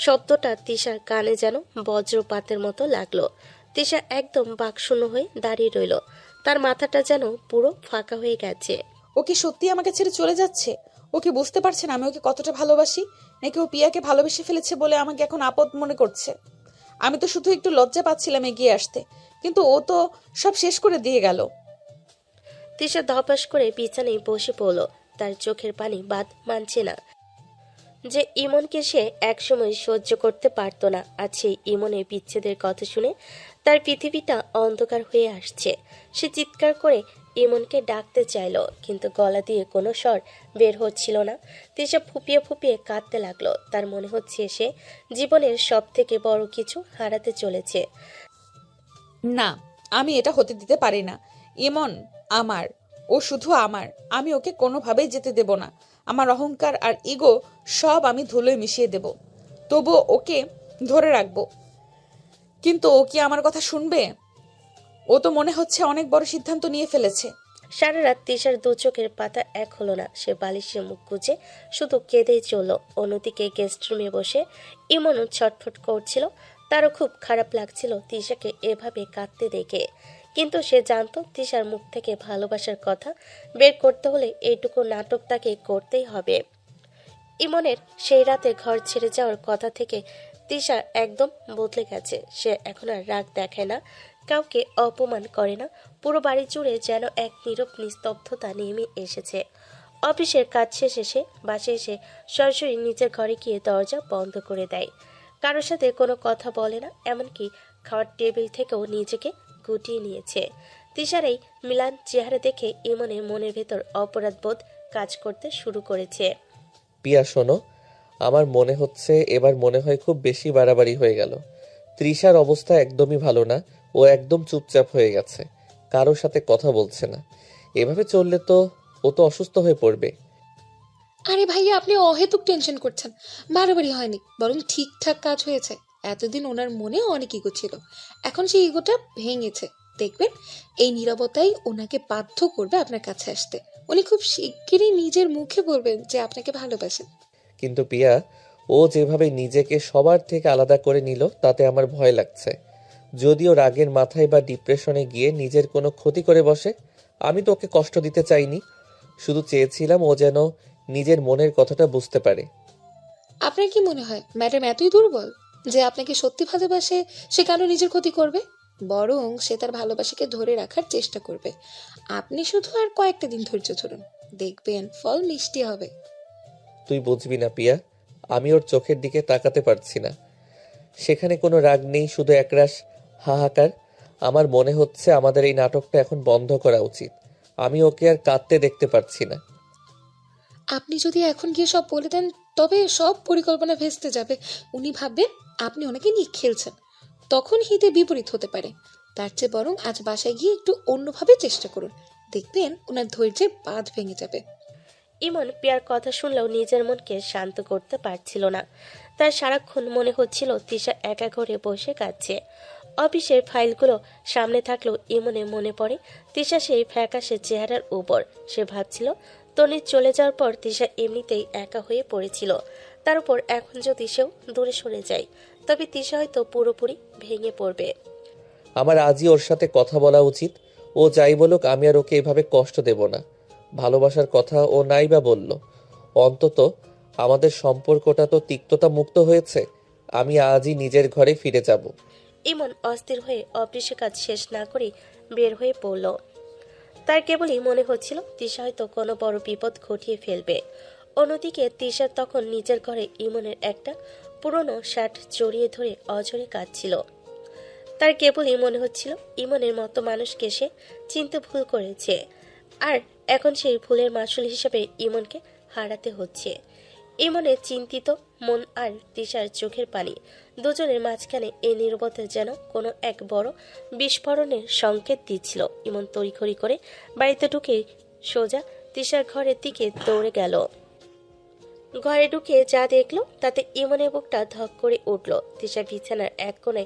শব্দটা তিশার কানে যেন বজ্রপাতের মতো লাগলো। তিশা একদম বাকশূন্য হয়ে দাঁড়িয়ে রইল। তার মাথাটা যেন পুরো ফাঁকা হয়ে গেছে। ও কি সত্যি আমাকে ছেড়ে চলে যাচ্ছে? ও কি বুঝতে পারছে না আমি ওকে কতটা ভালোবাসি? নাকি ও পিয়াকে ভালোবেসে ফেলেছে বলে আমাকে এখন আপদ মনে করছে? আমি তো শুধু একটু লজ্জা পাচ্ছিলাম এগিয়ে আসতে, কিন্তু ও তো সব শেষ করে দিয়ে গেল। তিশা ধপাস করে বিছানায় বসে পড়ল। তার চোখের পানি বাদ মানছে না যে ইমনকে সে একসময় সহ্য করতে পারত না। আজ সেই ইমনের বিচ্ছেদের কথা শুনে তার পৃথিবীটা অন্ধকার হয়ে আসছে। সে চিৎকার করে ইমনকে ডাকতে চাইল, কিন্তু গলা দিয়ে কোনো স্বর বের হচ্ছিল না। তিশা ফুপিয়ে ফুপিয়ে কাঁদতে লাগলো। তার মনে হচ্ছে সে জীবনের সব থেকে বড় কিছু হারাতে চলেছে। না, আমি এটা হতে দিতে পারি না। ইমন আমার, ও শুধু আমার। আমি ওকে কোনোভাবেই যেতে দেব না। আমার অহংকার আর ইগো সব আমি ধুলোয় মিশিয়ে দেব, তবুও ওকে ধরে রাখবো। কিন্তু ও কি আমার কথা শুনবে? ও তো মনে হচ্ছে অনেক বড় সিদ্ধান্ত নিয়ে ফেলেছে। সারা রাত তিশার দু চোখের পাতা এক হলো না। সে বালিশে মুখ গুজে শুধু কেঁদেই চলল। অন্যদিকে গেস্ট রুমে বসে ইমনও ছটফট করছিল। তারও খুব খারাপ লাগছিল তিশাকে এভাবে কাঁদতে দেখে, কিন্তু সে জানতো তিশার মুখ থেকে ভালোবাসার কথা বের করতে হলে এইটুকু নাটক তাকে করতেই হবে। ইমনের সেই রাতে ঘর ছেড়ে যাওয়ার কথা থেকে তিশা একদম বদলে গেছে। সে এখন আর রাগ দেখায় না, কাউকে অপমান করে না। পুরো বাড়ি জুড়ে যেন এক নীরব নিস্তব্ধতা নেমে এসেছে। অফিসের কাজ শেষে সে বাসে এসে সরাসরি নিজের ঘরে গিয়ে দরজা বন্ধ করে দেয়। কারোর সাথে কোনো কথা বলে না, এমনকি খাওয়ার টেবিল থেকেও নিজেকে গুটিয়ে নিয়েছে। তিশার এই মিলান চেহারা দেখে ইমনের মনের ভেতর অপরাধবোধ কাজ করতে শুরু করেছে। পিয়া শোনো, আমার মনে হচ্ছে এবার মনে হয় খুব বেশি বাড়াবাড়ি হয়ে গেল। তৃষার অবস্থা একদমই ভালো না, ও একদম চুপচাপ হয়ে গেছে, কারোর সাথে কথা বলছে না। এভাবে চললে তো ও তো অসুস্থ হয়ে পড়বে। আরে ভাইয়া, আপনি অহেতুক টেনশন করছেন। বাড়াবাড়ি হয়নি, বরং ঠিকঠাক কাজ হয়েছে। এতদিন ওনার মনে অনেক ইগো ছিল, এখন সেই ইগোটা ভেঙেছে। দেখবেন এই নীরবতাই ওনাকে বাধ্য করবে আপনার কাছে আসতে। উনি খুব শিগগিরই নিজের মুখে বলবেন যে আপনাকে ভালোবাসেন। কিন্তু পিয়া, ও যেভাবে নিজেকে সবার থেকে আলাদা করে নিল তাতে আমার ভয় লাগছে। যদিও রাগের মাথায় বা ডিপ্রেশনে গিয়ে নিজের কোনো ক্ষতি করে বসে, আমি তো ওকে কষ্ট দিতে চাইনি। শুধু চেয়েছিলাম ও যেন নিজের মনের কথাটা বুঝতে পারে। আপনার কি মনে হয় ম্যাডাম এতই দুর্বল যে আপনাকে সত্যি ভালোবাসে সে কেন নিজের ক্ষতি করবে? বরং সে তার ভালোবাসাকে ধরে রাখার চেষ্টা করবে। আপনি শুধু আর কয়েকটা দিন ধৈর্য ধরুন, দেখবেন ফল মিষ্টি হবে। তুই বুঝবি না পিয়া, আমি ওর চোখের দিকে তাকাতে পারছি না। সেখানে কোনো রাগ নেই, শুধু একরাশ হাহাকার। আমার মনে হচ্ছে আমাদের এই নাটকটা এখন বন্ধ করা উচিত। আমি ওকে আর কাঁদতে দেখতে পারছি না। আপনি যদি এখন গিয়ে সব বলে দেন তবে সব পরিকল্পনা ভেস্তে যাবে। উনি ভাববেন আপনি ওনাকে নিয়ে খেলছেন, তখন হিতে বিপরীত হতে পারে। তার চেয়ে বরং আজ বাসায় গিয়ে একটু অন্যভাবে চেষ্টা করুন, দেখবেন ওনার ধৈর্যের বাঁধ ভেঙে যাবে। ইমন পিয়ার কথা শুনলেও নিজের মনকে শান্ত করতে পারছিল না। তার সারাক্ষণ মনে হচ্ছিল তিশা একা ঘরে বসে কাঁদছে। অফিসের ফাইলগুলো সামনে থাকলেও ইমনে মনে পড়ে তিশা সেই ফ্যাকাশে চেহারার উপর। সে ভাবছিল তনির চলে যাওয়ার পর তিশা এমনিতেই একা হয়ে পড়েছিল। তার উপর এখন যদি সেও দূরে সরে যায় তবে তিশা হয়তো পুরোপুরি ভেঙে পড়বে। আমার আজই ওর সাথে কথা বলা উচিত। ও যাই বলুক, আমি আর ওকে এভাবে কষ্ট দেব না। ভালোবাসার কথা ও নাই বা বলল, অন্তত আমাদের সম্পর্কটা তো তিক্ততা মুক্ত হয়েছে। আমি আজই নিজের ঘরে ফিরে যাব। ইমন অস্থির হয়ে অফিসের কাজ শেষ না করে বের হয়ে পড়ল। তার কেবলই মনে হচ্ছিল তিশা হয়তো কোনো বড় বিপদ ঘটিয়ে ফেলবে। অন্যদিকে তিশা তখন নিজের ঘরে ইমনের একটা পুরনো শার্ট জড়িয়ে ধরে অঝরে কাঁদছিল। তার কেবলই মনে হচ্ছিল ইমনের মতো মানুষকে সে চিনতে ভুল করেছে, আর এখন সেই ভুলের মাসুল হিসেবে ইমনকে হারাতে হচ্ছে। ইমনের চিন্তিত মন আর তিশার চোখের পানি, দুজনের মাঝখানে এই নীরবতা যেন কোনো এক বড় বিস্ফোরণের সংকেত দিচ্ছিল। ইমন তড়িঘড়ি করে বাড়িতে ঢুকে সোজা তিশার ঘরের দিকে দৌড়ে গেল। ঘরে ঢুকে যা দেখলো তাতে ইমনের বুকটা ধক করে উঠল। তিশা বিছানার এক কোণে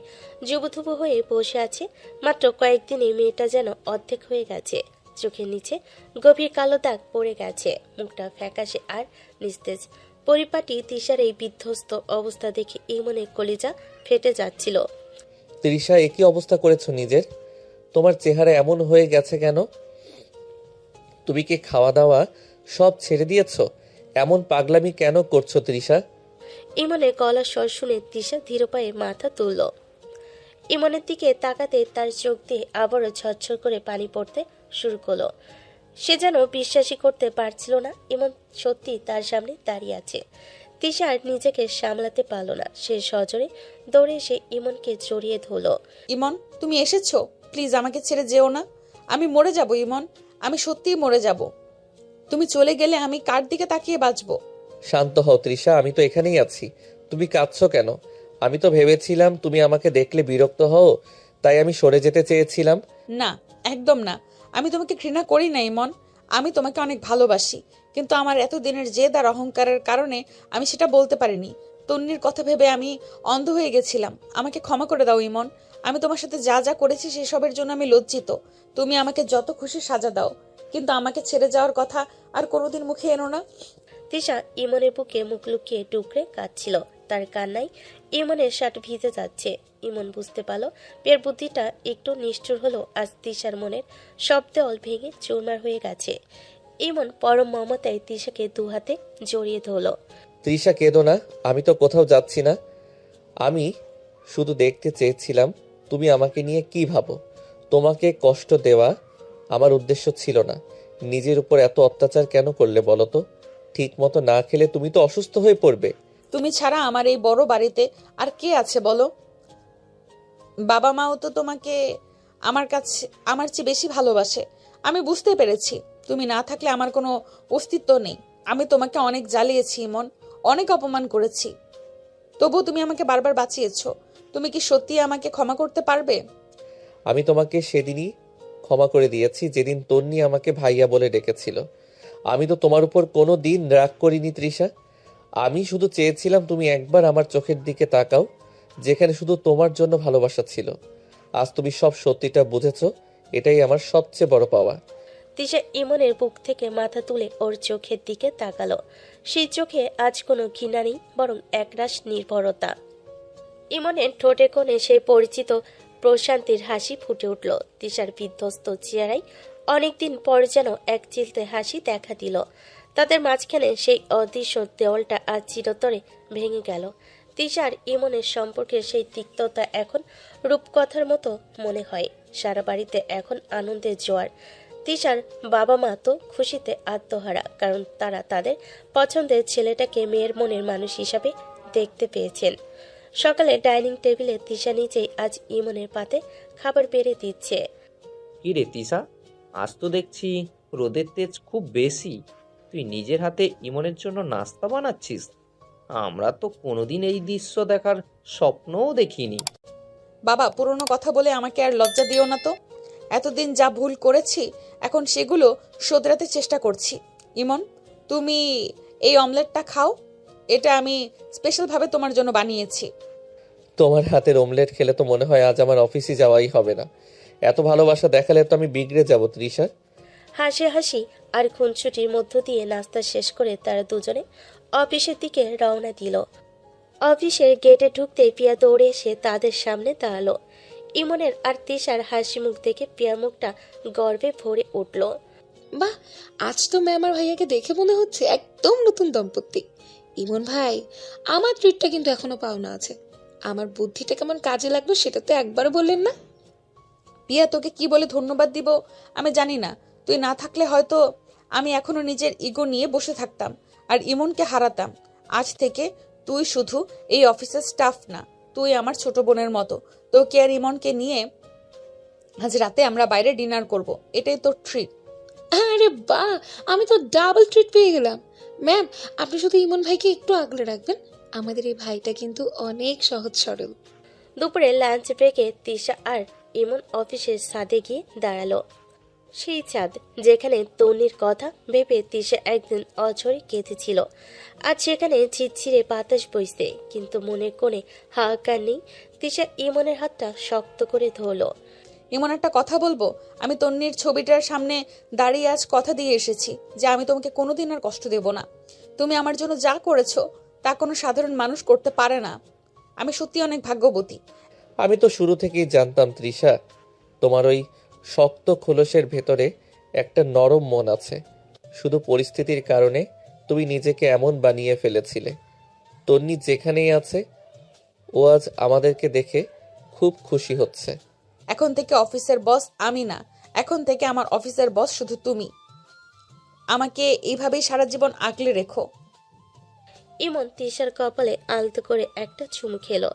জুবুথুবু হয়ে বসে আছে। মাত্র কয়েকদিনে মেয়েটা যেন অর্ধেক হয়ে গেছে। চোখের নিচে গভীর কালো দাগ পড়ে গেছে, মুখটা ফ্যাকাশে আর নিস্তেজ। পরিপাটি তিশার এই বিধ্বস্ত অবস্থা দেখে ইমনের কলিজা ফেটে যাচ্ছিল। তৃষা, একই অবস্থা করেছো নিজের? তোমার চেহারা এমন হয়ে গেছে কেন? তুমি কি খাওয়া দাওয়া সব ছেড়ে দিয়েছো? এমন পাগলামি কেন করছো তৃষা? ইমনের গলার স্বর শুনে তিশা ধীর পায়ে মাথা তুলল। ইমনের দিকে তাকাতে তার চোখ দিয়ে আবারও ঝরঝর করে পানি পড়তে শুরু করলো। সে যেন বিশ্বাসই করতে পারছিল না ইমন সত্যি তার সামনে দাঁড়িয়ে আছে। তিশা আর নিজেকে সামলাতে পারল না। সে সজোরে দৌড়ে এসে ইমনকে জড়িয়ে ধরল। ইমন, তুমি এসেছো? প্লিজ আমাকে ছেড়ে যেও না। আমি মরে যাব ইমন, আমি সত্যিই মরে যাব। তুমি চলে গেলে আমি কার দিকে তাকিয়ে বাঁচবো? শান্ত হও তৃষা, আমি তো এখানেই আছি। তুমি কাঁদছো কেন? আমি তো ভেবেছিলাম তুমি আমাকে দেখলে বিরক্ত হও, তাই আমি সরে যেতে চেয়েছিলাম। না, একদম না। আমি তোমাকে ঘৃণা করি না ইমন, আমি তোমাকে অনেক ভালোবাসি, কিন্তু আমার এতদিনের জেদ আর অহংকারের কারণে আমি সেটা বলতে পারিনি। তন্নির কথা ভেবে আমি অন্ধ হয়ে গেছিলাম। আমাকে ক্ষমা করে দাও ইমন। আমি তোমার সাথে যা যা করেছি সেসবের জন্য আমি লজ্জিত। তুমি আমাকে যত খুশি সাজা দাও, কিন্তু আমাকে ছেড়ে যাওয়ার কথা আর কোনোদিন মুখে এনো না। তিশা ইমনের বুকে মুখ লুকিয়ে টুকরে কাঁদছিল। তার কান্নায় ইমনের শার্ট ভিজে যাচ্ছে। ইমন বুঝতে পারল পের বুদ্ধিটা একটু নিষ্ঠুর হলো। আজ তিশার মনের সব দেওয়াল ভেঙে চুরমার হয়ে গেছে। ইমন পরম মমতায় তিশাকে দু হাতে জড়িয়ে ধরল। তৃষা, কেঁদো না, আমি তো কোথাও যাচ্ছি না। আমি শুধু দেখতে চেয়েছিলাম তুমি আমাকে নিয়ে কি ভাবো। তোমাকে কষ্ট দেওয়া আমার উদ্দেশ্য ছিল না। নিজের উপর এত অত্যাচার কেন করলে বলো তো? ঠিক মতো না খেলে তুমি তো অসুস্থ হয়ে পড়বে। তুমি ছাড়া আমার এই বড় বাড়িতে আর কে আছে বলো? বাবা মাও তো তোমাকে আমার চেয়ে বেশি ভালোবাসে। আমি বুঝতে পেরেছি তুমি না থাকলে আমার কোনো অস্তিত্ব নেই। আমি তোমাকে অনেক জ্বালিয়েছি ইমন, অনেক অপমান করেছি, তবুও তুমি আমাকে বারবার বাঁচিয়েছো। তুমি কি সত্যি আমাকে ক্ষমা করতে পারবে? আমি তোমাকে সেদিনই ক্ষমা করে দিয়েছি যেদিন তন্নি আমাকে ভাইয়া বলে ডেকেছিল। আমি তো তোমার উপর কোনো দিন রাগ করিনি তৃষা। আমি শুধু চেয়েছিলাম তুমি একবার আমার চোখের দিকে তাকাও, যেখানে শুধু তোমার জন্য ভালোবাসা ছিল। আজ তুমি সব সত্যিটা বুঝেছো, এটাই আমার সবচেয়ে বড় পাওয়া। তিশা ইমনের বুক থেকে মাথা তুলে ওর চোখের দিকে তাকালো। সেই চোখে আজ কোনো ঘৃণা নেই, বরং একরাশ নির্ভরতা। ইমনের ঠোঁটে কোণে সেই পরিচিত প্রশান্তির হাসি ফুটে উঠল। তিশার বিধ্বস্ত চেহারায় অনেকদিন পর যেন এক চিলতে হাসি দেখা দিল। তাদের মাঝখানে সেই অদৃশ্য দেওয়ালটা আজ চিরতরে ভেঙে গেল। তিশার ইমনের সম্পর্কের সেই তিক্ততা এখন রূপকথার মতো মনে হয়। সারা বাড়িতে এখন আনন্দের জোয়ার। তিশার বাবা মা তো খুশিতে আত্মহারা, কারণ তারা তাদের পছন্দের ছেলেটাকে মেয়ের মনের মানুষ হিসাবে দেখতে পেয়েছেন। সকালে ডাইনিং টেবিলে তিশা নিজেই আজ ইমনের পাতে খাবার বেড়ে দিচ্ছে। কি রে তিশা, আজ তো দেখছি রোদের তেজ খুব বেশি। তুই নিজের হাতে ইমনের জন্য নাস্তা বানাচ্ছিস? আমরা তো কোনোদিন এই দৃশ্য দেখার স্বপ্নও দেখিনি। বাবা, পুরনো কথা বলে আমাকে আর লজ্জা দিও না তো। এতদিন যা ভুল করেছি এখন সেগুলো শোধরাতে চেষ্টা করছি। ইমন, তুমি এই অমলেটটা খাও, এটা আমি স্পেশালভাবে তোমার জন্য বানিয়েছি। তোমার হাতের অমলেট খেলে তো মনে হয় আজ আমার অফিসে যাওয়াই হবে না। এত ভালোবাসা দেখালে তো আমি বিগড়ে যাব তৃষা। হাসি হাসি আর খুনছুটির মধ্য দিয়ে নাস্তা শেষ করে তারা দুজনে অফিসের দিকে রওনা দিল। অফিসের গেটে ঢুকতেই পিয়া দৌড়ে এসে তাদের সামনে দাঁড়ালো। ইমনের আর তিশার হাসি মুখ দেখে পিয়ার মুখটা গর্বে ভরে উঠল। বাহ, আজ তো ম্যাম আর ভাইয়াকে দেখে মনে হচ্ছে একদম নতুন দম্পতি। ইমন ভাই, আমার ট্রিটটা কিন্তু এখনো পাওনা আছে। আমার বুদ্ধিটা কেমন কাজে লাগলো সেটা তো একবারও বললেন না। পিয়া, তোকে কি বলে ধন্যবাদ দিব আমি জানি না। তুই না থাকলে হয়তো আমি এখনো নিজের ইগো নিয়ে বসে থাকতাম আর ইমনকে হারাতাম। আজ থেকে তুই শুধু এই অফিসের স্টাফ না, তুই আমার ছোট বোনের মতো। তোকে আর ইমনকে নিয়ে আজ রাতে আমরা বাইরে ডিনার করব, এটাই তোর ট্রিট। আরে বাহ, আমি তো ডাবল ট্রিট পেয়ে গেলাম। ম্যাম, আপনি শুধু ইমন ভাইকে একটু আগলে রাখবেন। আমাদের এই ভাইটা কিন্তু অনেক সহজ সরল। দুপুরে লাঞ্চ ব্রেকে তিশা আর ইমন অফিসের ছাদে গিয়ে দাঁড়ালো। সেই ছাদ যেখানে তন্নির কথা ভেবে তিশা একদিন অঝরে কেঁদেছিল। আজ সেখানে ঝিরঝিরে বাতাস বইছে, কিন্তু মনের কোণে হাহাকার নেই। তিশা ইমনের হাতটা শক্ত করে ধরলো। ইমন, একটা কথা বলবো? আমি তন্নির ছবিটার সামনে দাঁড়িয়ে আজ কথা দিয়ে এসেছি যে আমি তোমাকে কোনোদিন আর কষ্ট দেব না। তুমি আমার জন্য যা করেছো তা কোনো সাধারণ মানুষ করতে পারে না। আমি সত্যি অনেক ভাগ্যবতী। আমি তো শুরু থেকেই জানতাম তৃষা, তোমার ওই শক্ত খোলসের ভেতরে একটা নরম মন আছে। শুধু পরিস্থিতির কারণে তুমি নিজেকে এমন বানিয়ে ফেলেছিলে। তন্নি যেখানেই আছে, ও আজ আমাদেরকে দেখে খুব খুশি হচ্ছে। এখন থেকে অফিসের বস আমি না, এখন থেকে আমার অফিসের বস শুধু তুমি। আমাকে এইভাবেই সারা জীবন আগলে রেখো। ইমন তিশার কপালে আলতো করে একটা চুমু খেলো।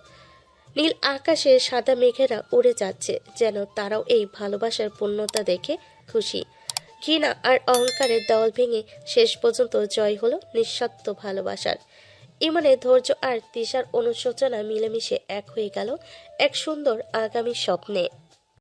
নীল আকাশে সাদা মেঘেরা উড়ে যাচ্ছে, যেন তারাও এই ভালোবাসার পূর্ণতা দেখে খুশি। ঘৃণা আর অহংকারের দেওয়াল ভেঙে শেষ পর্যন্ত জয় হলো নিঃস্বার্থ ভালোবাসার। ইমনের ধৈর্য আর তিশার অনুশোচনা মিলেমিশে এক হয়ে গেল এক সুন্দর আগামী স্বপ্নে।